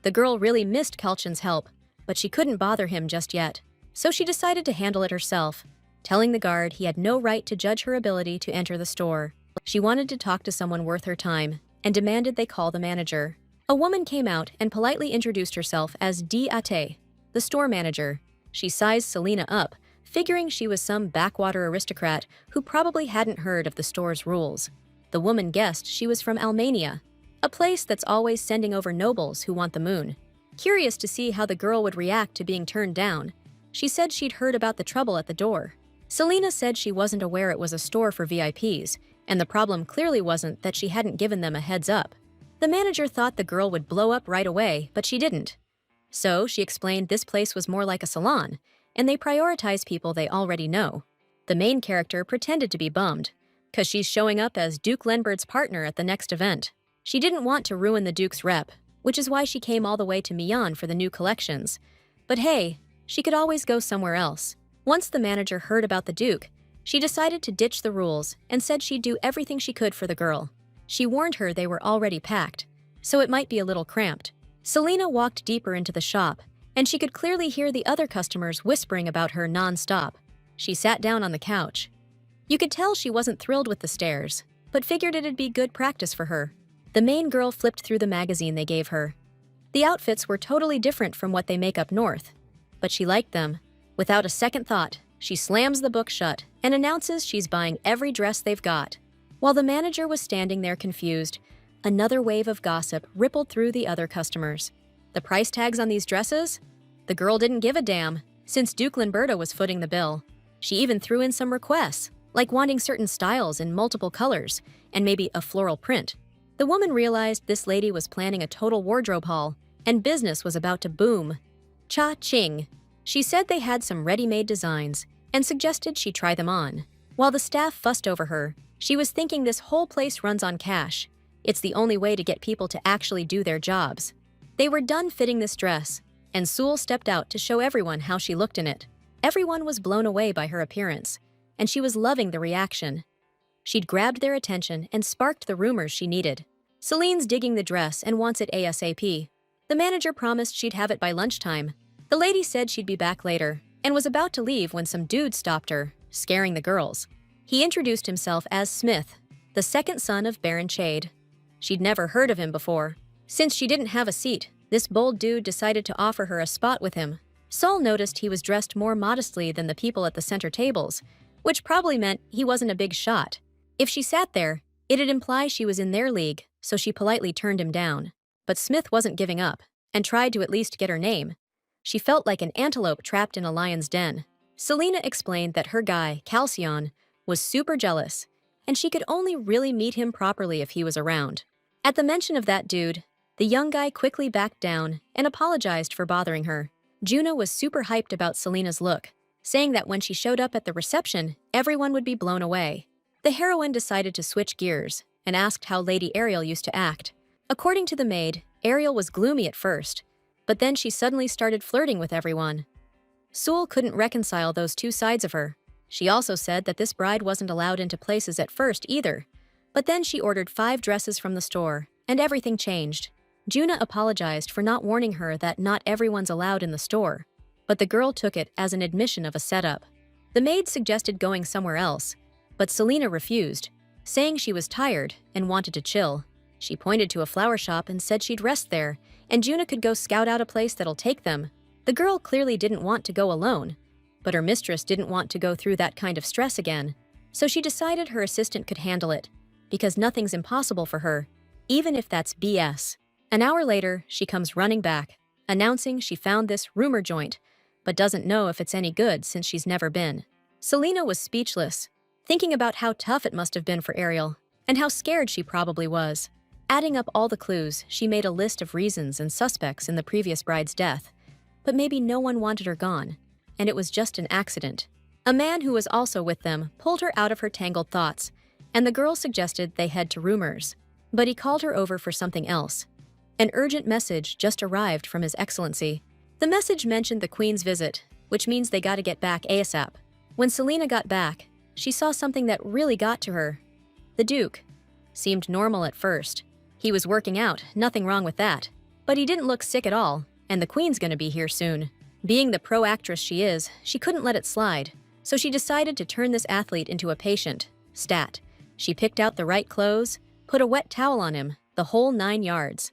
The girl really missed Kalchin's help, but she couldn't bother him just yet, so she decided to handle it herself, telling the guard he had no right to judge her ability to enter the store. She wanted to talk to someone worth her time, and demanded they call the manager. A woman came out and politely introduced herself as Diate, the store manager. She sized Selena up, figuring she was some backwater aristocrat who probably hadn't heard of the store's rules. The woman guessed she was from Almania, a place that's always sending over nobles who want the moon. Curious to see how the girl would react to being turned down, she said she'd heard about the trouble at the door. Selena said she wasn't aware it was a store for VIPs, and the problem clearly wasn't that she hadn't given them a heads up. The manager thought the girl would blow up right away, but she didn't. So she explained this place was more like a salon, and they prioritize people they already know. The main character pretended to be bummed, because she's showing up as Duke Lenbert's partner at the next event. She didn't want to ruin the Duke's rep, which is why she came all the way to Mian for the new collections. But hey, she could always go somewhere else. Once the manager heard about the Duke, she decided to ditch the rules and said she'd do everything she could for the girl. She warned her they were already packed, so it might be a little cramped. Selena walked deeper into the shop, and she could clearly hear the other customers whispering about her non-stop. She sat down on the couch. You could tell she wasn't thrilled with the stares, but figured it'd be good practice for her. The main girl flipped through the magazine they gave her. The outfits were totally different from what they make up north, but she liked them. Without a second thought, she slams the book shut and announces she's buying every dress they've got. While the manager was standing there confused, another wave of gossip rippled through the other customers. The price tags on these dresses? The girl didn't give a damn, since Duke Limberta was footing the bill. She even threw in some requests, like wanting certain styles in multiple colors, and maybe a floral print. The woman realized this lady was planning a total wardrobe haul, and business was about to boom. Cha-ching! She said they had some ready-made designs, and suggested she try them on. While the staff fussed over her, she was thinking this whole place runs on cash. It's the only way to get people to actually do their jobs. They were done fitting this dress, and Sewell stepped out to show everyone how she looked in it. Everyone was blown away by her appearance, and she was loving the reaction. She'd grabbed their attention and sparked the rumors she needed. Celine's digging the dress and wants it ASAP. The manager promised she'd have it by lunchtime. The lady said she'd be back later and was about to leave when some dude stopped her, scaring the girls. He introduced himself as Smith, the second son of Baron Chade. She'd never heard of him before. Since she didn't have a seat, this bold dude decided to offer her a spot with him. Saul noticed he was dressed more modestly than the people at the center tables, which probably meant he wasn't a big shot. If she sat there, it'd imply she was in their league, so she politely turned him down. But Smith wasn't giving up, and tried to at least get her name. She felt like an antelope trapped in a lion's den. Selena explained that her guy, Calcion, was super jealous, and she could only really meet him properly if he was around. At the mention of that dude, the young guy quickly backed down and apologized for bothering her. Juno was super hyped about Selena's look, saying that when she showed up at the reception, everyone would be blown away. The heroine decided to switch gears and asked how Lady Ariel used to act. According to the maid, Ariel was gloomy at first, but then she suddenly started flirting with everyone. Sewell couldn't reconcile those two sides of her. She also said that this bride wasn't allowed into places at first either, but then she ordered 5 dresses from the store, and everything changed. Juna apologized for not warning her that not everyone's allowed in the store, but the girl took it as an admission of a setup. The maid suggested going somewhere else, but Selena refused, saying she was tired and wanted to chill. She pointed to a flower shop and said she'd rest there, and Juna could go scout out a place that'll take them. The girl clearly didn't want to go alone, but her mistress didn't want to go through that kind of stress again, so she decided her assistant could handle it, because nothing's impossible for her, even if that's BS. An hour later, she comes running back, announcing she found this rumor joint, but doesn't know if it's any good since she's never been. Selena was speechless, thinking about how tough it must have been for Ariel, and how scared she probably was. Adding up all the clues, she made a list of reasons and suspects in the previous bride's death, but maybe no one wanted her gone, and it was just an accident. A man who was also with them pulled her out of her tangled thoughts, and the girl suggested they head to Rumors, but he called her over for something else. An urgent message just arrived from His Excellency. The message mentioned the Queen's visit, which means they gotta get back ASAP. When Selena got back, she saw something that really got to her. The Duke seemed normal at first. He was working out, nothing wrong with that. But he didn't look sick at all, and the Queen's gonna be here soon. Being the pro actress she is, she couldn't let it slide, so she decided to turn this athlete into a patient. Stat. She picked out the right clothes, put a wet towel on him, the whole 9 yards.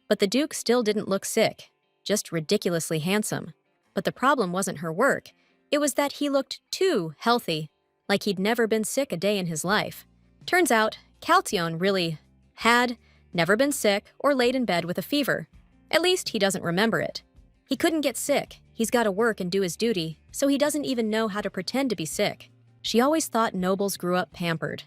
But the Duke still didn't look sick, just ridiculously handsome. But the problem wasn't her work, it was that he looked too healthy, like he'd never been sick a day in his life. Turns out, Calcion really had never been sick or laid in bed with a fever. At least he doesn't remember it. He couldn't get sick, he's gotta work and do his duty, so he doesn't even know how to pretend to be sick. She always thought nobles grew up pampered.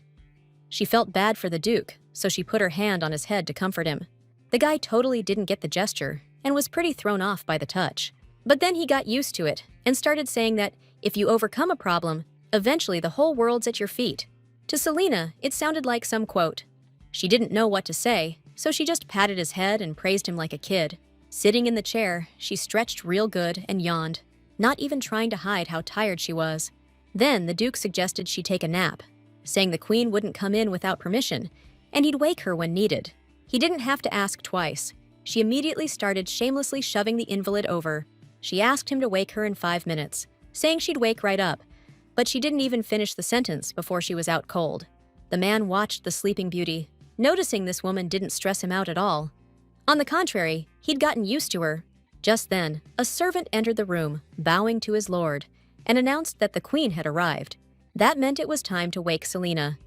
She felt bad for the Duke, so she put her hand on his head to comfort him. The guy totally didn't get the gesture and was pretty thrown off by the touch. But then he got used to it and started saying that if you overcome a problem, eventually the whole world's at your feet. To Selena, it sounded like some quote. She didn't know what to say, so she just patted his head and praised him like a kid. Sitting in the chair, she stretched real good and yawned, not even trying to hide how tired she was. Then the Duke suggested she take a nap, saying the Queen wouldn't come in without permission, and he'd wake her when needed. He didn't have to ask twice. She immediately started shamelessly shoving the invalid over. She asked him to wake her in 5 minutes, saying she'd wake right up, but she didn't even finish the sentence before she was out cold. The man watched the sleeping beauty, noticing this woman didn't stress him out at all. On the contrary, he'd gotten used to her. Just then, a servant entered the room, bowing to his lord, and announced that the Queen had arrived. That meant it was time to wake Selena.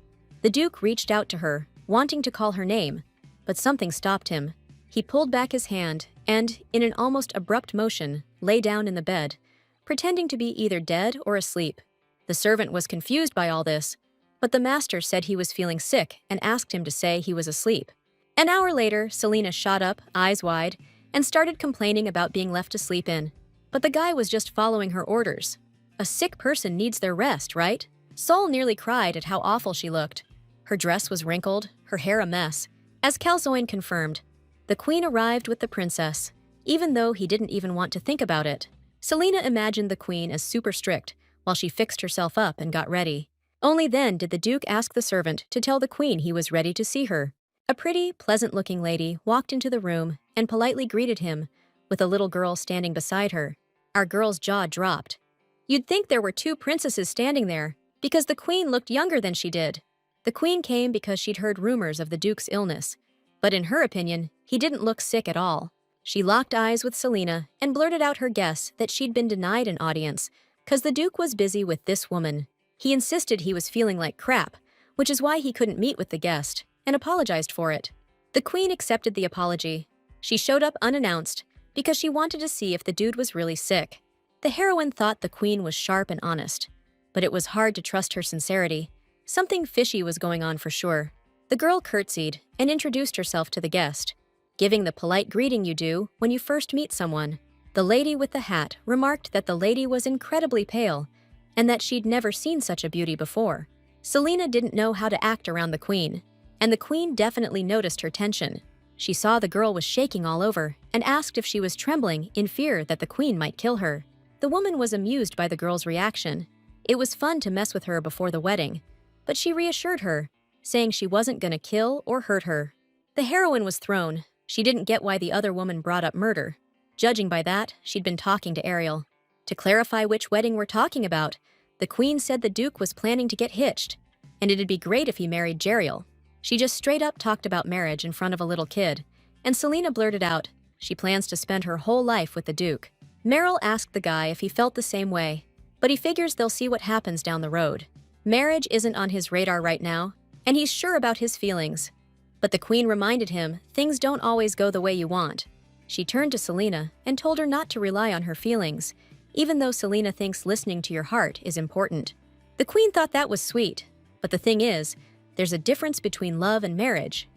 The Duke reached out to her, wanting to call her name, but something stopped him. He pulled back his hand and, in an almost abrupt motion, lay down in the bed, pretending to be either dead or asleep. The servant was confused by all this, but the master said he was feeling sick and asked him to say he was asleep. An hour later, Selena shot up, eyes wide, and started complaining about being left to sleep in. But the guy was just following her orders. A sick person needs their rest, right? Sol nearly cried at how awful she looked. Her dress was wrinkled, her hair a mess. As Calzoin confirmed, the Queen arrived with the princess, even though he didn't even want to think about it. Selena imagined the Queen as super strict while she fixed herself up and got ready. Only then did the Duke ask the servant to tell the Queen he was ready to see her. A pretty, pleasant-looking lady walked into the room and politely greeted him, with a little girl standing beside her. Our girl's jaw dropped. You'd think there were two princesses standing there, because the queen looked younger than she did. The queen came because she'd heard rumors of the duke's illness, but in her opinion, he didn't look sick at all. She locked eyes with Selena and blurted out her guess that she'd been denied an audience, cause the duke was busy with this woman. He insisted he was feeling like crap, which is why he couldn't meet with the guest, and apologized for it. The queen accepted the apology. She showed up unannounced because she wanted to see if the dude was really sick. The heroine thought the queen was sharp and honest, but it was hard to trust her sincerity. Something fishy was going on for sure. The girl curtsied and introduced herself to the guest, giving the polite greeting you do when you first meet someone. The lady with the hat remarked that the lady was incredibly pale and that she'd never seen such a beauty before. Selena didn't know how to act around the queen, and the queen definitely noticed her tension. She saw the girl was shaking all over and asked if she was trembling in fear that the queen might kill her. The woman was amused by the girl's reaction. It was fun to mess with her before the wedding, but she reassured her, saying she wasn't gonna kill or hurt her. The heroine was thrown. She didn't get why the other woman brought up murder. Judging by that, she'd been talking to Ariel. To clarify which wedding we're talking about, the queen said the duke was planning to get hitched, and it'd be great if he married Jeriel. She just straight up talked about marriage in front of a little kid, and Selena blurted out she plans to spend her whole life with the duke. Meryl asked the guy if he felt the same way, but he figures they'll see what happens down the road. Marriage isn't on his radar right now, and he's sure about his feelings. But the queen reminded him things don't always go the way you want. She turned to Selena and told her not to rely on her feelings, even though Selena thinks listening to your heart is important. The queen thought that was sweet, but the thing is, there's a difference between love and marriage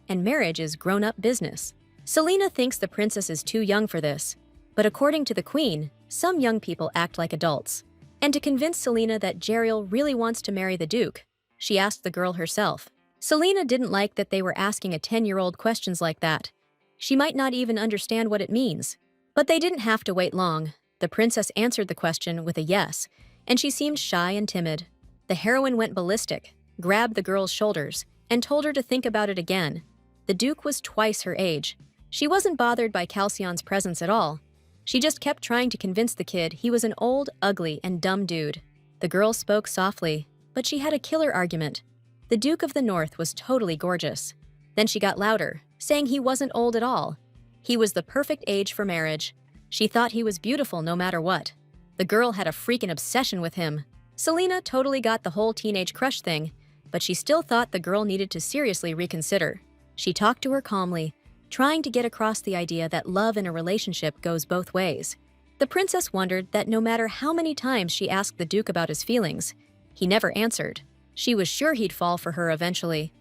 is grown-up business. Selena thinks the princess is too young for this, but according to the queen, some young people act like adults. And to convince Selena that Jeriel really wants to marry the duke, she asked the girl herself. Selena didn't like that they were asking a 10-year-old questions like that. She might not even understand what it means. But they didn't have to wait long. The princess answered the question with a yes, and she seemed shy and timid. The heroine went ballistic, grabbed the girl's shoulders, and told her to think about it again. The duke was twice her age. She wasn't bothered by Calcion's presence at all. She just kept trying to convince the kid he was an old, ugly, and dumb dude. The girl spoke softly, but she had a killer argument. The Duke of the North was totally gorgeous. Then she got louder, saying he wasn't old at all. He was the perfect age for marriage. She thought he was beautiful no matter what. The girl had a freaking obsession with him. Selena totally got the whole teenage crush thing, but she still thought the girl needed to seriously reconsider. She talked to her calmly, trying to get across the idea that love in a relationship goes both ways. The princess wondered that no matter how many times she asked the Duke about his feelings, he never answered. She was sure he'd fall for her eventually.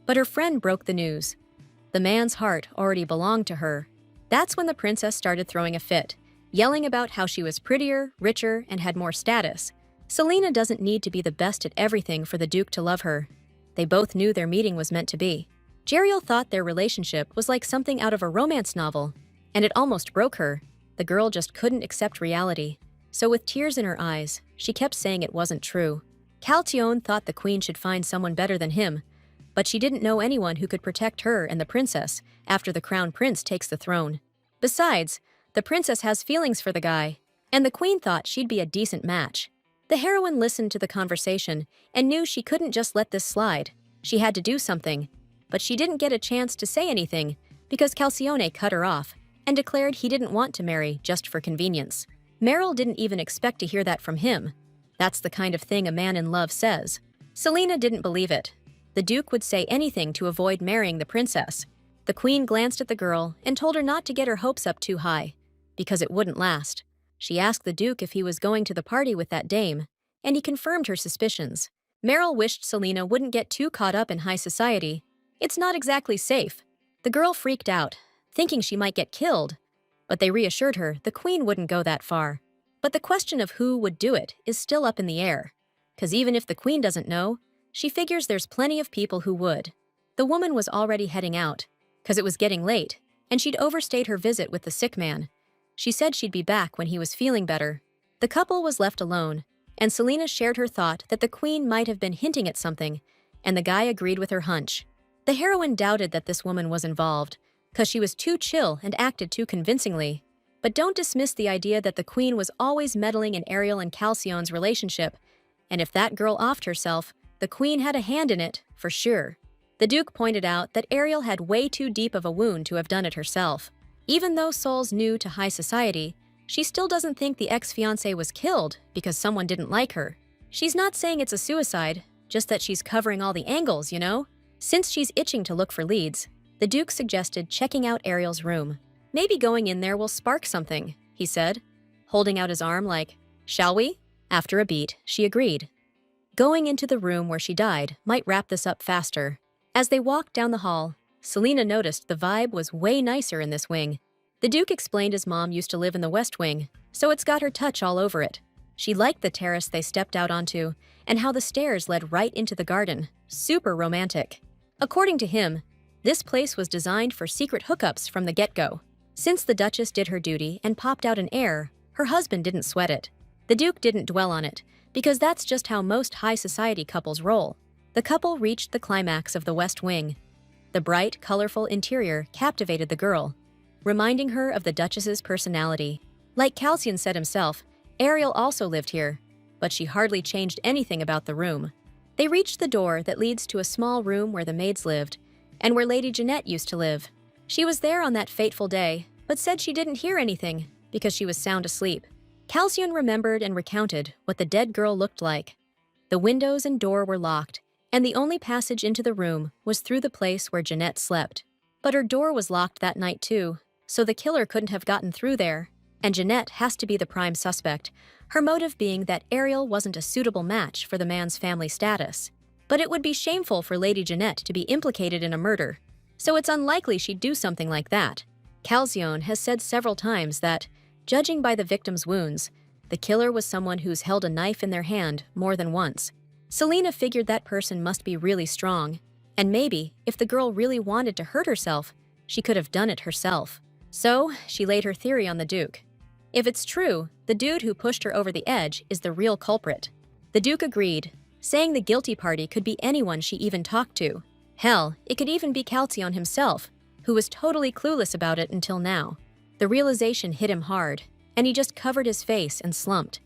But her friend broke the news. The man's heart already belonged to her. That's when the princess started throwing a fit, yelling about how she was prettier, richer, and had more status. Selena doesn't need to be the best at everything for the Duke to love her. They both knew their meeting was meant to be. Jeriel thought their relationship was like something out of a romance novel, and it almost broke her. The girl just couldn't accept reality. So with tears in her eyes, she kept saying it wasn't true. Calcione thought the queen should find someone better than him, but she didn't know anyone who could protect her and the princess after the crown prince takes the throne. Besides, the princess has feelings for the guy, and the queen thought she'd be a decent match. The heroine listened to the conversation and knew she couldn't just let this slide. She had to do something, but she didn't get a chance to say anything because Calcione cut her off and declared he didn't want to marry just for convenience. Meryl didn't even expect to hear that from him. That's the kind of thing a man in love says. Selena didn't believe it. The Duke would say anything to avoid marrying the princess. The queen glanced at the girl and told her not to get her hopes up too high, because it wouldn't last. She asked the Duke if he was going to the party with that dame, and he confirmed her suspicions. Meryl wished Selena wouldn't get too caught up in high society. It's not exactly safe. The girl freaked out, thinking she might get killed, but they reassured her the queen wouldn't go that far. But the question of who would do it is still up in the air, because even if the queen doesn't know, she figures there's plenty of people who would. The woman was already heading out, because it was getting late, and she'd overstayed her visit with the sick man. She said she'd be back when he was feeling better. The couple was left alone, and Selena shared her thought that the queen might have been hinting at something, and the guy agreed with her hunch. The heroine doubted that this woman was involved, because she was too chill and acted too convincingly. But don't dismiss the idea that the queen was always meddling in Ariel and Calcione's relationship, and if that girl offed herself, the queen had a hand in it, for sure. The Duke pointed out that Ariel had way too deep of a wound to have done it herself. Even though Sol's new to high society, she still doesn't think the ex-fiancé was killed because someone didn't like her. She's not saying it's a suicide, just that she's covering all the angles, you know? Since she's itching to look for leads, the Duke suggested checking out Ariel's room. Maybe going in there will spark something, he said, holding out his arm like, shall we? After a beat, she agreed. Going into the room where she died might wrap this up faster. As they walked down the hall, Selena noticed the vibe was way nicer in this wing. The Duke explained his mom used to live in the West Wing, so it's got her touch all over it. She liked the terrace they stepped out onto, and how the stairs led right into the garden. Super romantic. According to him, this place was designed for secret hookups from the get-go. Since the Duchess did her duty and popped out an heir, her husband didn't sweat it. The Duke didn't dwell on it, because that's just how most high society couples roll. The couple reached the climax of the West Wing. The bright, colorful interior captivated the girl, reminding her of the Duchess's personality. Like Calcion said himself, Ariel also lived here, but she hardly changed anything about the room. They reached the door that leads to a small room where the maids lived, and where Lady Jeanette used to live. She was there on that fateful day, but said she didn't hear anything because she was sound asleep. Calcion remembered and recounted what the dead girl looked like. The windows and door were locked, and the only passage into the room was through the place where Jeanette slept. But her door was locked that night too, so the killer couldn't have gotten through there, and Jeanette has to be the prime suspect, her motive being that Ariel wasn't a suitable match for the man's family status. But it would be shameful for Lady Jeanette to be implicated in a murder, so it's unlikely she'd do something like that. Calcione has said several times that, judging by the victim's wounds, the killer was someone who's held a knife in their hand more than once. Selena figured that person must be really strong, and maybe, if the girl really wanted to hurt herself, she could have done it herself. So, she laid her theory on the Duke. If it's true, the dude who pushed her over the edge is the real culprit. The Duke agreed, saying the guilty party could be anyone she even talked to. Hell, it could even be Calcione himself, who was totally clueless about it until now. The realization hit him hard, and he just covered his face and slumped.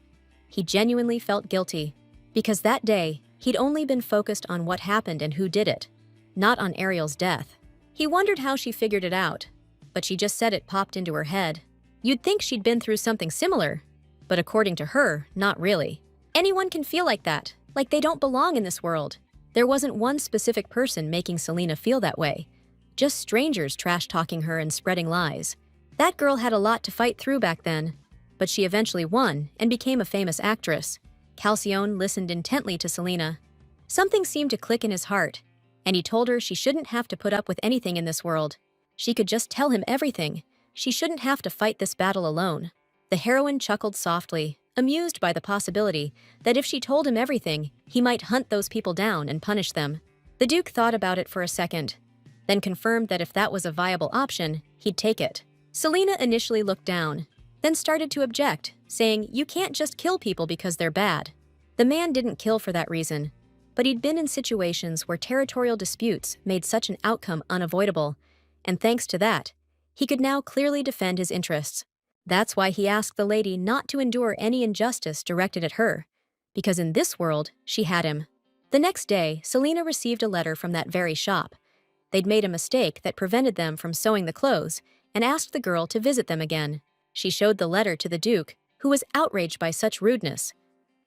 He genuinely felt guilty, because that day, he'd only been focused on what happened and who did it, not on Ariel's death. He wondered how she figured it out, but she just said it popped into her head. You'd think she'd been through something similar, but according to her, not really. Anyone can feel like that, like they don't belong in this world. There wasn't one specific person making Selena feel that way, just strangers trash-talking her and spreading lies. That girl had a lot to fight through back then, but she eventually won and became a famous actress. Calcione listened intently to Selena. Something seemed to click in his heart, and he told her she shouldn't have to put up with anything in this world. She could just tell him everything. She shouldn't have to fight this battle alone. The heroine chuckled softly, amused by the possibility that if she told him everything, he might hunt those people down and punish them. The Duke thought about it for a second, then confirmed that if that was a viable option, he'd take it. Selena initially looked down, then started to object, saying, "You can't just kill people because they're bad." The man didn't kill for that reason, but he'd been in situations where territorial disputes made such an outcome unavoidable, and thanks to that, he could now clearly defend his interests. That's why he asked the lady not to endure any injustice directed at her, because in this world, she had him. The next day, Selena received a letter from that very shop. They'd made a mistake that prevented them from sewing the clothes and asked the girl to visit them again. She showed the letter to the Duke, who was outraged by such rudeness.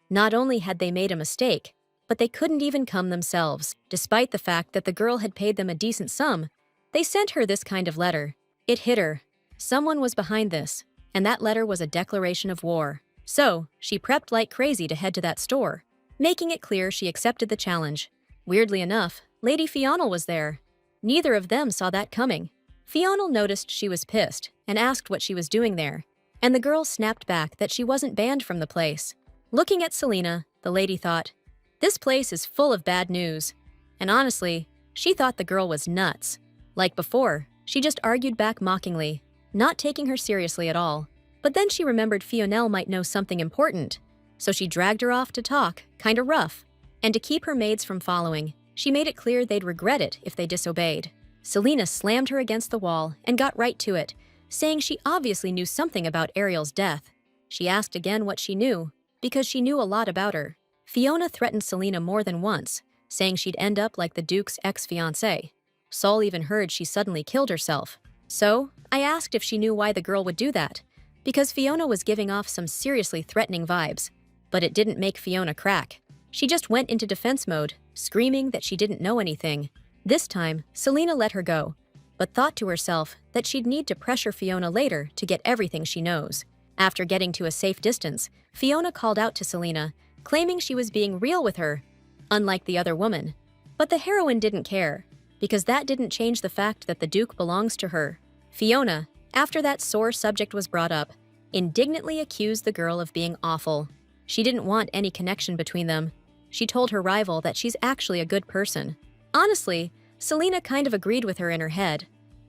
Not only had they made a mistake, but they couldn't even come themselves. Despite the fact that the girl had paid them a decent sum, they sent her this kind of letter. It hit her. Someone was behind this, and that letter was a declaration of war. So, she prepped like crazy to head to that store, making it clear she accepted the challenge. Weirdly enough, Lady Fional was there. Neither of them saw that coming. Fional noticed she was pissed and asked what she was doing there, and the girl snapped back that she wasn't banned from the place. Looking at Selena, the lady thought, "This place is full of bad news." And honestly, she thought the girl was nuts. Like before, she just argued back mockingly, not taking her seriously at all. But then she remembered Fionel might know something important, so she dragged her off to talk, kinda rough. And to keep her maids from following, She made it clear they'd regret it if they disobeyed. Selena slammed her against the wall and got right to it, saying she obviously knew something about Ariel's death. She asked again what she knew, because she knew a lot about her. Fiona threatened Selena more than once, saying she'd end up like the Duke's ex-fiancé. Saul even heard she suddenly killed herself. So, I asked if she knew why the girl would do that, because Fiona was giving off some seriously threatening vibes. But it didn't make Fiona crack. She just went into defense mode, screaming that she didn't know anything. This time, Selena let her go, but thought to herself that she'd need to pressure Fiona later to get everything she knows. After getting to a safe distance, Fiona called out to Selena, claiming she was being real with her, unlike the other woman. But the heroine didn't care, because that didn't change the fact that the Duke belongs to her. Fiona, after that sore subject was brought up, indignantly accused the girl of being awful. She didn't want any connection between them. She told her rival that she's actually a good person. Honestly, Selena kind of agreed with her in her head.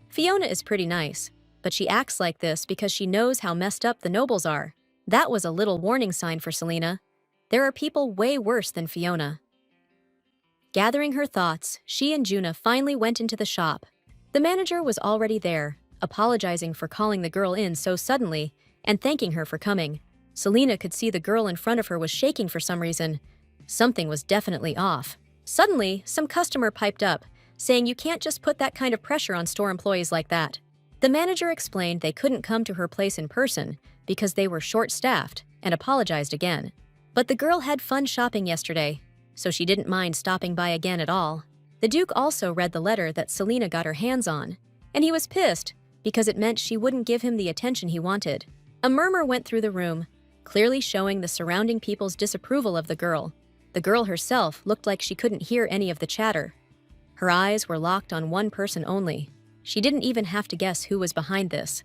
Fiona is pretty nice, but she acts like this because she knows how messed up the nobles are. That was a little warning sign for Selena. There are people way worse than Fiona. Gathering her thoughts, she and Juna finally went into the shop. The manager was already there, apologizing for calling the girl in so suddenly and thanking her for coming. Selena could see the girl in front of her was shaking for some reason. Something was definitely off. Suddenly, some customer piped up, saying you can't just put that kind of pressure on store employees like that. The manager explained they couldn't come to her place in person because they were short-staffed and apologized again. But the girl had fun shopping yesterday, so she didn't mind stopping by again at all. The Duke also read the letter that Selena got her hands on, and he was pissed because it meant she wouldn't give him the attention he wanted. A murmur went through the room, clearly showing the surrounding people's disapproval of the girl. The girl herself looked like she couldn't hear any of the chatter. Her eyes were locked on one person only. She didn't even have to guess who was behind this.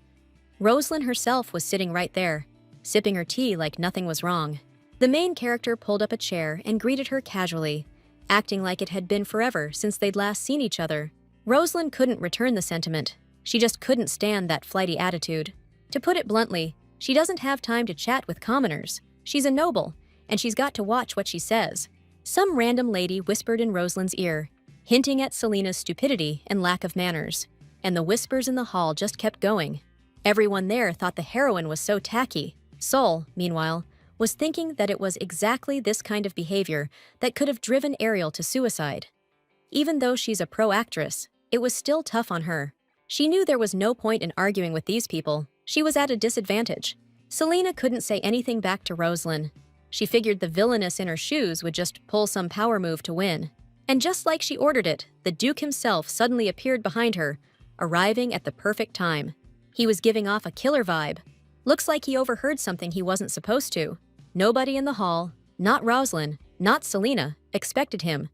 Rosalind herself was sitting right there, sipping her tea like nothing was wrong. The main character pulled up a chair and greeted her casually, acting like it had been forever since they'd last seen each other. Rosalind couldn't return the sentiment. She just couldn't stand that flighty attitude. To put it bluntly, she doesn't have time to chat with commoners. She's a noble, and she's got to watch what she says. Some random lady whispered in Rosalind's ear, hinting at Selena's stupidity and lack of manners. And the whispers in the hall just kept going. Everyone there thought the heroine was so tacky. Sol, meanwhile, was thinking that it was exactly this kind of behavior that could have driven Ariel to suicide. Even though she's a pro actress, it was still tough on her. She knew there was no point in arguing with these people. She was at a disadvantage. Selena couldn't say anything back to Rosalind. She figured the villainess in her shoes would just pull some power move to win. And just like she ordered it, the Duke himself suddenly appeared behind her, arriving at the perfect time. He was giving off a killer vibe. Looks like he overheard something he wasn't supposed to. Nobody in the hall, not Rosalind, not Selena, expected him.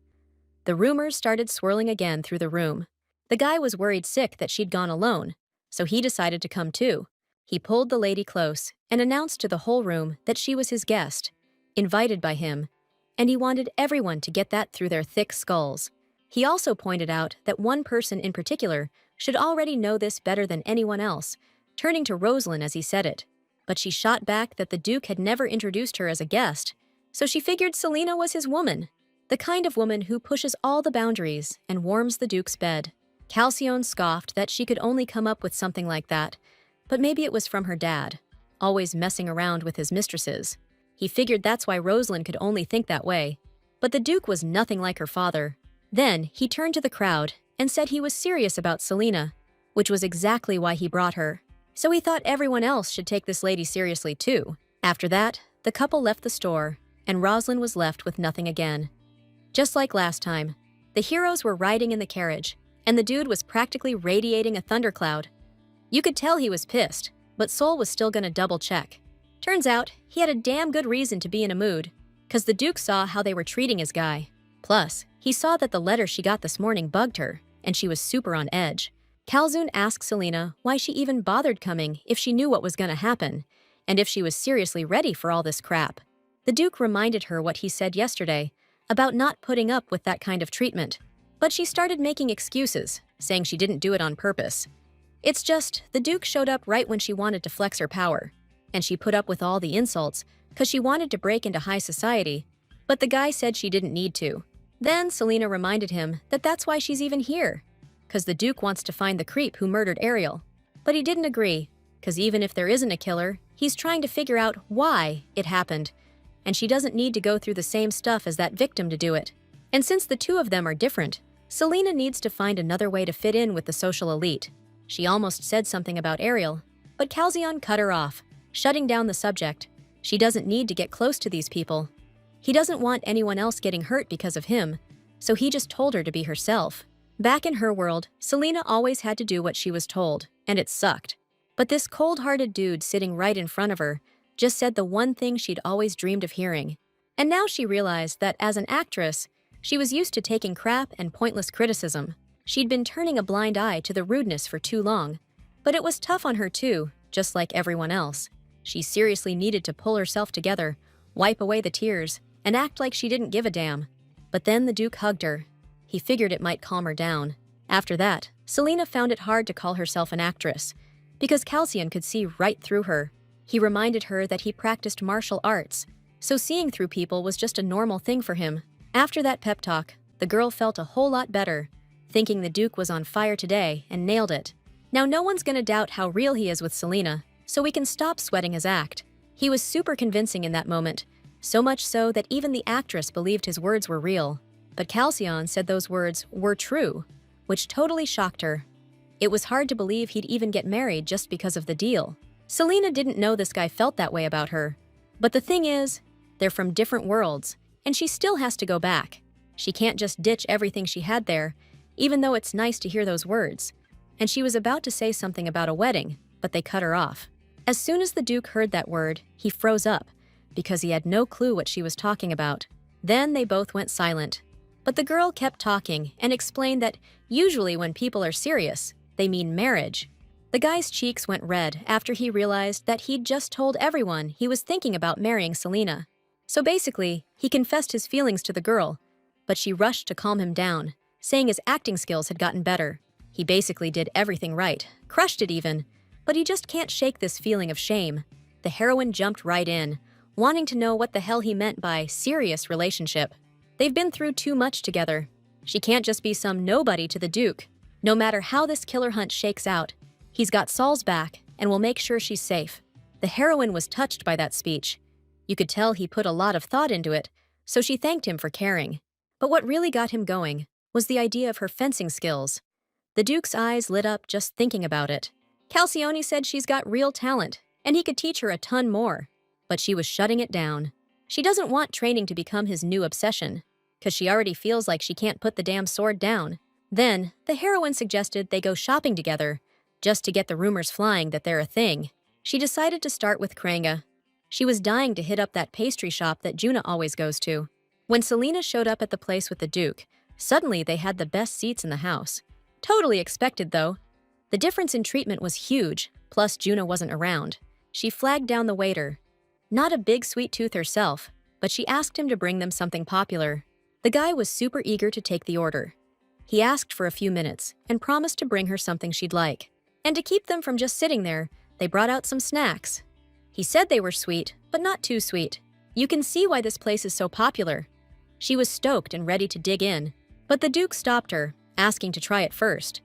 The rumors started swirling again through the room. The guy was worried sick that she'd gone alone, so he decided to come too. He pulled the lady close and announced to the whole room that she was his guest, invited by him, and he wanted everyone to get that through their thick skulls. He also pointed out that one person in particular should already know this better than anyone else, turning to Rosalind as he said it. But she shot back that the Duke had never introduced her as a guest, so she figured Selena was his woman, the kind of woman who pushes all the boundaries and warms the Duke's bed. Calcione scoffed that she could only come up with something like that, but maybe it was from her dad, always messing around with his mistresses. He figured that's why Rosalind could only think that way. But the Duke was nothing like her father. Then he turned to the crowd and said he was serious about Selena, which was exactly why he brought her. So he thought everyone else should take this lady seriously too. After that, the couple left the store, and Rosalind was left with nothing again. Just like last time, the heroes were riding in the carriage, and the dude was practically radiating a thundercloud. You could tell he was pissed, but Sol was still gonna double check. Turns out, he had a damn good reason to be in a mood, cause the Duke saw how they were treating his guy. Plus, he saw that the letter she got this morning bugged her, and she was super on edge. Calzoon asked Selena why she even bothered coming if she knew what was gonna happen, and if she was seriously ready for all this crap. The Duke reminded her what he said yesterday about not putting up with that kind of treatment, but she started making excuses, saying she didn't do it on purpose. It's just, the Duke showed up right when she wanted to flex her power, and she put up with all the insults because she wanted to break into high society, but the guy said she didn't need to. Then Selena reminded him that that's why she's even here, because the Duke wants to find the creep who murdered Ariel. But he didn't agree, because even if there isn't a killer, he's trying to figure out why it happened, and she doesn't need to go through the same stuff as that victim to do it. And since the two of them are different, Selena needs to find another way to fit in with the social elite. She almost said something about Ariel, but Calzion cut her off, shutting down the subject. She doesn't need to get close to these people. He doesn't want anyone else getting hurt because of him, so he just told her to be herself. Back in her world, Selena always had to do what she was told, and it sucked. But this cold-hearted dude sitting right in front of her just said the one thing she'd always dreamed of hearing. And now she realized that as an actress, she was used to taking crap and pointless criticism. She'd been turning a blind eye to the rudeness for too long. But it was tough on her too, just like everyone else. She seriously needed to pull herself together, wipe away the tears, and act like she didn't give a damn. But then the Duke hugged her. He figured it might calm her down. After that, Selena found it hard to call herself an actress, because Calcium could see right through her. He reminded her that he practiced martial arts, so seeing through people was just a normal thing for him. After that pep talk, the girl felt a whole lot better, thinking the Duke was on fire today and nailed it. Now no one's gonna doubt how real he is with Selena, so we can stop sweating his act. He was super convincing in that moment, so much so that even the actress believed his words were real. But Calcion said those words were true, which totally shocked her. It was hard to believe he'd even get married just because of the deal. Selena didn't know this guy felt that way about her. But the thing is, they're from different worlds, and she still has to go back. She can't just ditch everything she had there, even though it's nice to hear those words. And she was about to say something about a wedding, but they cut her off. As soon as the Duke heard that word, he froze up, because he had no clue what she was talking about. Then they both went silent. But the girl kept talking and explained that usually when people are serious, they mean marriage. The guy's cheeks went red after he realized that he'd just told everyone he was thinking about marrying Selena. So basically, he confessed his feelings to the girl, but she rushed to calm him down, saying his acting skills had gotten better. He basically did everything right, crushed it even, but he just can't shake this feeling of shame. The heroine jumped right in, wanting to know what the hell he meant by serious relationship. They've been through too much together. She can't just be some nobody to the Duke. No matter how this killer hunt shakes out, he's got Saul's back and will make sure she's safe. The heroine was touched by that speech. You could tell he put a lot of thought into it, so she thanked him for caring. But what really got him going was the idea of her fencing skills. The Duke's eyes lit up just thinking about it. Calcione said she's got real talent, and he could teach her a ton more. But she was shutting it down. She doesn't want training to become his new obsession, because she already feels like she can't put the damn sword down. Then, the heroine suggested they go shopping together, just to get the rumors flying that they're a thing. She decided to start with Kranga. She was dying to hit up that pastry shop that Juna always goes to. When Selena showed up at the place with the Duke, suddenly they had the best seats in the house. Totally expected, though. The difference in treatment was huge, plus Juna wasn't around. She flagged down the waiter. Not a big sweet tooth herself, but she asked him to bring them something popular. The guy was super eager to take the order. He asked for a few minutes and promised to bring her something she'd like. And to keep them from just sitting there, they brought out some snacks. He said they were sweet, but not too sweet. You can see why this place is so popular. She was stoked and ready to dig in, but the Duke stopped her, asking to try it first,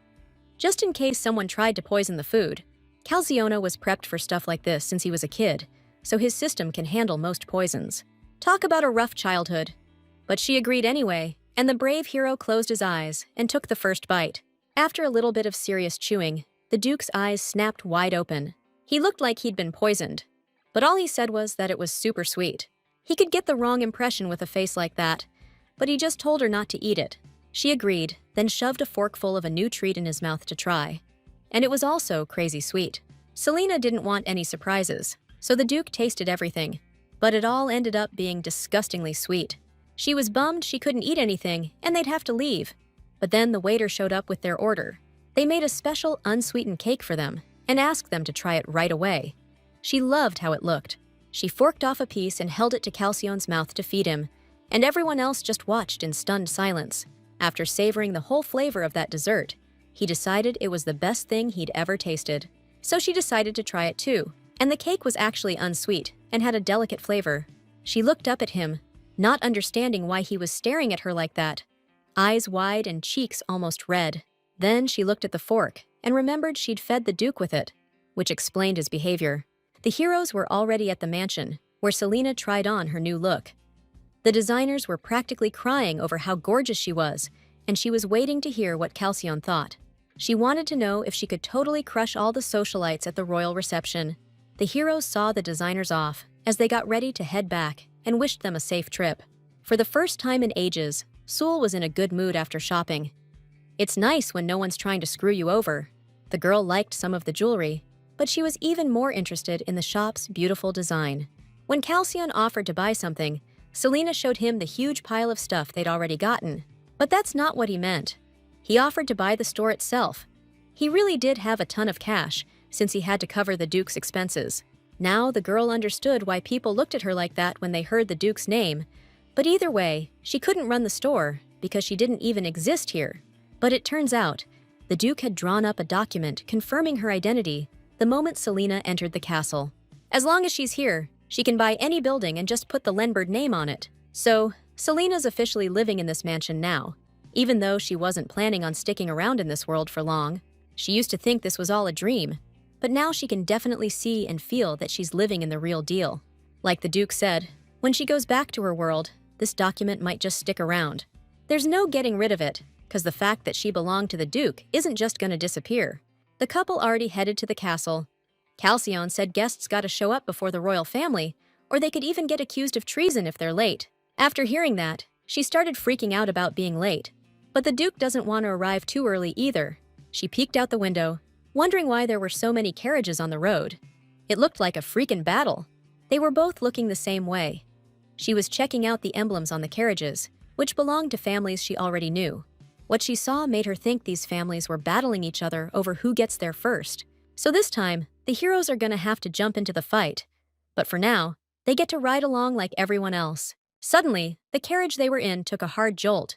just in case someone tried to poison the food. Calciona was prepped for stuff like this since he was a kid, so his system can handle most poisons. Talk about a rough childhood. But she agreed anyway, and the brave hero closed his eyes and took the first bite. After a little bit of serious chewing, the Duke's eyes snapped wide open. He looked like he'd been poisoned, but all he said was that it was super sweet. He could get the wrong impression with a face like that, but he just told her not to eat it. She agreed, then shoved a forkful of a new treat in his mouth to try. And it was also crazy sweet. Selena didn't want any surprises, so the Duke tasted everything, but it all ended up being disgustingly sweet. She was bummed she couldn't eat anything, and they'd have to leave. But then the waiter showed up with their order. They made a special unsweetened cake for them, and asked them to try it right away. She loved how it looked. She forked off a piece and held it to Calcione's mouth to feed him, and everyone else just watched in stunned silence. After savoring the whole flavor of that dessert, he decided it was the best thing he'd ever tasted. So she decided to try it too, and the cake was actually unsweet and had a delicate flavor. She looked up at him, not understanding why he was staring at her like that. eyes wide and cheeks almost red. Then she looked at the fork and remembered she'd fed the Duke with it, which explained his behavior. The heroes were already at the mansion, where Selena tried on her new look. The designers were practically crying over how gorgeous she was, and she was waiting to hear what Calcione thought. She wanted to know if she could totally crush all the socialites at the royal reception. The heroes saw the designers off as they got ready to head back and wished them a safe trip. For the first time in ages, Sul was in a good mood after shopping. It's nice when no one's trying to screw you over. The girl liked some of the jewelry, but she was even more interested in the shop's beautiful design. When Calcione offered to buy something, Selena showed him the huge pile of stuff they'd already gotten. But that's not what he meant. He offered to buy the store itself. He really did have a ton of cash, since he had to cover the Duke's expenses. Now the girl understood why people looked at her like that when they heard the Duke's name. But either way, she couldn't run the store because she didn't even exist here. But it turns out, the Duke had drawn up a document confirming her identity the moment Selena entered the castle. As long as she's here, she can buy any building and just put the Lenbird name on it. So, Selena's officially living in this mansion now, even though she wasn't planning on sticking around in this world for long. She used to think this was all a dream, but now she can definitely see and feel that she's living in the real deal. Like the Duke said, when she goes back to her world, this document might just stick around. There's no getting rid of it, because the fact that she belonged to the Duke isn't just going to disappear. The couple already headed to the castle. Calcione said guests gotta show up before the royal family, or they could even get accused of treason if they're late. After hearing that, she started freaking out about being late. But the Duke doesn't want to arrive too early either. She peeked out the window, wondering why there were so many carriages on the road. It looked like a freaking battle. They were both looking the same way. She was checking out the emblems on the carriages, which belonged to families she already knew. What she saw made her think these families were battling each other over who gets there first. So this time, the heroes are gonna have to jump into the fight. But for now, they get to ride along like everyone else. Suddenly, the carriage they were in took a hard jolt.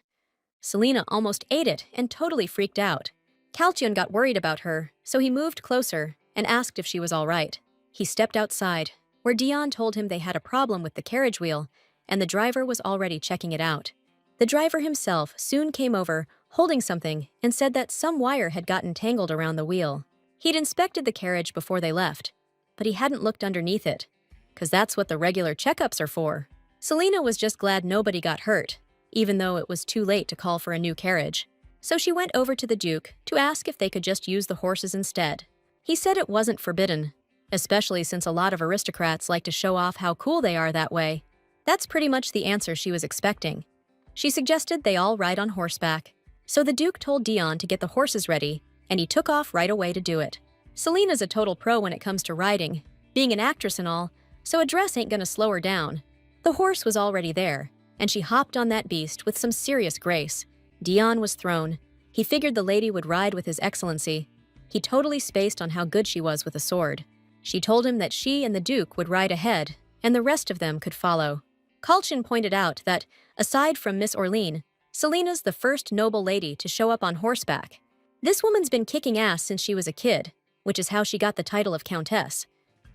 Selena almost ate it and totally freaked out. Calcione got worried about her, so he moved closer and asked if she was all right. He stepped outside, where Dion told him they had a problem with the carriage wheel, and the driver was already checking it out. The driver himself soon came over, holding something, and said that some wire had gotten tangled around the wheel. He'd inspected the carriage before they left, but he hadn't looked underneath it, because that's what the regular checkups are for. Selena was just glad nobody got hurt, even though it was too late to call for a new carriage. So she went over to the Duke to ask if they could just use the horses instead. He said it wasn't forbidden, especially since a lot of aristocrats like to show off how cool they are that way. That's pretty much the answer she was expecting. She suggested they all ride on horseback. So the Duke told Dion to get the horses ready, and he took off right away to do it. Selena's a total pro when it comes to riding, being an actress and all, so a dress ain't gonna slow her down. The horse was already there, and she hopped on that beast with some serious grace. Dion was thrown. He figured the lady would ride with his excellency. He totally spaced on how good she was with a sword. She told him that she and the Duke would ride ahead, and the rest of them could follow. Calcione pointed out that, aside from Miss Orlean, Selena's the first noble lady to show up on horseback. This woman's been kicking ass since she was a kid, which is how she got the title of Countess.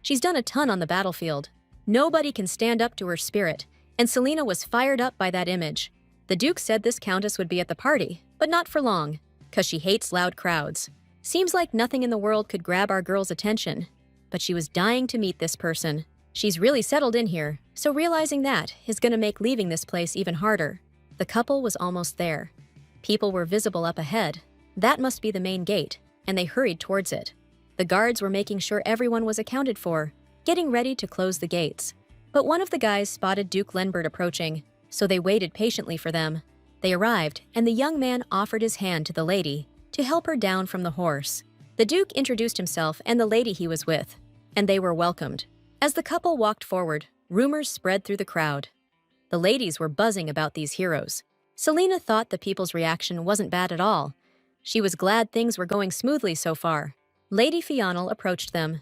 She's done a ton on the battlefield. Nobody can stand up to her spirit, and Selena was fired up by that image. The Duke said this Countess would be at the party, but not for long, because she hates loud crowds. Seems like nothing in the world could grab our girl's attention, but she was dying to meet this person. She's really settled in here, so realizing that is gonna make leaving this place even harder. The couple was almost there. People were visible up ahead. That must be the main gate, and they hurried towards it. The guards were making sure everyone was accounted for, getting ready to close the gates. But one of the guys spotted Duke Lenbird approaching, so they waited patiently for them. They arrived, and the young man offered his hand to the lady to help her down from the horse. The Duke introduced himself and the lady he was with, and they were welcomed. As the couple walked forward, rumors spread through the crowd. The ladies were buzzing about these heroes. Selena thought the people's reaction wasn't bad at all. She was glad things were going smoothly so far. Lady Fional approached them.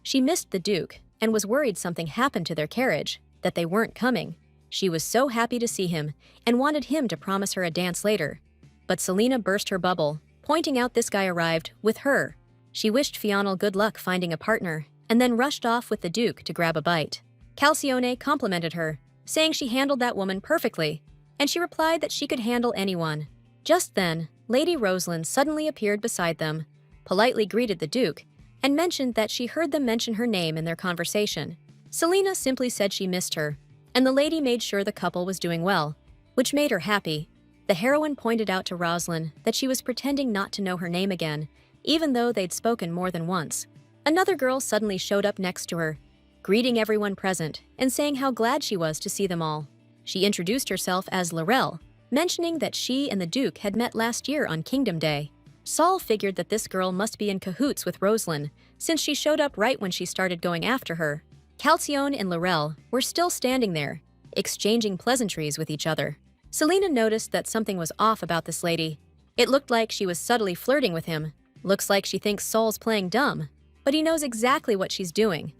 She missed the Duke and was worried something happened to their carriage, that they weren't coming. She was so happy to see him and wanted him to promise her a dance later. But Selena burst her bubble, pointing out this guy arrived with her. She wished Fional good luck finding a partner and then rushed off with the Duke to grab a bite. Calcione complimented her, saying she handled that woman perfectly, and she replied that she could handle anyone. Just then, Lady Rosalind suddenly appeared beside them, politely greeted the Duke, and mentioned that she heard them mention her name in their conversation. Selena simply said she missed her, and the lady made sure the couple was doing well, which made her happy. The heroine pointed out to Rosalind that she was pretending not to know her name again, even though they'd spoken more than once. Another girl suddenly showed up next to her, greeting everyone present and saying how glad she was to see them all. She introduced herself as Laurel, mentioning that she and the Duke had met last year on Kingdom Day. Saul figured that this girl must be in cahoots with Rosalind, since she showed up right when she started going after her. Calcione and Laurel were still standing there, exchanging pleasantries with each other. Selena noticed that something was off about this lady. It looked like she was subtly flirting with him. Looks like she thinks Saul's playing dumb, but he knows exactly what she's doing.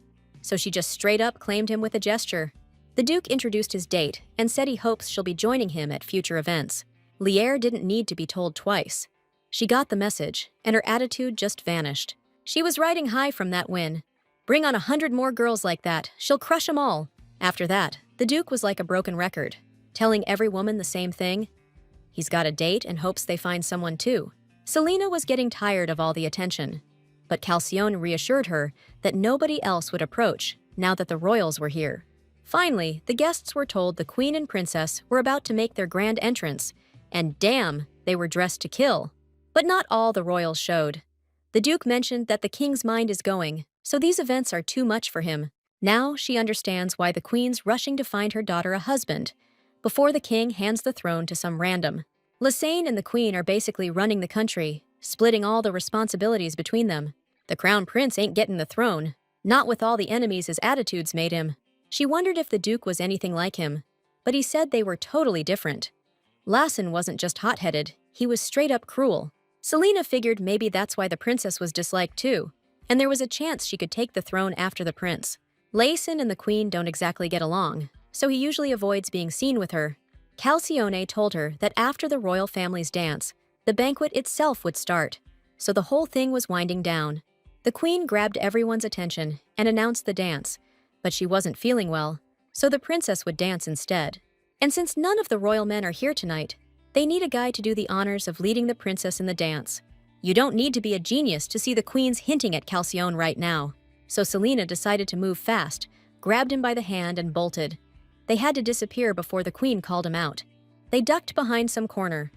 So she just straight up claimed him with a gesture. The Duke introduced his date and said he hopes she'll be joining him at future events. Lier didn't need to be told twice. She got the message, and her attitude just vanished. She was riding high from that win. Bring on 100 more girls like that, she'll crush 'em all. After that, the Duke was like a broken record, telling every woman the same thing. He's got a date and hopes they find someone too. Selena was getting tired of all the attention, but Calcione reassured her that nobody else would approach now that the royals were here. Finally, the guests were told the Queen and Princess were about to make their grand entrance, and damn, they were dressed to kill. But not all the royals showed. The Duke mentioned that the king's mind is going, so these events are too much for him. Now she understands why the queen's rushing to find her daughter a husband, before the king hands the throne to some random. Lysaine and the queen are basically running the country, splitting all the responsibilities between them. The crown prince ain't getting the throne, not with all the enemies his attitudes made him. She wondered if the Duke was anything like him, but he said they were totally different. Lassen wasn't just hot-headed, he was straight up cruel. Selena figured maybe that's why the princess was disliked too, and there was a chance she could take the throne after the prince. Layson and the queen don't exactly get along, so he usually avoids being seen with her. Calcione told her that after the royal family's dance, the banquet itself would start, so the whole thing was winding down. The queen grabbed everyone's attention and announced the dance, but she wasn't feeling well, so the princess would dance instead. And since none of the royal men are here tonight, they need a guy to do the honors of leading the princess in the dance. You don't need to be a genius to see the queen's hinting at Calcione right now, so Selena decided to move fast, grabbed him by the hand and bolted. They had to disappear before the queen called him out. They ducked behind some corner.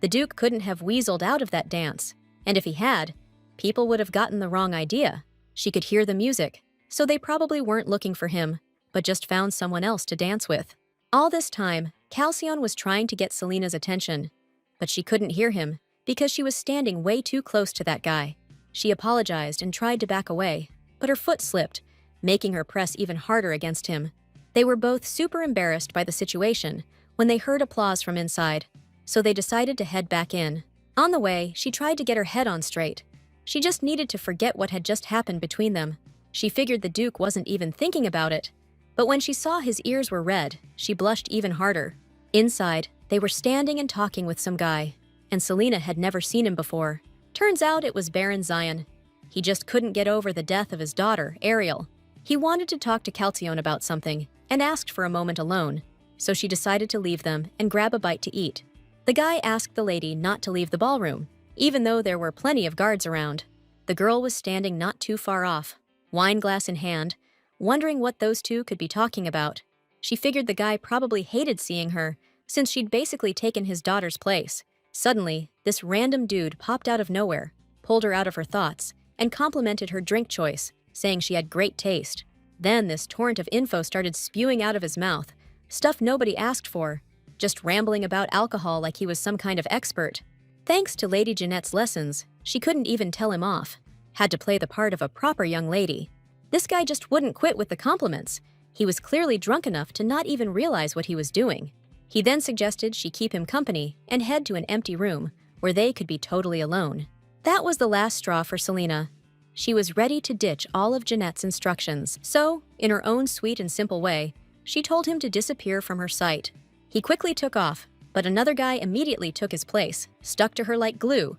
The Duke couldn't have weaseled out of that dance, and if he had, people would have gotten the wrong idea. She could hear the music, so they probably weren't looking for him, but just found someone else to dance with. All this time, Calcione was trying to get Selena's attention, but she couldn't hear him because she was standing way too close to that guy. She apologized and tried to back away, but her foot slipped, making her press even harder against him. They were both super embarrassed by the situation when they heard applause from inside, so they decided to head back in. On the way, she tried to get her head on straight. She just needed to forget what had just happened between them. She figured the Duke wasn't even thinking about it, but when she saw his ears were red, she blushed even harder. Inside, they were standing and talking with some guy, and Selena had never seen him before. Turns out it was Baron Zion. He just couldn't get over the death of his daughter, Ariel. He wanted to talk to Calcione about something and asked for a moment alone, so she decided to leave them and grab a bite to eat. The guy asked the lady not to leave the ballroom, even though there were plenty of guards around. The girl was standing not too far off, wine glass in hand, wondering what those two could be talking about. She figured the guy probably hated seeing her, since she'd basically taken his daughter's place. Suddenly, this random dude popped out of nowhere, pulled her out of her thoughts, and complimented her drink choice, saying she had great taste. Then this torrent of info started spewing out of his mouth, stuff nobody asked for, just rambling about alcohol like he was some kind of expert. Thanks to Lady Jeanette's lessons, she couldn't even tell him off. Had to play the part of a proper young lady. This guy just wouldn't quit with the compliments. He was clearly drunk enough to not even realize what he was doing. He then suggested she keep him company and head to an empty room where they could be totally alone. That was the last straw for Selena. She was ready to ditch all of Jeanette's instructions, so, in her own sweet and simple way, she told him to disappear from her sight. He quickly took off, but another guy immediately took his place, stuck to her like glue.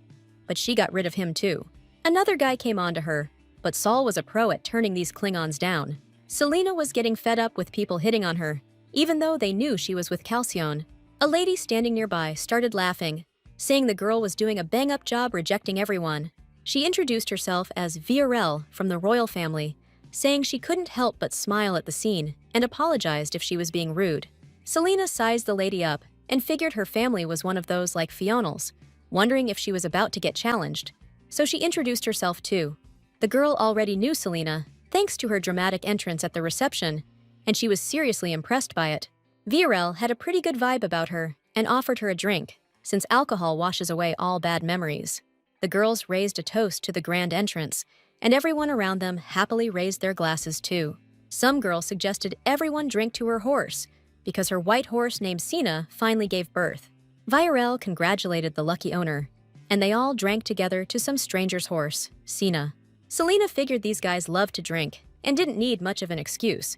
But she got rid of him too. Another guy came on to her, but Saul was a pro at turning these Klingons down. Selena was getting fed up with people hitting on her, even though they knew she was with Calcione. A lady standing nearby started laughing, saying the girl was doing a bang-up job rejecting everyone. She introduced herself as Viorel from the royal family, saying she couldn't help but smile at the scene and apologized if she was being rude. Selena sized the lady up and figured her family was one of those like Fional's, wondering if she was about to get challenged. So she introduced herself too. The girl already knew Selena, thanks to her dramatic entrance at the reception, and she was seriously impressed by it. Viorel had a pretty good vibe about her and offered her a drink, since alcohol washes away all bad memories. The girls raised a toast to the grand entrance, and everyone around them happily raised their glasses too. Some girl suggested everyone drink to her horse, because her white horse named Sina finally gave birth. Viorel congratulated the lucky owner, and they all drank together to some stranger's horse, Sina. Selena figured these guys loved to drink and didn't need much of an excuse,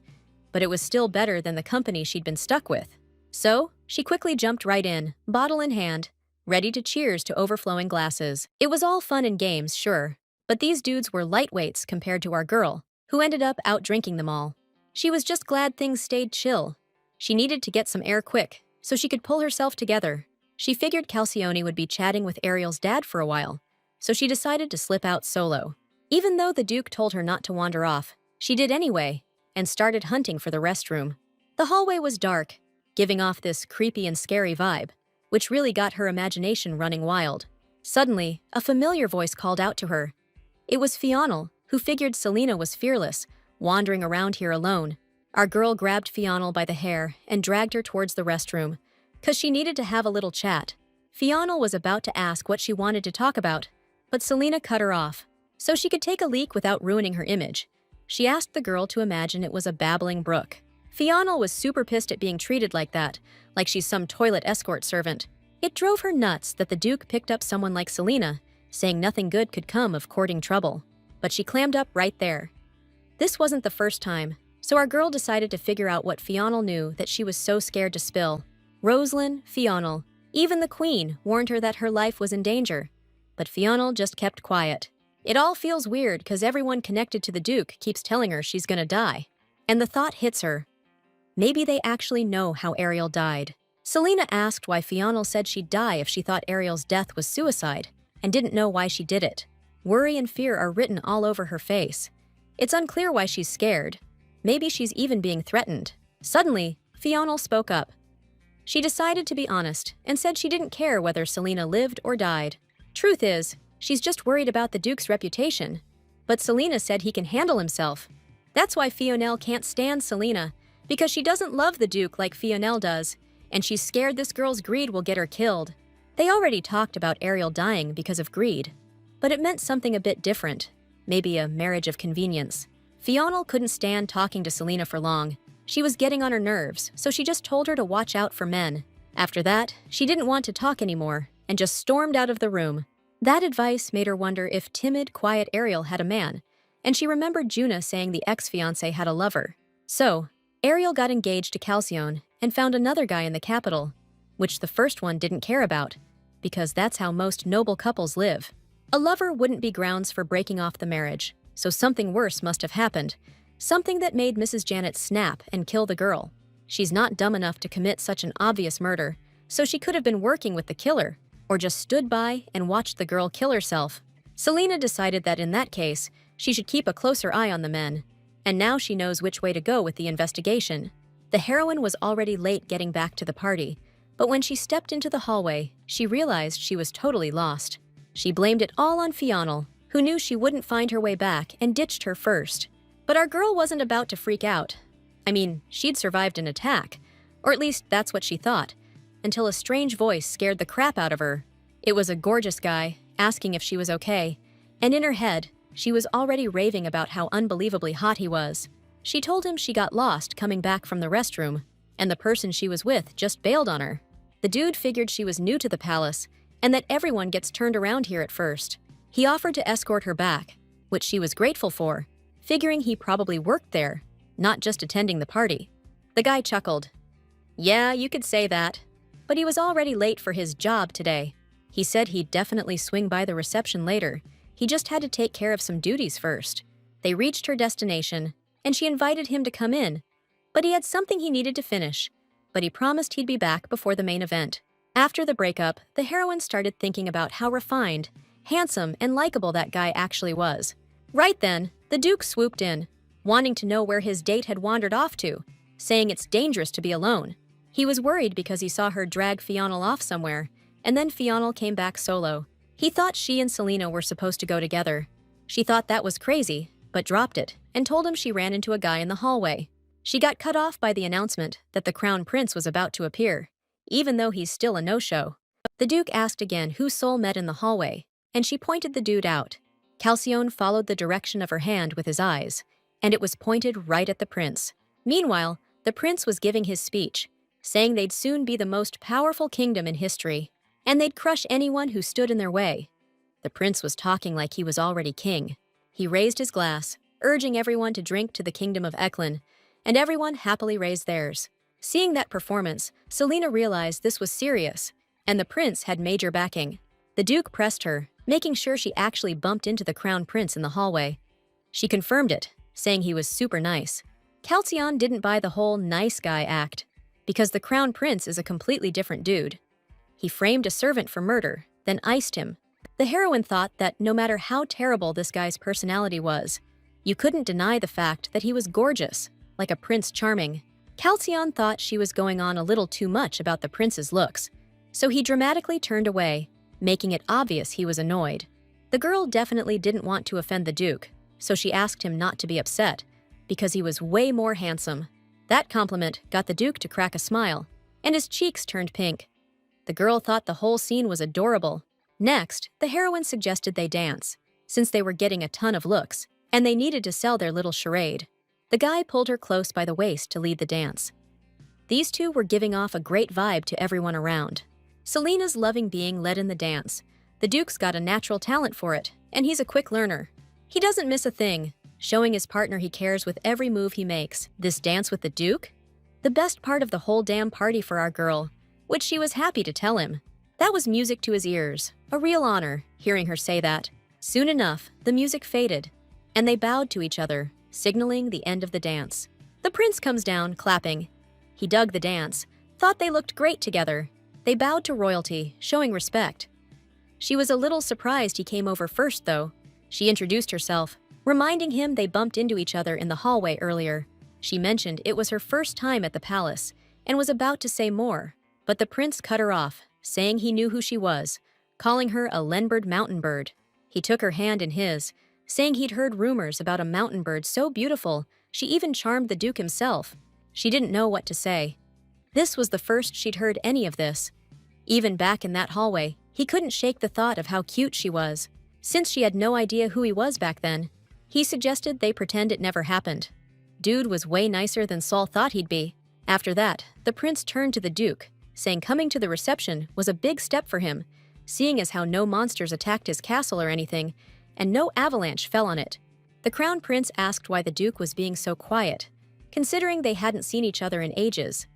but it was still better than the company she'd been stuck with. So, she quickly jumped right in, bottle in hand, ready to cheers to overflowing glasses. It was all fun and games, sure, but these dudes were lightweights compared to our girl, who ended up out-drinking them all. She was just glad things stayed chill. She needed to get some air quick, so she could pull herself together. She figured Calcione would be chatting with Ariel's dad for a while, so she decided to slip out solo. Even though the Duke told her not to wander off, she did anyway, and started hunting for the restroom. The hallway was dark, giving off this creepy and scary vibe, which really got her imagination running wild. Suddenly, a familiar voice called out to her. It was Fional, who figured Selena was fearless, wandering around here alone. Our girl grabbed Fional by the hair and dragged her towards the restroom, cause she needed to have a little chat. Fional was about to ask what she wanted to talk about, but Selena cut her off, so she could take a leak without ruining her image. She asked the girl to imagine it was a babbling brook. Fional was super pissed at being treated like that, like she's some toilet escort servant. It drove her nuts that the Duke picked up someone like Selena, saying nothing good could come of courting trouble. But she clammed up right there. This wasn't the first time, so our girl decided to figure out what Fional knew that she was so scared to spill. Rosalind, Fional, even the Queen warned her that her life was in danger. But Fional just kept quiet. It all feels weird cause everyone connected to the Duke keeps telling her she's gonna die. And the thought hits her. Maybe they actually know how Ariel died. Selena asked why Fional said she'd die if she thought Ariel's death was suicide, and didn't know why she did it. Worry and fear are written all over her face. It's unclear why she's scared. Maybe she's even being threatened. Suddenly, Fional spoke up. She decided to be honest and said she didn't care whether Selena lived or died. Truth is, she's just worried about the Duke's reputation. But Selena said he can handle himself. That's why Fionel can't stand Selena, because she doesn't love the Duke like Fionel does, and she's scared this girl's greed will get her killed. They already talked about Ariel dying because of greed, but it meant something a bit different, maybe a marriage of convenience. Fional couldn't stand talking to Selena for long. She was getting on her nerves, so she just told her to watch out for men. After that, she didn't want to talk anymore, and just stormed out of the room. That advice made her wonder if timid, quiet Ariel had a man, and she remembered Juna saying the ex-fiancé had a lover. So, Ariel got engaged to Calcione and found another guy in the capital, which the first one didn't care about, because that's how most noble couples live. A lover wouldn't be grounds for breaking off the marriage, so something worse must have happened, something that made Mrs. Janet snap and kill the girl. She's not dumb enough to commit such an obvious murder, so she could have been working with the killer, or just stood by and watched the girl kill herself. Selena decided that in that case, she should keep a closer eye on the men, and now she knows which way to go with the investigation. The heroine was already late getting back to the party, but when she stepped into the hallway, she realized she was totally lost. She blamed it all on Fional, who knew she wouldn't find her way back and ditched her first. But our girl wasn't about to freak out. I mean, she'd survived an attack, or at least that's what she thought, until a strange voice scared the crap out of her. It was a gorgeous guy, asking if she was okay, and in her head, she was already raving about how unbelievably hot he was. She told him she got lost coming back from the restroom, and the person she was with just bailed on her. The dude figured she was new to the palace, and that everyone gets turned around here at first. He offered to escort her back, which she was grateful for, figuring he probably worked there, not just attending the party. The guy chuckled. Yeah, you could say that. But he was already late for his job today. He said he'd definitely swing by the reception later. He just had to take care of some duties first. They reached her destination, and she invited him to come in, but he had something he needed to finish. But he promised he'd be back before the main event. After the breakup, the heroine started thinking about how refined, handsome, and likable that guy actually was. Right then, the Duke swooped in, wanting to know where his date had wandered off to, saying it's dangerous to be alone. He was worried because he saw her drag Fional off somewhere, and then Fional came back solo. He thought she and Selena were supposed to go together. She thought that was crazy, but dropped it, and told him she ran into a guy in the hallway. She got cut off by the announcement that the Crown Prince was about to appear, even though he's still a no-show. The Duke asked again who Sol met in the hallway, and she pointed the dude out. Calcione followed the direction of her hand with his eyes, and it was pointed right at the prince. Meanwhile, the prince was giving his speech, saying they'd soon be the most powerful kingdom in history, and they'd crush anyone who stood in their way. The prince was talking like he was already king. He raised his glass, urging everyone to drink to the kingdom of Eklund, and everyone happily raised theirs. Seeing that performance, Selena realized this was serious, and the prince had major backing. The Duke pressed her, making sure she actually bumped into the crown prince in the hallway. She confirmed it, saying he was super nice. Calcione didn't buy the whole nice guy act, because the crown prince is a completely different dude. He framed a servant for murder, then iced him. The heroine thought that no matter how terrible this guy's personality was, you couldn't deny the fact that he was gorgeous, like a Prince Charming. Calcione thought she was going on a little too much about the prince's looks, so he dramatically turned away, making it obvious he was annoyed. The girl definitely didn't want to offend the Duke, so she asked him not to be upset, because he was way more handsome. That compliment got the Duke to crack a smile, and his cheeks turned pink. The girl thought the whole scene was adorable. Next, the heroine suggested they dance, since they were getting a ton of looks, and they needed to sell their little charade. The guy pulled her close by the waist to lead the dance. These two were giving off a great vibe to everyone around. Selena's loving being led in the dance. The Duke's got a natural talent for it, and he's a quick learner. He doesn't miss a thing, showing his partner he cares with every move he makes. This dance with the Duke? The best part of the whole damn party for our girl, which she was happy to tell him. That was music to his ears, a real honor, hearing her say that. Soon enough, the music faded, and they bowed to each other, signaling the end of the dance. The prince comes down, clapping. He dug the dance, thought they looked great together. They bowed to royalty, showing respect. She was a little surprised he came over first, though. She introduced herself, reminding him they bumped into each other in the hallway earlier. She mentioned it was her first time at the palace, and was about to say more, but the prince cut her off, saying he knew who she was, calling her a Lenbird mountain bird. He took her hand in his, saying he'd heard rumors about a mountain bird so beautiful she even charmed the Duke himself. She didn't know what to say. This was the first she'd heard any of this. Even back in that hallway, he couldn't shake the thought of how cute she was. Since she had no idea who he was back then, he suggested they pretend it never happened. Dude was way nicer than Sol thought he'd be. After that, the prince turned to the Duke, saying coming to the reception was a big step for him, seeing as how no monsters attacked his castle or anything, and no avalanche fell on it. The crown prince asked why the Duke was being so quiet, considering they hadn't seen each other in ages.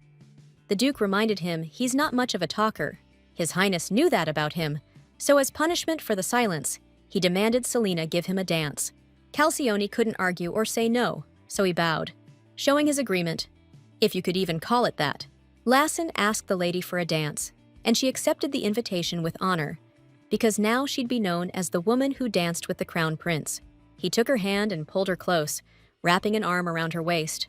The Duke reminded him he's not much of a talker. His Highness knew that about him, so as punishment for the silence, he demanded Selena give him a dance. Calcione couldn't argue or say no, so he bowed, showing his agreement, if you could even call it that. Lassen asked the lady for a dance, and she accepted the invitation with honor, because now she'd be known as the woman who danced with the crown prince. He took her hand and pulled her close, wrapping an arm around her waist.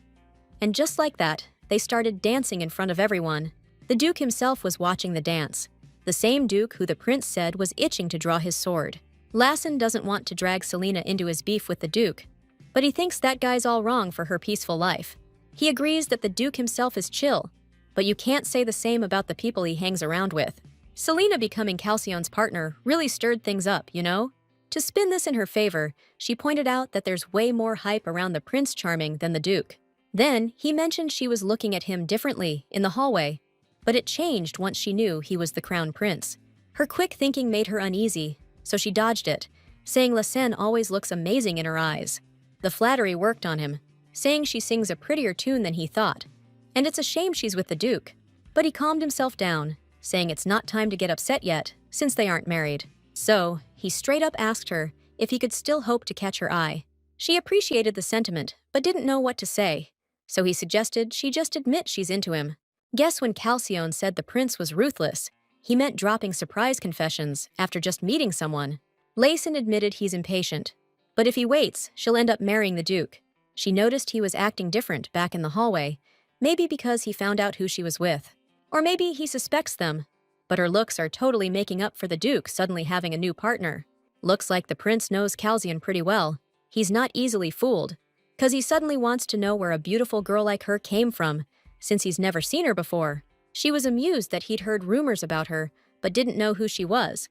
And just like that, they started dancing in front of everyone. The Duke himself was watching the dance, the same Duke who the prince said was itching to draw his sword. Lassen doesn't want to drag Selena into his beef with the Duke, but he thinks that guy's all wrong for her peaceful life. He agrees that the Duke himself is chill, but you can't say the same about the people he hangs around with. Selena becoming Calcione's partner really stirred things up, you know? To spin this in her favor, she pointed out that there's way more hype around the Prince Charming than the Duke. Then, he mentioned she was looking at him differently in the hallway, but it changed once she knew he was the crown prince. Her quick thinking made her uneasy, so she dodged it, saying Lassen always looks amazing in her eyes. The flattery worked on him, saying she sings a prettier tune than he thought, and it's a shame she's with the Duke. But he calmed himself down, saying it's not time to get upset yet, since they aren't married. So, he straight up asked her if he could still hope to catch her eye. She appreciated the sentiment, but didn't know what to say, so he suggested she just admit she's into him. Guess when Calcione said the prince was ruthless, He meant dropping surprise confessions after just meeting someone. Layson admitted he's impatient, but if he waits, she'll end up marrying the Duke. She noticed he was acting different back in the hallway, maybe because he found out who she was with. Or maybe he suspects them, but her looks are totally making up for the Duke suddenly having a new partner. Looks like the prince knows Calzion pretty well. He's not easily fooled, 'cause he suddenly wants to know where a beautiful girl like her came from, since he's never seen her before. She was amused that he'd heard rumors about her, but didn't know who she was.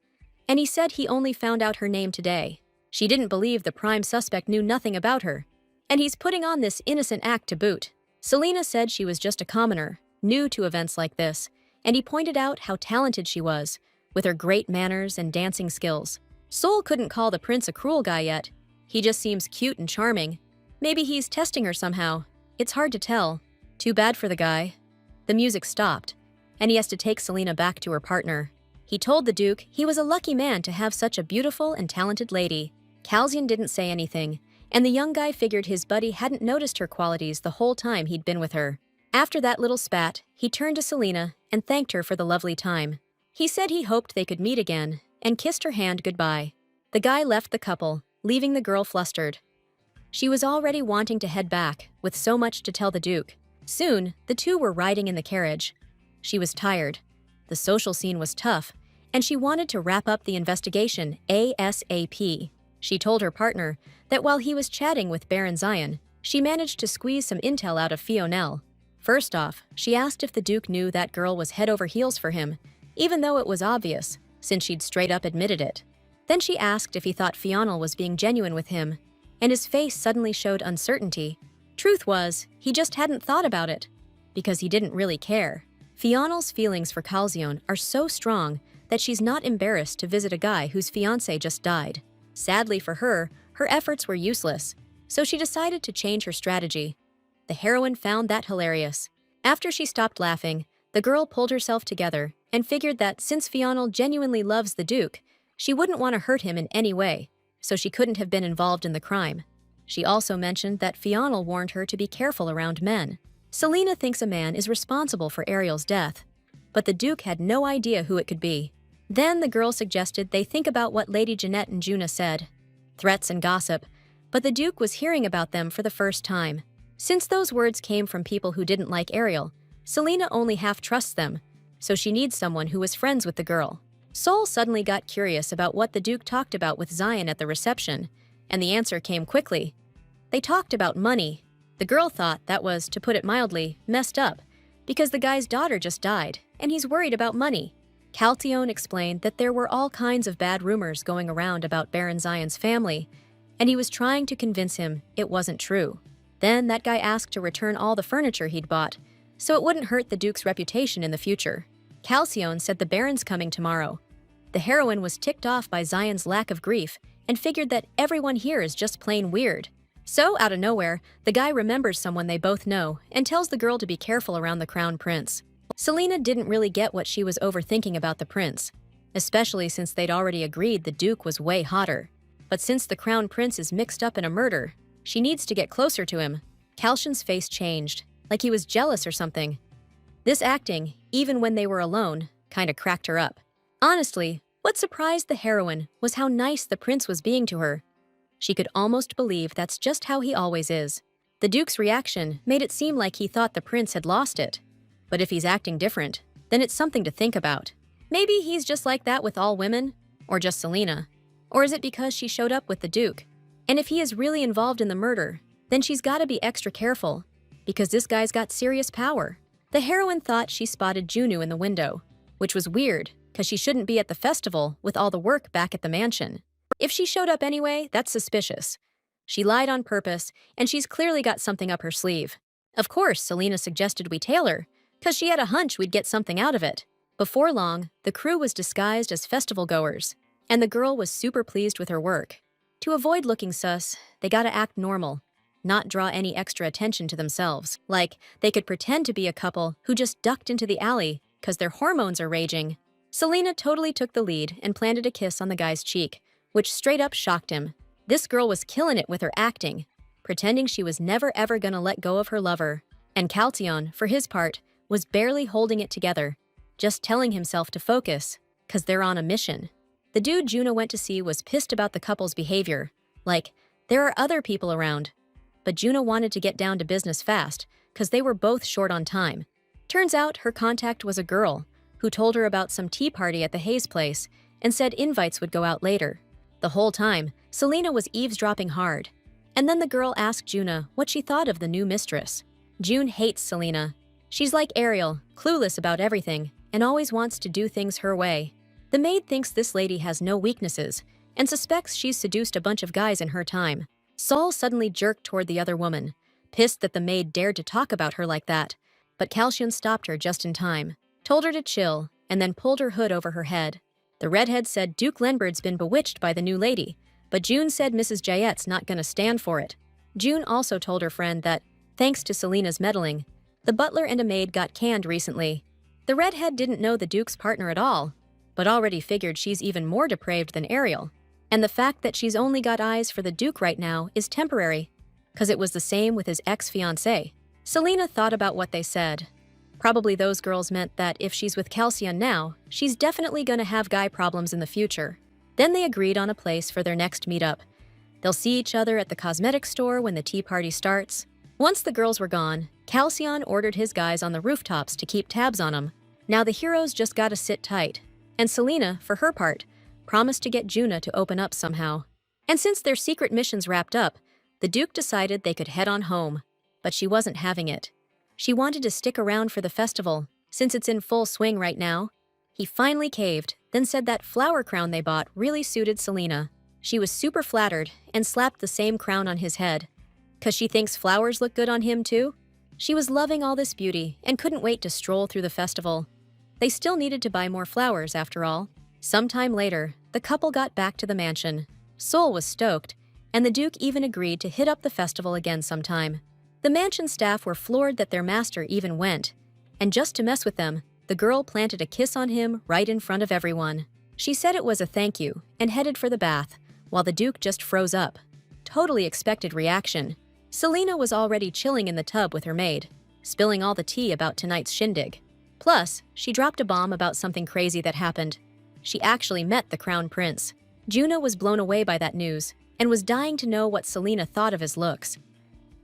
And he said he only found out her name today. She didn't believe the prime suspect knew nothing about her. And he's putting on this innocent act to boot. Selena said she was just a commoner, new to events like this, and he pointed out how talented she was, with her great manners and dancing skills. Sol couldn't call the prince a cruel guy yet. He just seems cute and charming. Maybe he's testing her somehow. It's hard to tell. Too bad for the guy. The music stopped, and he has to take Selena back to her partner. He told the Duke he was a lucky man to have such a beautiful and talented lady. Calzion didn't say anything, and the young guy figured his buddy hadn't noticed her qualities the whole time he'd been with her. After that little spat, he turned to Selena and thanked her for the lovely time. He said he hoped they could meet again, and kissed her hand goodbye. The guy left the couple, leaving the girl flustered. She was already wanting to head back, with so much to tell the Duke. Soon, the two were riding in the carriage. She was tired. The social scene was tough, and she wanted to wrap up the investigation ASAP. She told her partner that while he was chatting with Baron Zion, she managed to squeeze some intel out of Fionel. First off, she asked if the Duke knew that girl was head over heels for him, even though it was obvious, since she'd straight up admitted it. Then she asked if he thought Fionel was being genuine with him, and his face suddenly showed uncertainty. Truth was, he just hadn't thought about it, because he didn't really care. Fionel's feelings for Calzion are so strong that she's not embarrassed to visit a guy whose fiancé just died. Sadly for her, her efforts were useless, so she decided to change her strategy. The heroine found that hilarious. After she stopped laughing, the girl pulled herself together and figured that since Fionel genuinely loves the Duke, she wouldn't want to hurt him in any way, so she couldn't have been involved in the crime. She also mentioned that Fionel warned her to be careful around men. Selena thinks a man is responsible for Ariel's death, but the Duke had no idea who it could be. Then the girl suggested they think about what Lady Jeanette and Juna said. Threats and gossip, but the Duke was hearing about them for the first time. Since those words came from people who didn't like Ariel, Selena only half trusts them, so she needs someone who was friends with the girl. Sol suddenly got curious about what the Duke talked about with Zion at the reception, and the answer came quickly. They talked about money. The girl thought that was, to put it mildly, messed up, because the guy's daughter just died, and he's worried about money. Calzion explained that there were all kinds of bad rumors going around about Baron Zion's family, and he was trying to convince him it wasn't true. Then that guy asked to return all the furniture he'd bought, so it wouldn't hurt the Duke's reputation in the future. Calzion said the Baron's coming tomorrow. The heroine was ticked off by Zion's lack of grief and figured that everyone here is just plain weird. So, out of nowhere, the guy remembers someone they both know and tells the girl to be careful around the crown prince. Selena didn't really get what she was overthinking about the prince, especially since they'd already agreed the Duke was way hotter. But since the crown prince is mixed up in a murder, she needs to get closer to him. Calzion's face changed, like he was jealous or something. This acting, even when they were alone, kinda cracked her up. Honestly, what surprised the heroine was how nice the prince was being to her. She could almost believe that's just how he always is. The Duke's reaction made it seem like he thought the prince had lost it. But if he's acting different, then it's something to think about. Maybe he's just like that with all women, or just Selena. Or is it because she showed up with the Duke? And if he is really involved in the murder, then she's gotta be extra careful, because this guy's got serious power. The heroine thought she spotted Junu in the window, which was weird, because she shouldn't be at the festival with all the work back at the mansion. If she showed up anyway, that's suspicious. She lied on purpose, and she's clearly got something up her sleeve. Of course, Selena suggested we tail her, because she had a hunch we'd get something out of it. Before long, the crew was disguised as festival goers, and the girl was super pleased with her work. To avoid looking sus, they gotta act normal, not draw any extra attention to themselves. Like, they could pretend to be a couple who just ducked into the alley because their hormones are raging. Selena totally took the lead and planted a kiss on the guy's cheek, which straight up shocked him. This girl was killing it with her acting, pretending she was never ever gonna let go of her lover. And Calzion, for his part, was barely holding it together. just telling himself to focus, 'cause they're on a mission. The dude Juna went to see was pissed about the couple's behavior. Like, there are other people around. But Juna wanted to get down to business fast, 'cause they were both short on time. Turns out her contact was a girl who told her about some tea party at the Hayes place and said invites would go out later. The whole time, Selena was eavesdropping hard. And then the girl asked Juna what she thought of the new mistress. June hates Selena. She's like Ariel, clueless about everything, and always wants to do things her way. The maid thinks this lady has no weaknesses and suspects she's seduced a bunch of guys in her time. Saul suddenly jerked toward the other woman, pissed that the maid dared to talk about her like that. But Calcium stopped her just in time, told her to chill, and then pulled her hood over her head. The redhead said Duke Lenbard's been bewitched by the new lady, but June said Mrs. Jayette's not gonna stand for it. June also told her friend that, thanks to Selena's meddling, the butler and a maid got canned recently. The redhead didn't know the Duke's partner at all, but already figured she's even more depraved than Ariel. And the fact that she's only got eyes for the Duke right now is temporary, 'cause it was the same with his ex-fiancé. Selena thought about what they said. Probably those girls meant that if she's with Calcium now, she's definitely gonna have guy problems in the future. Then they agreed on a place for their next meetup. They'll see each other at the cosmetics store when the tea party starts. Once the girls were gone, Calcium ordered his guys on the rooftops to keep tabs on them. Now the heroes just gotta sit tight. And Selena, for her part, promised to get Juna to open up somehow. And since their secret missions wrapped up, the Duke decided they could head on home. But she wasn't having it. She wanted to stick around for the festival, since it's in full swing right now. He finally caved, then said that flower crown they bought really suited Selena. She was super flattered and slapped the same crown on his head. 'Cause she thinks flowers look good on him too? She was loving all this beauty and couldn't wait to stroll through the festival. They still needed to buy more flowers after all. Sometime later, the couple got back to the mansion. Sol was stoked, and the Duke even agreed to hit up the festival again sometime. The mansion staff were floored that their master even went, and just to mess with them, the girl planted a kiss on him right in front of everyone. She said it was a thank you and headed for the bath, while the Duke just froze up. Totally expected reaction. Selena was already chilling in the tub with her maid, spilling all the tea about tonight's shindig. Plus, she dropped a bomb about something crazy that happened. She actually met the crown prince. Juna was blown away by that news and was dying to know what Selena thought of his looks.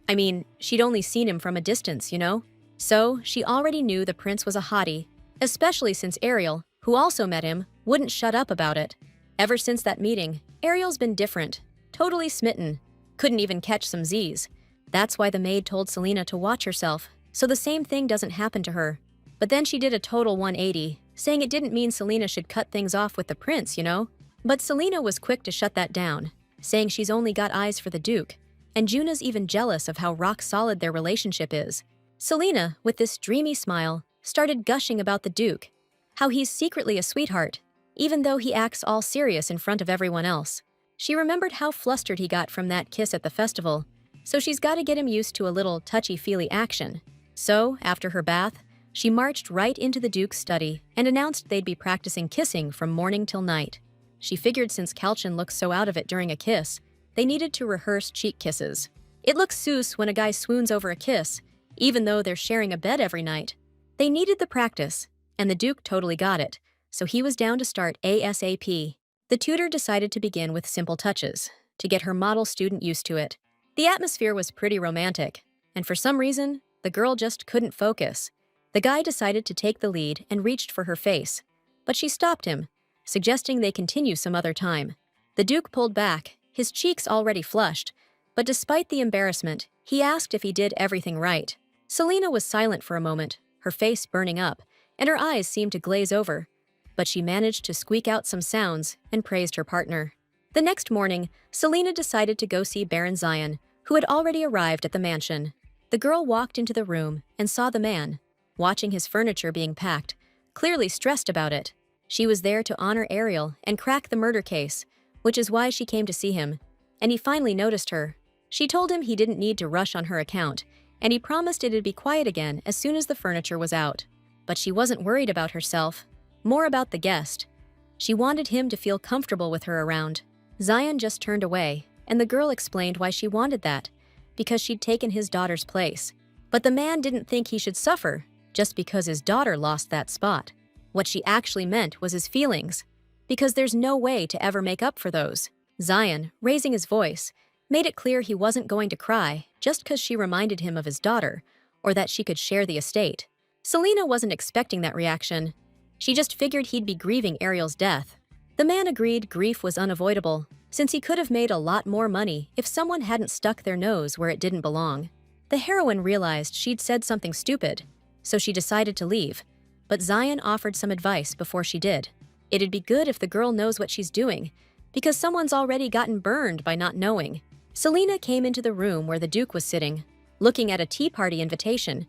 I mean, she'd only seen him from a distance, you know? So, she already knew the prince was a hottie, especially since Ariel, who also met him, wouldn't shut up about it. Ever since that meeting, Ariel's been different, totally smitten, couldn't even catch some Z's. That's why the maid told Selena to watch herself, so the same thing doesn't happen to her. But then she did a total 180, saying it didn't mean Selena should cut things off with the prince, you know? But Selena was quick to shut that down, saying she's only got eyes for the Duke. And Juna's even jealous of how rock-solid their relationship is. Selena, with this dreamy smile, started gushing about the Duke, how he's secretly a sweetheart, even though he acts all serious in front of everyone else. She remembered how flustered he got from that kiss at the festival, so she's got to get him used to a little touchy-feely action. So, after her bath, she marched right into the Duke's study and announced they'd be practicing kissing from morning till night. She figured since Calcium looks so out of it during a kiss, they needed to rehearse cheek kisses. It looks sus when a guy swoons over a kiss, even though they're sharing a bed every night. They needed the practice, and the Duke totally got it, so he was down to start ASAP. The tutor decided to begin with simple touches, to get her model student used to it. The atmosphere was pretty romantic, and for some reason, the girl just couldn't focus. The guy decided to take the lead and reached for her face, but she stopped him, suggesting they continue some other time. The Duke pulled back, his cheeks already flushed, but despite the embarrassment, he asked if he did everything right. Selena was silent for a moment, her face burning up, and her eyes seemed to glaze over, but she managed to squeak out some sounds and praised her partner. The next morning, Selena decided to go see Baron Zion, who had already arrived at the mansion. The girl walked into the room and saw the man, watching his furniture being packed, clearly stressed about it. She was there to honor Ariel and crack the murder case, which is why she came to see him, and he finally noticed her. She told him he didn't need to rush on her account, and he promised it'd be quiet again as soon as the furniture was out. But she wasn't worried about herself, more about the guest. She wanted him to feel comfortable with her around. Zion just turned away, and the girl explained why she wanted that, because she'd taken his daughter's place. But the man didn't think he should suffer just because his daughter lost that spot. What she actually meant was his feelings, because there's no way to ever make up for those. Zion, raising his voice, made it clear he wasn't going to cry just because she reminded him of his daughter, or that she could share the estate. Selena wasn't expecting that reaction. She just figured he'd be grieving Ariel's death. The man agreed grief was unavoidable, since he could have made a lot more money if someone hadn't stuck their nose where it didn't belong. The heroine realized she'd said something stupid, so she decided to leave, but Zion offered some advice before she did. It'd be good if the girl knows what she's doing, because someone's already gotten burned by not knowing. Selena came into the room where the Duke was sitting, looking at a tea party invitation.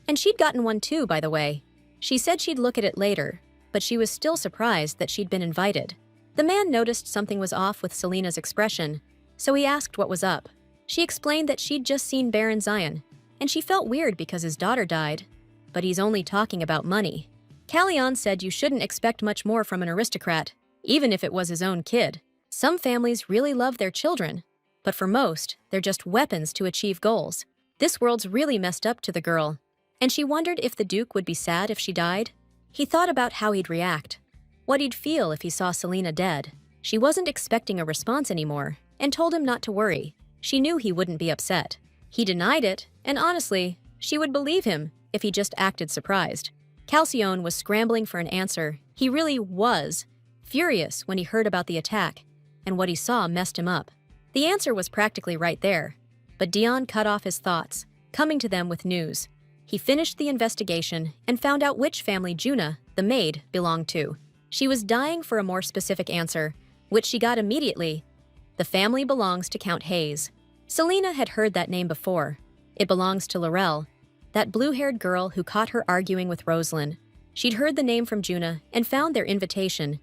And she'd gotten one too, by the way. She said she'd look at it later, but she was still surprised that she'd been invited. The man noticed something was off with Selena's expression, so he asked what was up. She explained that she'd just seen Baron Zion, and she felt weird because his daughter died. But he's only talking about money. Callion said you shouldn't expect much more from an aristocrat, even if it was his own kid. Some families really love their children, but for most, they're just weapons to achieve goals. This world's really messed up to the girl, and she wondered if the Duke would be sad if she died. He thought about how he'd react, what he'd feel if he saw Selena dead. She wasn't expecting a response anymore, and told him not to worry. She knew he wouldn't be upset. He denied it, and honestly, she would believe him if he just acted surprised. Calcione was scrambling for an answer. He really was furious when he heard about the attack, and what he saw messed him up. The answer was practically right there, but Dion cut off his thoughts, coming to them with news. He finished the investigation and found out which family Juna, the maid, belonged to. She was dying for a more specific answer, which she got immediately. The family belongs to Count Hayes. Selena had heard that name before. It belongs to Laurel, that blue-haired girl who caught her arguing with Rosalind. She'd heard the name from Juna and found their invitation.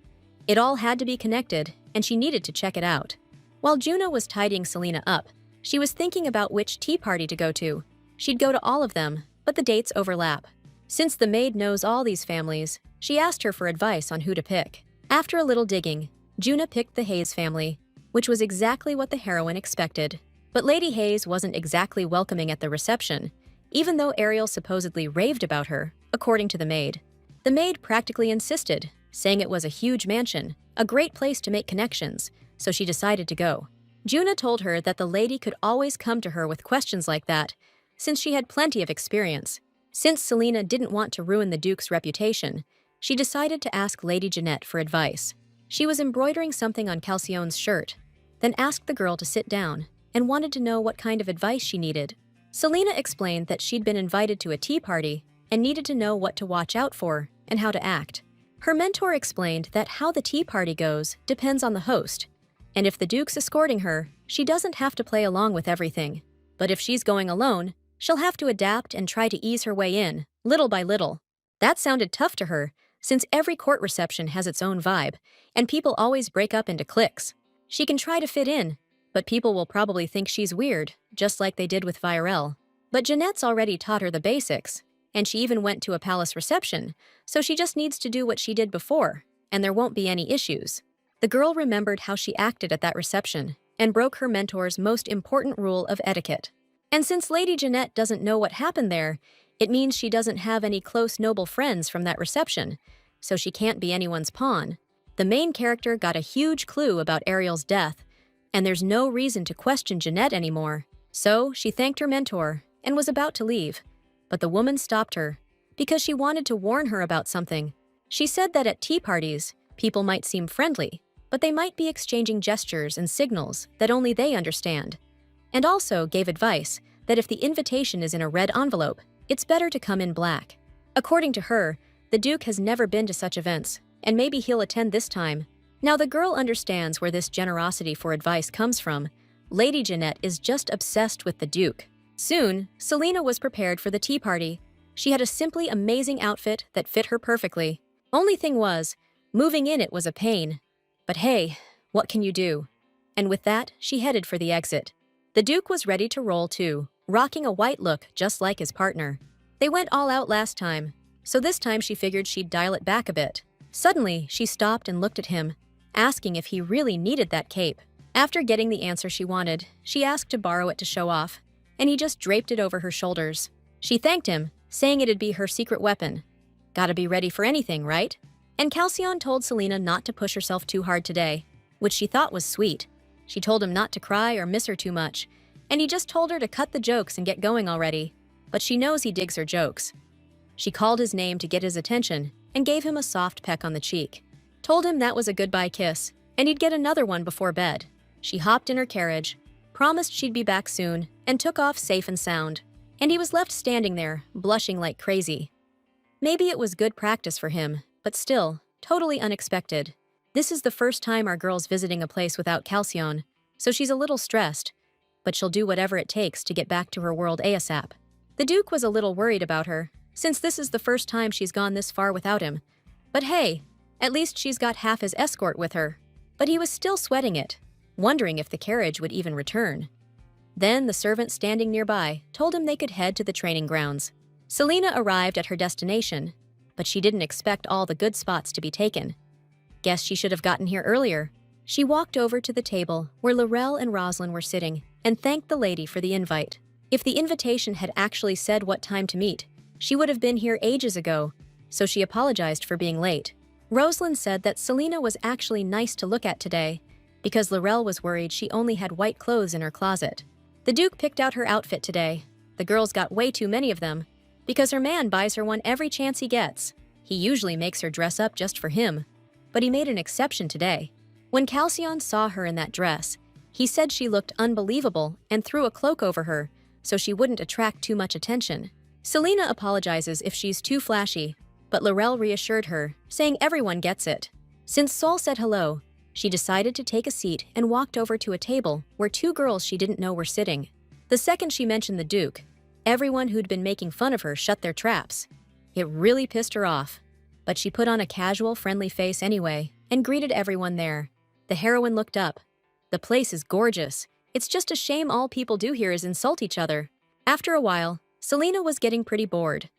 It all had to be connected, and she needed to check it out. While Juna was tidying Selena up, she was thinking about which tea party to go to. She'd go to all of them, but the dates overlap. Since the maid knows all these families, she asked her for advice on who to pick. After a little digging, Juna picked the Hayes family, which was exactly what the heroine expected. But Lady Hayes wasn't exactly welcoming at the reception, even though Ariel supposedly raved about her, according to the maid. The maid practically insisted, saying it was a huge mansion, a great place to make connections, so she decided to go. Juna told her that the lady could always come to her with questions like that, since she had plenty of experience. Since Selena didn't want to ruin the Duke's reputation, she decided to ask Lady Jeanette for advice. She was embroidering something on Calcione's shirt, then asked the girl to sit down and wanted to know what kind of advice she needed. Selena explained that she'd been invited to a tea party and needed to know what to watch out for and how to act. Her mentor explained that how the tea party goes depends on the host, and if the Duke's escorting her, she doesn't have to play along with everything. But if she's going alone, she'll have to adapt and try to ease her way in, little by little. That sounded tough to her, since every court reception has its own vibe, and people always break up into cliques. She can try to fit in, but people will probably think she's weird, just like they did with Virel. But Jeanette's already taught her the basics, and she even went to a palace reception, so she just needs to do what she did before, and there won't be any issues. The girl remembered how she acted at that reception, and broke her mentor's most important rule of etiquette. And since Lady Jeanette doesn't know what happened there, it means she doesn't have any close noble friends from that reception, so she can't be anyone's pawn. The main character got a huge clue about Ariel's death, and there's no reason to question Jeanette anymore. So she thanked her mentor and was about to leave, but the woman stopped her because she wanted to warn her about something. She said that at tea parties, people might seem friendly, but they might be exchanging gestures and signals that only they understand, and also gave advice that if the invitation is in a red envelope, it's better to come in black. According to her, the Duke has never been to such events, and maybe he'll attend this time. Now the girl understands where this generosity for advice comes from. Lady Jeanette is just obsessed with the Duke. Soon, Selena was prepared for the tea party. She had a simply amazing outfit that fit her perfectly. Only thing was, moving in it was a pain. But hey, what can you do? And with that, she headed for the exit. The Duke was ready to roll too, rocking a white look just like his partner. They went all out last time, so this time she figured she'd dial it back a bit. Suddenly, she stopped and looked at him, asking if he really needed that cape. After getting the answer she wanted, she asked to borrow it to show off, and he just draped it over her shoulders. She thanked him, saying it'd be her secret weapon. Gotta be ready for anything, right? And Calcion told Selena not to push herself too hard today, which she thought was sweet. She told him not to cry or miss her too much, and he just told her to cut the jokes and get going already, but she knows he digs her jokes. She called his name to get his attention and gave him a soft peck on the cheek. Told him that was a goodbye kiss, and he'd get another one before bed. She hopped in her carriage, promised she'd be back soon, and took off safe and sound. And he was left standing there, blushing like crazy. Maybe it was good practice for him, but still, totally unexpected. This is the first time our girl's visiting a place without Calcion, so she's a little stressed, but she'll do whatever it takes to get back to her world ASAP. The Duke was a little worried about her, since this is the first time she's gone this far without him. But hey, at least she's got half his escort with her. But he was still sweating it, wondering if the carriage would even return. Then the servant standing nearby told him they could head to the training grounds. Selena arrived at her destination, but she didn't expect all the good spots to be taken. Guess she should have gotten here earlier. She walked over to the table where Laurel and Rosalind were sitting and thanked the lady for the invite. If the invitation had actually said what time to meet, she would have been here ages ago, so she apologized for being late. Rosalind said that Selena was actually nice to look at today, because Laurel was worried she only had white clothes in her closet. The Duke picked out her outfit today. The girl's got way too many of them, because her man buys her one every chance he gets. He usually makes her dress up just for him, but he made an exception today. When Calcion saw her in that dress, he said she looked unbelievable and threw a cloak over her so she wouldn't attract too much attention. Selena apologizes if she's too flashy, but Laurel reassured her, saying everyone gets it. Since Sol said hello, she decided to take a seat and walked over to a table where two girls she didn't know were sitting. The second she mentioned the Duke, everyone who'd been making fun of her shut their traps. It really pissed her off, but she put on a casual, friendly face anyway and greeted everyone there. The heroine looked up. The place is gorgeous. It's just a shame all people do here is insult each other. After a while, Selena was getting pretty bored.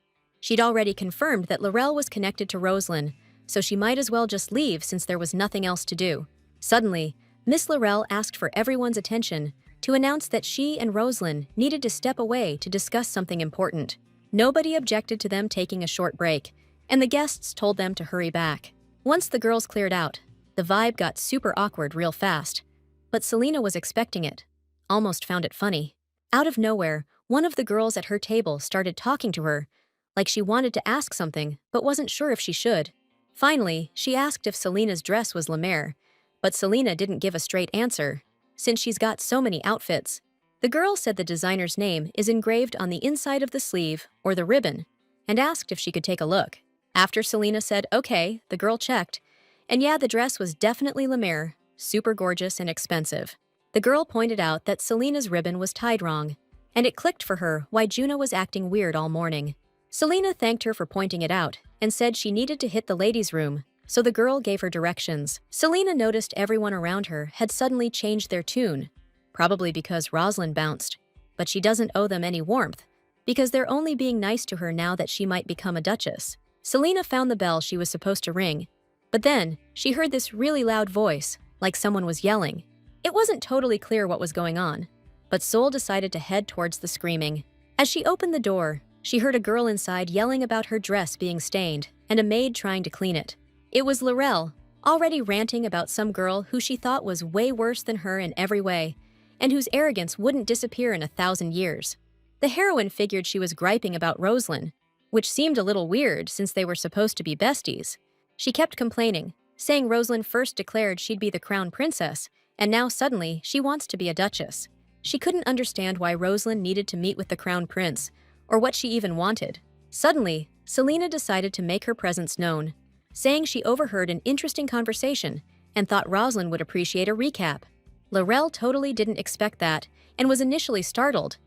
She'd already confirmed that Laurel was connected to Rosalind, so she might as well just leave since there was nothing else to do. Suddenly, Miss Laurel asked for everyone's attention to announce that she and Rosalind needed to step away to discuss something important. Nobody objected to them taking a short break, and the guests told them to hurry back. Once the girls cleared out, the vibe got super awkward real fast. But Selena was expecting it, almost found it funny. Out of nowhere, one of the girls at her table started talking to her, like she wanted to ask something but wasn't sure if she should. Finally, she asked if Selena's dress was La Mer, but Selena didn't give a straight answer, since she's got so many outfits. The girl said the designer's name is engraved on the inside of the sleeve or the ribbon, and asked if she could take a look. After Selena said okay, the girl checked, and yeah, the dress was definitely La Mer, super gorgeous and expensive. The girl pointed out that Selena's ribbon was tied wrong, and it clicked for her why Juna was acting weird all morning. Selena thanked her for pointing it out and said she needed to hit the ladies' room, so the girl gave her directions. Selena noticed everyone around her had suddenly changed their tune, probably because Rosalind bounced, but she doesn't owe them any warmth, because they're only being nice to her now that she might become a duchess. Selena found the bell she was supposed to ring, but then she heard this really loud voice, like someone was yelling. It wasn't totally clear what was going on, but Sol decided to head towards the screaming. As she opened the door, she heard a girl inside yelling about her dress being stained and a maid trying to clean it. It was Laurel, already ranting about some girl who she thought was way worse than her in every way, and whose arrogance wouldn't disappear in 1,000 years. The heroine figured she was griping about Rosalind, which seemed a little weird since they were supposed to be besties. She kept complaining, saying Rosalind first declared she'd be the crown princess, and now suddenly she wants to be a duchess. She couldn't understand why Rosalind needed to meet with the crown prince, or what she even wanted. Suddenly, Selena decided to make her presence known, saying she overheard an interesting conversation and thought Rosalind would appreciate a recap. Laurel totally didn't expect that and was initially startled,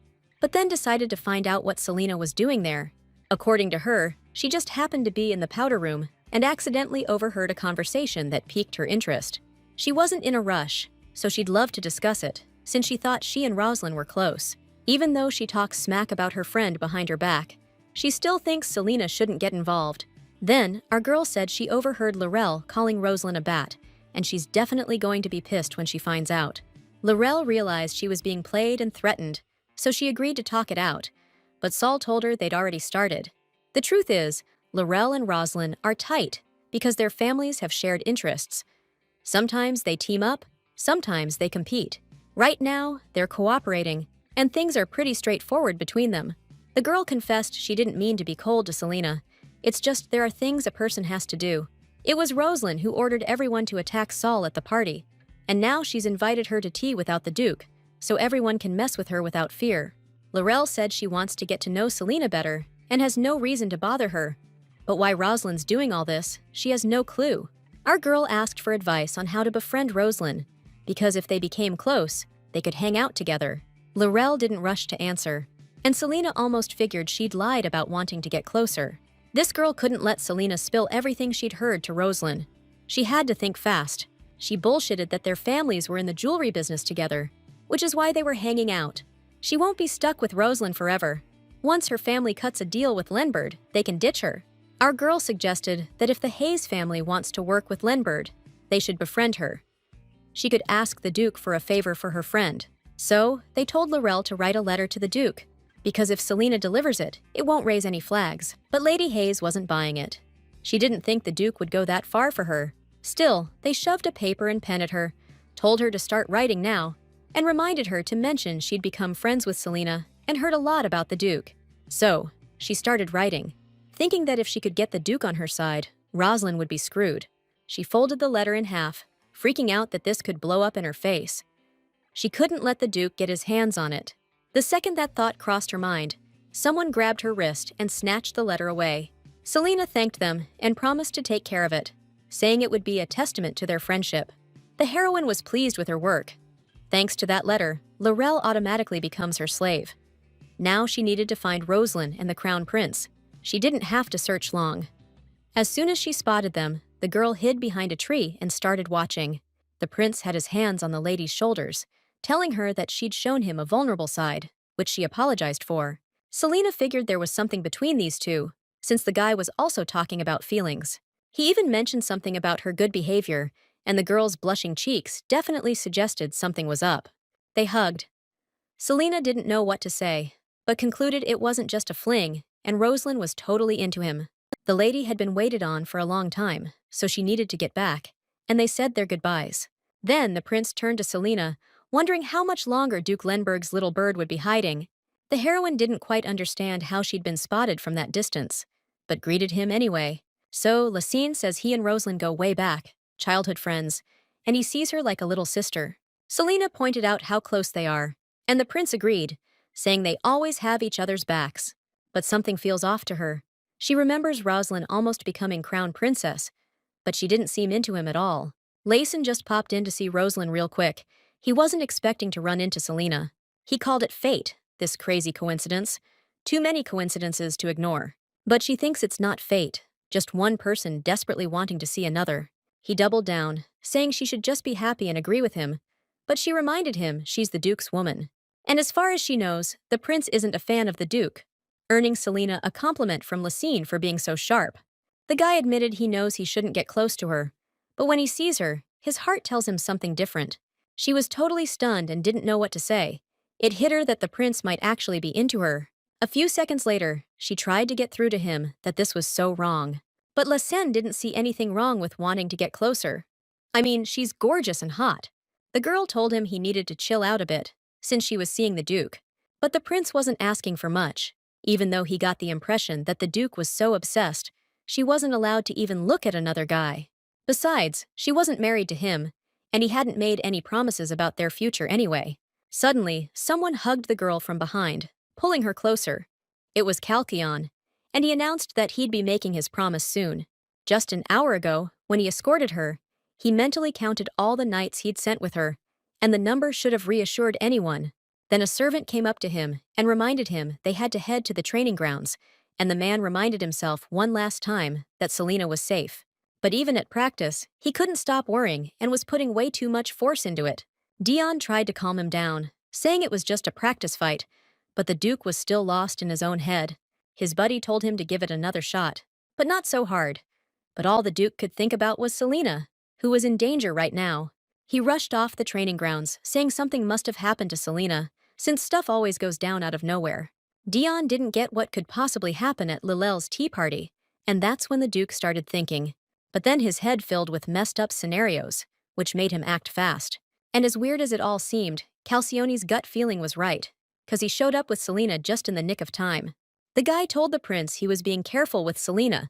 but then decided to find out what Selena was doing there. According to her, she just happened to be in the powder room and accidentally overheard a conversation that piqued her interest. She wasn't in a rush, so she'd love to discuss it, since she thought she and Rosalind were close. Even though she talks smack about her friend behind her back, she still thinks Selena shouldn't get involved. Then, our girl said she overheard Laurel calling Rosalind a bat, and she's definitely going to be pissed when she finds out. Laurel realized she was being played and threatened, so she agreed to talk it out, but Sol told her they'd already started. The truth is, Laurel and Rosalind are tight because their families have shared interests. Sometimes they team up, sometimes they compete. Right now, they're cooperating, and things are pretty straightforward between them. The girl confessed she didn't mean to be cold to Selena. It's just there are things a person has to do. It was Rosalind who ordered everyone to attack Saul at the party, and now she's invited her to tea without the Duke, so everyone can mess with her without fear. Laurel said she wants to get to know Selena better and has no reason to bother her. But why Rosalind's doing all this, she has no clue. Our girl asked for advice on how to befriend Rosalind, because if they became close, they could hang out together. Laurel didn't rush to answer, and Selena almost figured she'd lied about wanting to get closer. This girl couldn't let Selena spill everything she'd heard to Rosalind. She had to think fast. She bullshitted that their families were in the jewelry business together, which is why they were hanging out. She won't be stuck with Rosalind forever. Once her family cuts a deal with Lenbird, they can ditch her. Our girl suggested that if the Hayes family wants to work with Lenbird, they should befriend her. She could ask the Duke for a favor for her friend. So, they told Laurel to write a letter to the Duke, because if Selena delivers it, it won't raise any flags. But Lady Hayes wasn't buying it. She didn't think the Duke would go that far for her. Still, they shoved a paper and pen at her, told her to start writing now, and reminded her to mention she'd become friends with Selena and heard a lot about the Duke. So, she started writing, thinking that if she could get the Duke on her side, Rosalind would be screwed. She folded the letter in half, freaking out that this could blow up in her face. She couldn't let the Duke get his hands on it. The second that thought crossed her mind, someone grabbed her wrist and snatched the letter away. Selena thanked them and promised to take care of it, saying it would be a testament to their friendship. The heroine was pleased with her work. Thanks to that letter, Laurel automatically becomes her slave. Now she needed to find Rosalind and the Crown Prince. She didn't have to search long. As soon as she spotted them, the girl hid behind a tree and started watching. The prince had his hands on the lady's shoulders, telling her that she'd shown him a vulnerable side, which she apologized for. Selena figured there was something between these two, since the guy was also talking about feelings. He even mentioned something about her good behavior, and the girl's blushing cheeks definitely suggested something was up. They hugged. Selena didn't know what to say, but concluded it wasn't just a fling, and Rosalind was totally into him. The lady had been waited on for a long time, so she needed to get back, and they said their goodbyes. Then the prince turned to Selena, wondering how much longer Duke Lenberg's little bird would be hiding. The heroine didn't quite understand how she'd been spotted from that distance, but greeted him anyway. So Lacine says he and Rosalind go way back, childhood friends, and he sees her like a little sister. Selena pointed out how close they are, and the prince agreed, saying they always have each other's backs. But something feels off to her. She remembers Rosalind almost becoming crown princess, but she didn't seem into him at all. Layson just popped in to see Rosalind real quick. He wasn't expecting to run into Selena. He called it fate, this crazy coincidence. Too many coincidences to ignore. But she thinks it's not fate, just one person desperately wanting to see another. He doubled down, saying she should just be happy and agree with him. But she reminded him she's the Duke's woman. And as far as she knows, the prince isn't a fan of the Duke, earning Selena a compliment from Lacine for being so sharp. The guy admitted he knows he shouldn't get close to her, but when he sees her, his heart tells him something different. She was totally stunned and didn't know what to say. It hit her that the prince might actually be into her. A few seconds later, she tried to get through to him that this was so wrong. But Lacine didn't see anything wrong with wanting to get closer. I mean, she's gorgeous and hot. The girl told him he needed to chill out a bit, since she was seeing the Duke. But the prince wasn't asking for much. Even though he got the impression that the Duke was so obsessed, she wasn't allowed to even look at another guy. Besides, she wasn't married to him, and he hadn't made any promises about their future anyway. Suddenly, someone hugged the girl from behind, pulling her closer. It was Calcion, and he announced that he'd be making his promise soon. Just an hour ago, when he escorted her, he mentally counted all the nights he'd spent with her, and the number should have reassured anyone. Then a servant came up to him and reminded him they had to head to the training grounds, and the man reminded himself one last time that Selena was safe. But even at practice, he couldn't stop worrying and was putting way too much force into it. Dion tried to calm him down, saying it was just a practice fight, but the Duke was still lost in his own head. His buddy told him to give it another shot, but not so hard. But all the Duke could think about was Selena, who was in danger right now. He rushed off the training grounds, saying something must have happened to Selena, since stuff always goes down out of nowhere. Dion didn't get what could possibly happen at Lilel's tea party, and that's when the Duke started thinking. But then his head filled with messed up scenarios, which made him act fast. And as weird as it all seemed, Calcione's gut feeling was right, 'cause he showed up with Selena just in the nick of time. The guy told the prince he was being careful with Selena,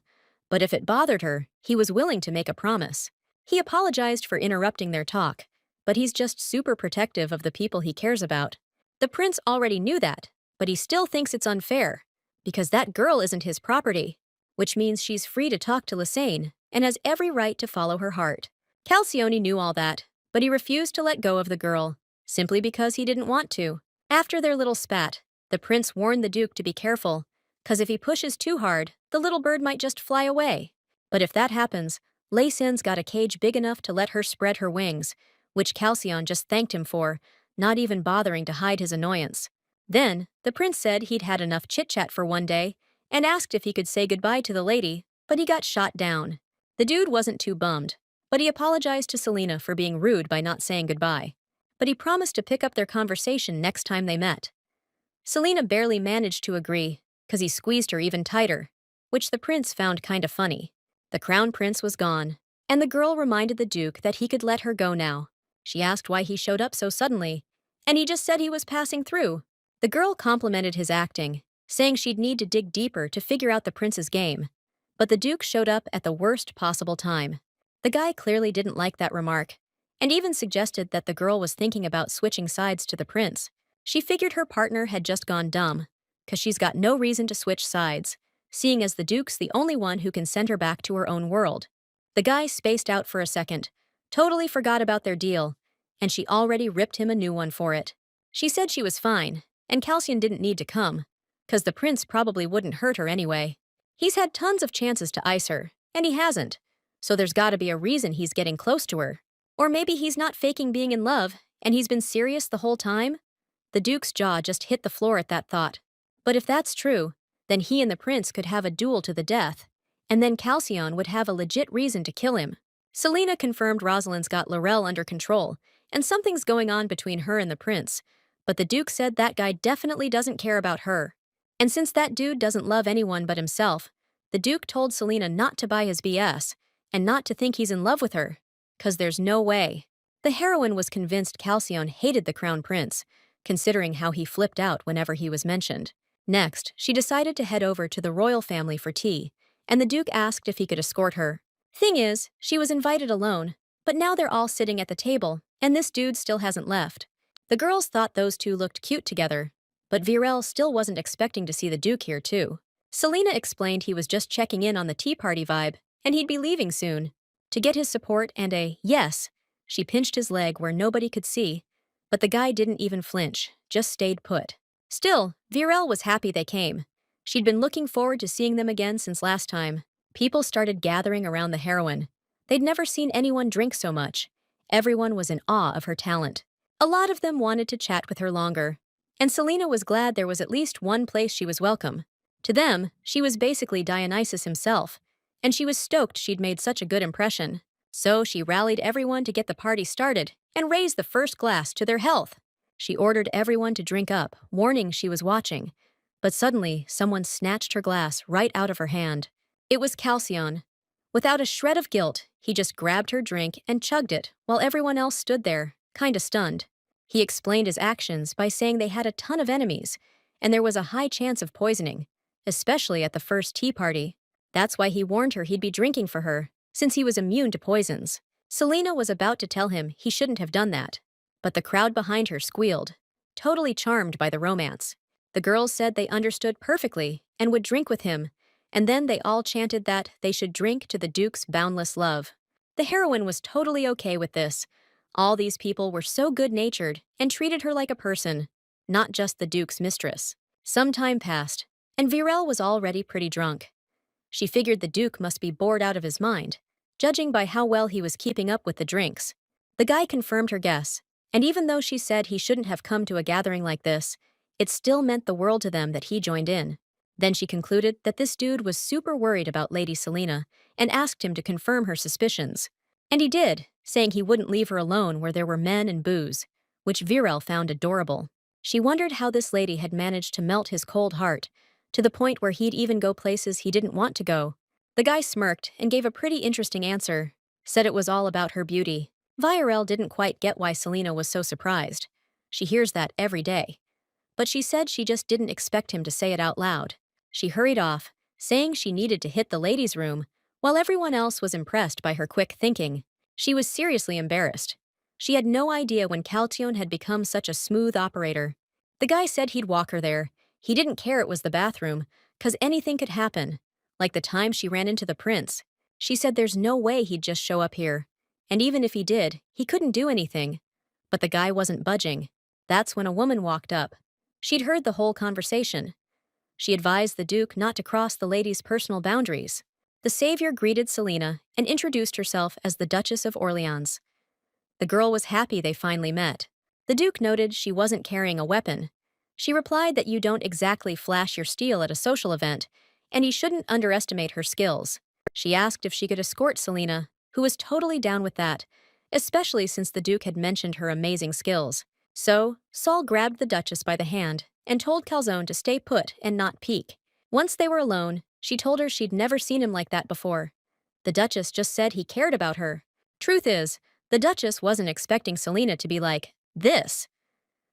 but if it bothered her, he was willing to make a promise. He apologized for interrupting their talk, but he's just super protective of the people he cares about. The prince already knew that, but he still thinks it's unfair, because that girl isn't his property, which means she's free to talk to Lysane and has every right to follow her heart. Calcione knew all that, but he refused to let go of the girl, simply because he didn't want to. After their little spat, the prince warned the duke to be careful, 'cause if he pushes too hard, the little bird might just fly away. But if that happens, Lysane's got a cage big enough to let her spread her wings, which Calcione just thanked him for, not even bothering to hide his annoyance. Then, the prince said he'd had enough chit-chat for one day, and asked if he could say goodbye to the lady, but he got shot down. The dude wasn't too bummed, but he apologized to Selena for being rude by not saying goodbye. But he promised to pick up their conversation next time they met. Selena barely managed to agree, 'cause he squeezed her even tighter, which the prince found kinda funny. The crown prince was gone, and the girl reminded the duke that he could let her go now. She asked why he showed up so suddenly, and he just said he was passing through. The girl complimented his acting, saying she'd need to dig deeper to figure out the prince's game. But the duke showed up at the worst possible time. The guy clearly didn't like that remark, and even suggested that the girl was thinking about switching sides to the prince. She figured her partner had just gone dumb, 'cause she's got no reason to switch sides, seeing as the duke's the only one who can send her back to her own world. The guy spaced out for a second, totally forgot about their deal, and she already ripped him a new one for it. She said she was fine, and Calcione didn't need to come, 'cause the prince probably wouldn't hurt her anyway. He's had tons of chances to ice her, and he hasn't, so there's gotta be a reason he's getting close to her. Or maybe he's not faking being in love, and he's been serious the whole time? The duke's jaw just hit the floor at that thought. But if that's true, then he and the prince could have a duel to the death, and then Calcione would have a legit reason to kill him. Selena confirmed Rosalind's got Laurel under control, and something's going on between her and the prince, but the duke said that guy definitely doesn't care about her. And since that dude doesn't love anyone but himself, the duke told Selena not to buy his BS, and not to think he's in love with her, 'cause there's no way. The heroine was convinced Calcione hated the crown prince, considering how he flipped out whenever he was mentioned. Next, she decided to head over to the royal family for tea, and the duke asked if he could escort her. Thing is, she was invited alone, but now they're all sitting at the table, and this dude still hasn't left. The girls thought those two looked cute together, but Virel still wasn't expecting to see the duke here too. Selena explained he was just checking in on the tea party vibe, and he'd be leaving soon. To get his support and a yes, she pinched his leg where nobody could see, but the guy didn't even flinch, just stayed put. Still, Virel was happy they came. She'd been looking forward to seeing them again since last time. People started gathering around the heroine. They'd never seen anyone drink so much. Everyone was in awe of her talent. A lot of them wanted to chat with her longer, and Selena was glad there was at least one place she was welcome. To them, she was basically Dionysus himself, and she was stoked she'd made such a good impression. So she rallied everyone to get the party started and raised the first glass to their health. She ordered everyone to drink up, warning she was watching. But suddenly, someone snatched her glass right out of her hand. It was Calcione. Without a shred of guilt, he just grabbed her drink and chugged it while everyone else stood there, kinda stunned. He explained his actions by saying they had a ton of enemies, and there was a high chance of poisoning, especially at the first tea party. That's why he warned her he'd be drinking for her, since he was immune to poisons. Selena was about to tell him he shouldn't have done that, but the crowd behind her squealed, totally charmed by the romance. The girls said they understood perfectly and would drink with him, and then they all chanted that they should drink to the duke's boundless love. The heroine was totally okay with this. All these people were so good-natured and treated her like a person, not just the duke's mistress. Some time passed, and Virel was already pretty drunk. She figured the duke must be bored out of his mind, judging by how well he was keeping up with the drinks. The guy confirmed her guess, and even though she said he shouldn't have come to a gathering like this, it still meant the world to them that he joined in. Then she concluded that this dude was super worried about Lady Selena and asked him to confirm her suspicions. And he did, saying he wouldn't leave her alone where there were men and booze, which Virel found adorable. She wondered how this lady had managed to melt his cold heart, to the point where he'd even go places he didn't want to go. The guy smirked and gave a pretty interesting answer, said it was all about her beauty. Viorel didn't quite get why Selena was so surprised. She hears that every day. But she said she just didn't expect him to say it out loud. She hurried off, saying she needed to hit the ladies' room, while everyone else was impressed by her quick thinking. She was seriously embarrassed. She had no idea when Caltion had become such a smooth operator. The guy said he'd walk her there. He didn't care it was the bathroom, 'cause anything could happen. Like the time she ran into the prince. She said there's no way he'd just show up here. And even if he did, he couldn't do anything. But the guy wasn't budging. That's when a woman walked up. She'd heard the whole conversation. She advised the Duke not to cross the lady's personal boundaries. The savior greeted Selena and introduced herself as the Duchess of Orleans. The girl was happy they finally met. The Duke noted she wasn't carrying a weapon. She replied that you don't exactly flash your steel at a social event, and he shouldn't underestimate her skills. She asked if she could escort Selena, who was totally down with that, especially since the Duke had mentioned her amazing skills. So, Saul grabbed the Duchess by the hand and told Calzone to stay put and not peek. Once they were alone, she told her she'd never seen him like that before. The Duchess just said he cared about her. Truth is, the Duchess wasn't expecting Selena to be like this.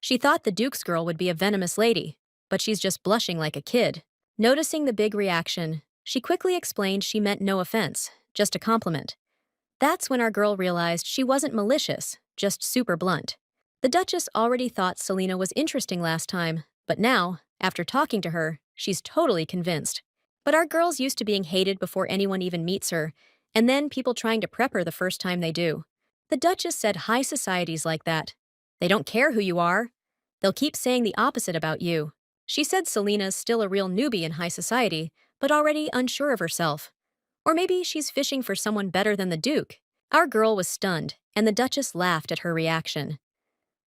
She thought the Duke's girl would be a venomous lady, but she's just blushing like a kid. Noticing the big reaction, she quickly explained she meant no offense, just a compliment. That's when our girl realized she wasn't malicious, just super blunt. The Duchess already thought Selena was interesting last time, but now, after talking to her, she's totally convinced. But our girl's used to being hated before anyone even meets her, and then people trying to prep her the first time they do. The Duchess said high society's like that. They don't care who you are. They'll keep saying the opposite about you. She said Selena's still a real newbie in high society, but already unsure of herself. Or maybe she's fishing for someone better than the Duke. Our girl was stunned, and the Duchess laughed at her reaction.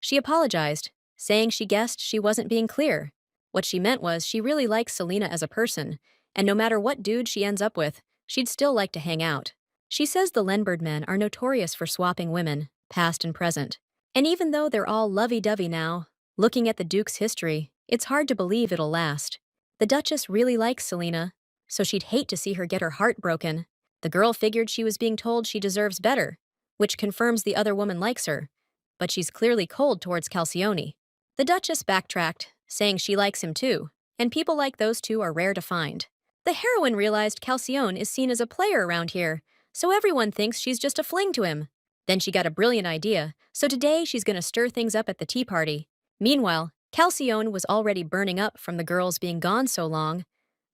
She apologized, saying she guessed she wasn't being clear. What she meant was she really likes Selena as a person, and no matter what dude she ends up with, she'd still like to hang out. She says the Lenbird men are notorious for swapping women, past and present. And even though they're all lovey-dovey now, looking at the Duke's history, it's hard to believe it'll last. The Duchess really likes Selena, so she'd hate to see her get her heart broken. The girl figured she was being told she deserves better, which confirms the other woman likes her, but she's clearly cold towards Calcione. The Duchess backtracked, saying she likes him too, and people like those two are rare to find. The heroine realized Calcione is seen as a player around here, so everyone thinks she's just a fling to him. Then she got a brilliant idea, so today she's gonna stir things up at the tea party. Meanwhile, Calcione was already burning up from the girls being gone so long.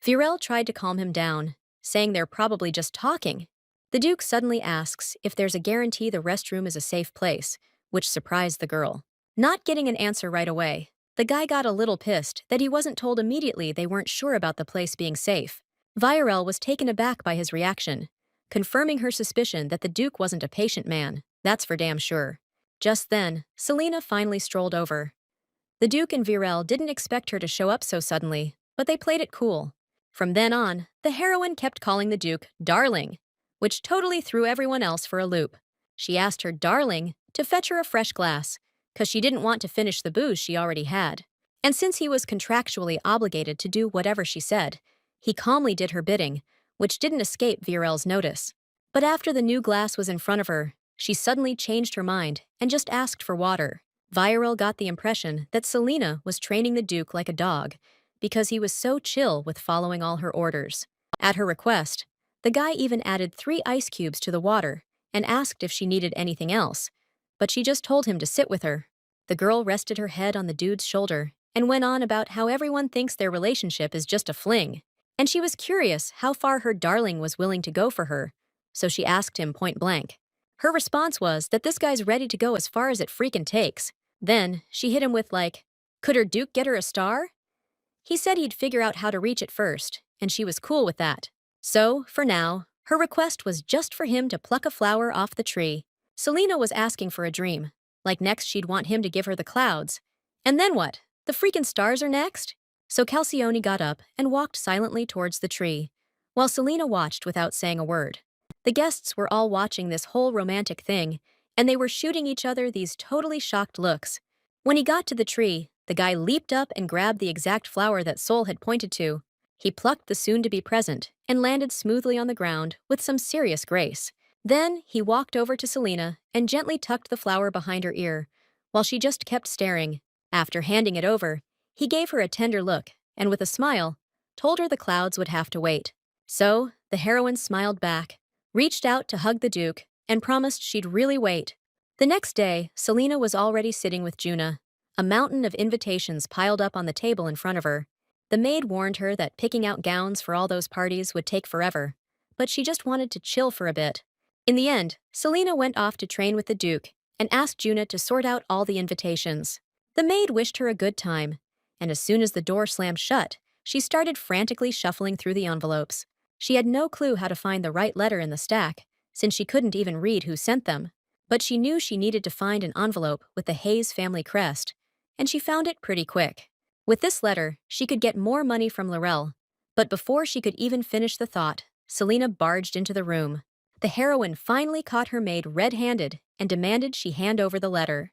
Virel tried to calm him down, saying they're probably just talking. The Duke suddenly asks if there's a guarantee the restroom is a safe place, which surprised the girl. Not getting an answer right away, the guy got a little pissed that he wasn't told immediately they weren't sure about the place being safe. Viorel was taken aback by his reaction, confirming her suspicion that the Duke wasn't a patient man, that's for damn sure. Just then, Selena finally strolled over. The Duke and Virel didn't expect her to show up so suddenly, but they played it cool. From then on, the heroine kept calling the Duke darling, which totally threw everyone else for a loop. She asked her darling to fetch her a fresh glass, 'cause she didn't want to finish the booze she already had. And since he was contractually obligated to do whatever she said, he calmly did her bidding, which didn't escape Virel's notice. But after the new glass was in front of her, she suddenly changed her mind and just asked for water. Virel got the impression that Selena was training the Duke like a dog, because he was so chill with following all her orders. At her request, the guy even added 3 ice cubes to the water and asked if she needed anything else, but she just told him to sit with her. The girl rested her head on the dude's shoulder and went on about how everyone thinks their relationship is just a fling, and she was curious how far her darling was willing to go for her, so she asked him point blank. Her response was that this guy's ready to go as far as it freaking takes. Then, she hit him with like, could her Duke get her a star? He said he'd figure out how to reach it first, and she was cool with that. So, for now, her request was just for him to pluck a flower off the tree. Selena was asking for a dream. Like next she'd want him to give her the clouds. And then what? The freaking stars are next? So Calcione got up and walked silently towards the tree, while Selena watched without saying a word. The guests were all watching this whole romantic thing, and they were shooting each other these totally shocked looks. When he got to the tree, the guy leaped up and grabbed the exact flower that Sol had pointed to. He plucked the soon-to-be present and landed smoothly on the ground with some serious grace. Then he walked over to Selena and gently tucked the flower behind her ear, while she just kept staring. After handing it over, he gave her a tender look and, with a smile, told her the clouds would have to wait. So, the heroine smiled back, reached out to hug the Duke, and promised she'd really wait. The next day, Selena was already sitting with Juna, a mountain of invitations piled up on the table in front of her. The maid warned her that picking out gowns for all those parties would take forever, but she just wanted to chill for a bit. In the end, Selena went off to train with the Duke and asked Juna to sort out all the invitations. The maid wished her a good time, and as soon as the door slammed shut, she started frantically shuffling through the envelopes. She had no clue how to find the right letter in the stack, since she couldn't even read who sent them. But she knew she needed to find an envelope with the Hayes family crest, and she found it pretty quick. With this letter, she could get more money from Laurel. But before she could even finish the thought, Selena barged into the room. The heroine finally caught her maid red-handed and demanded she hand over the letter.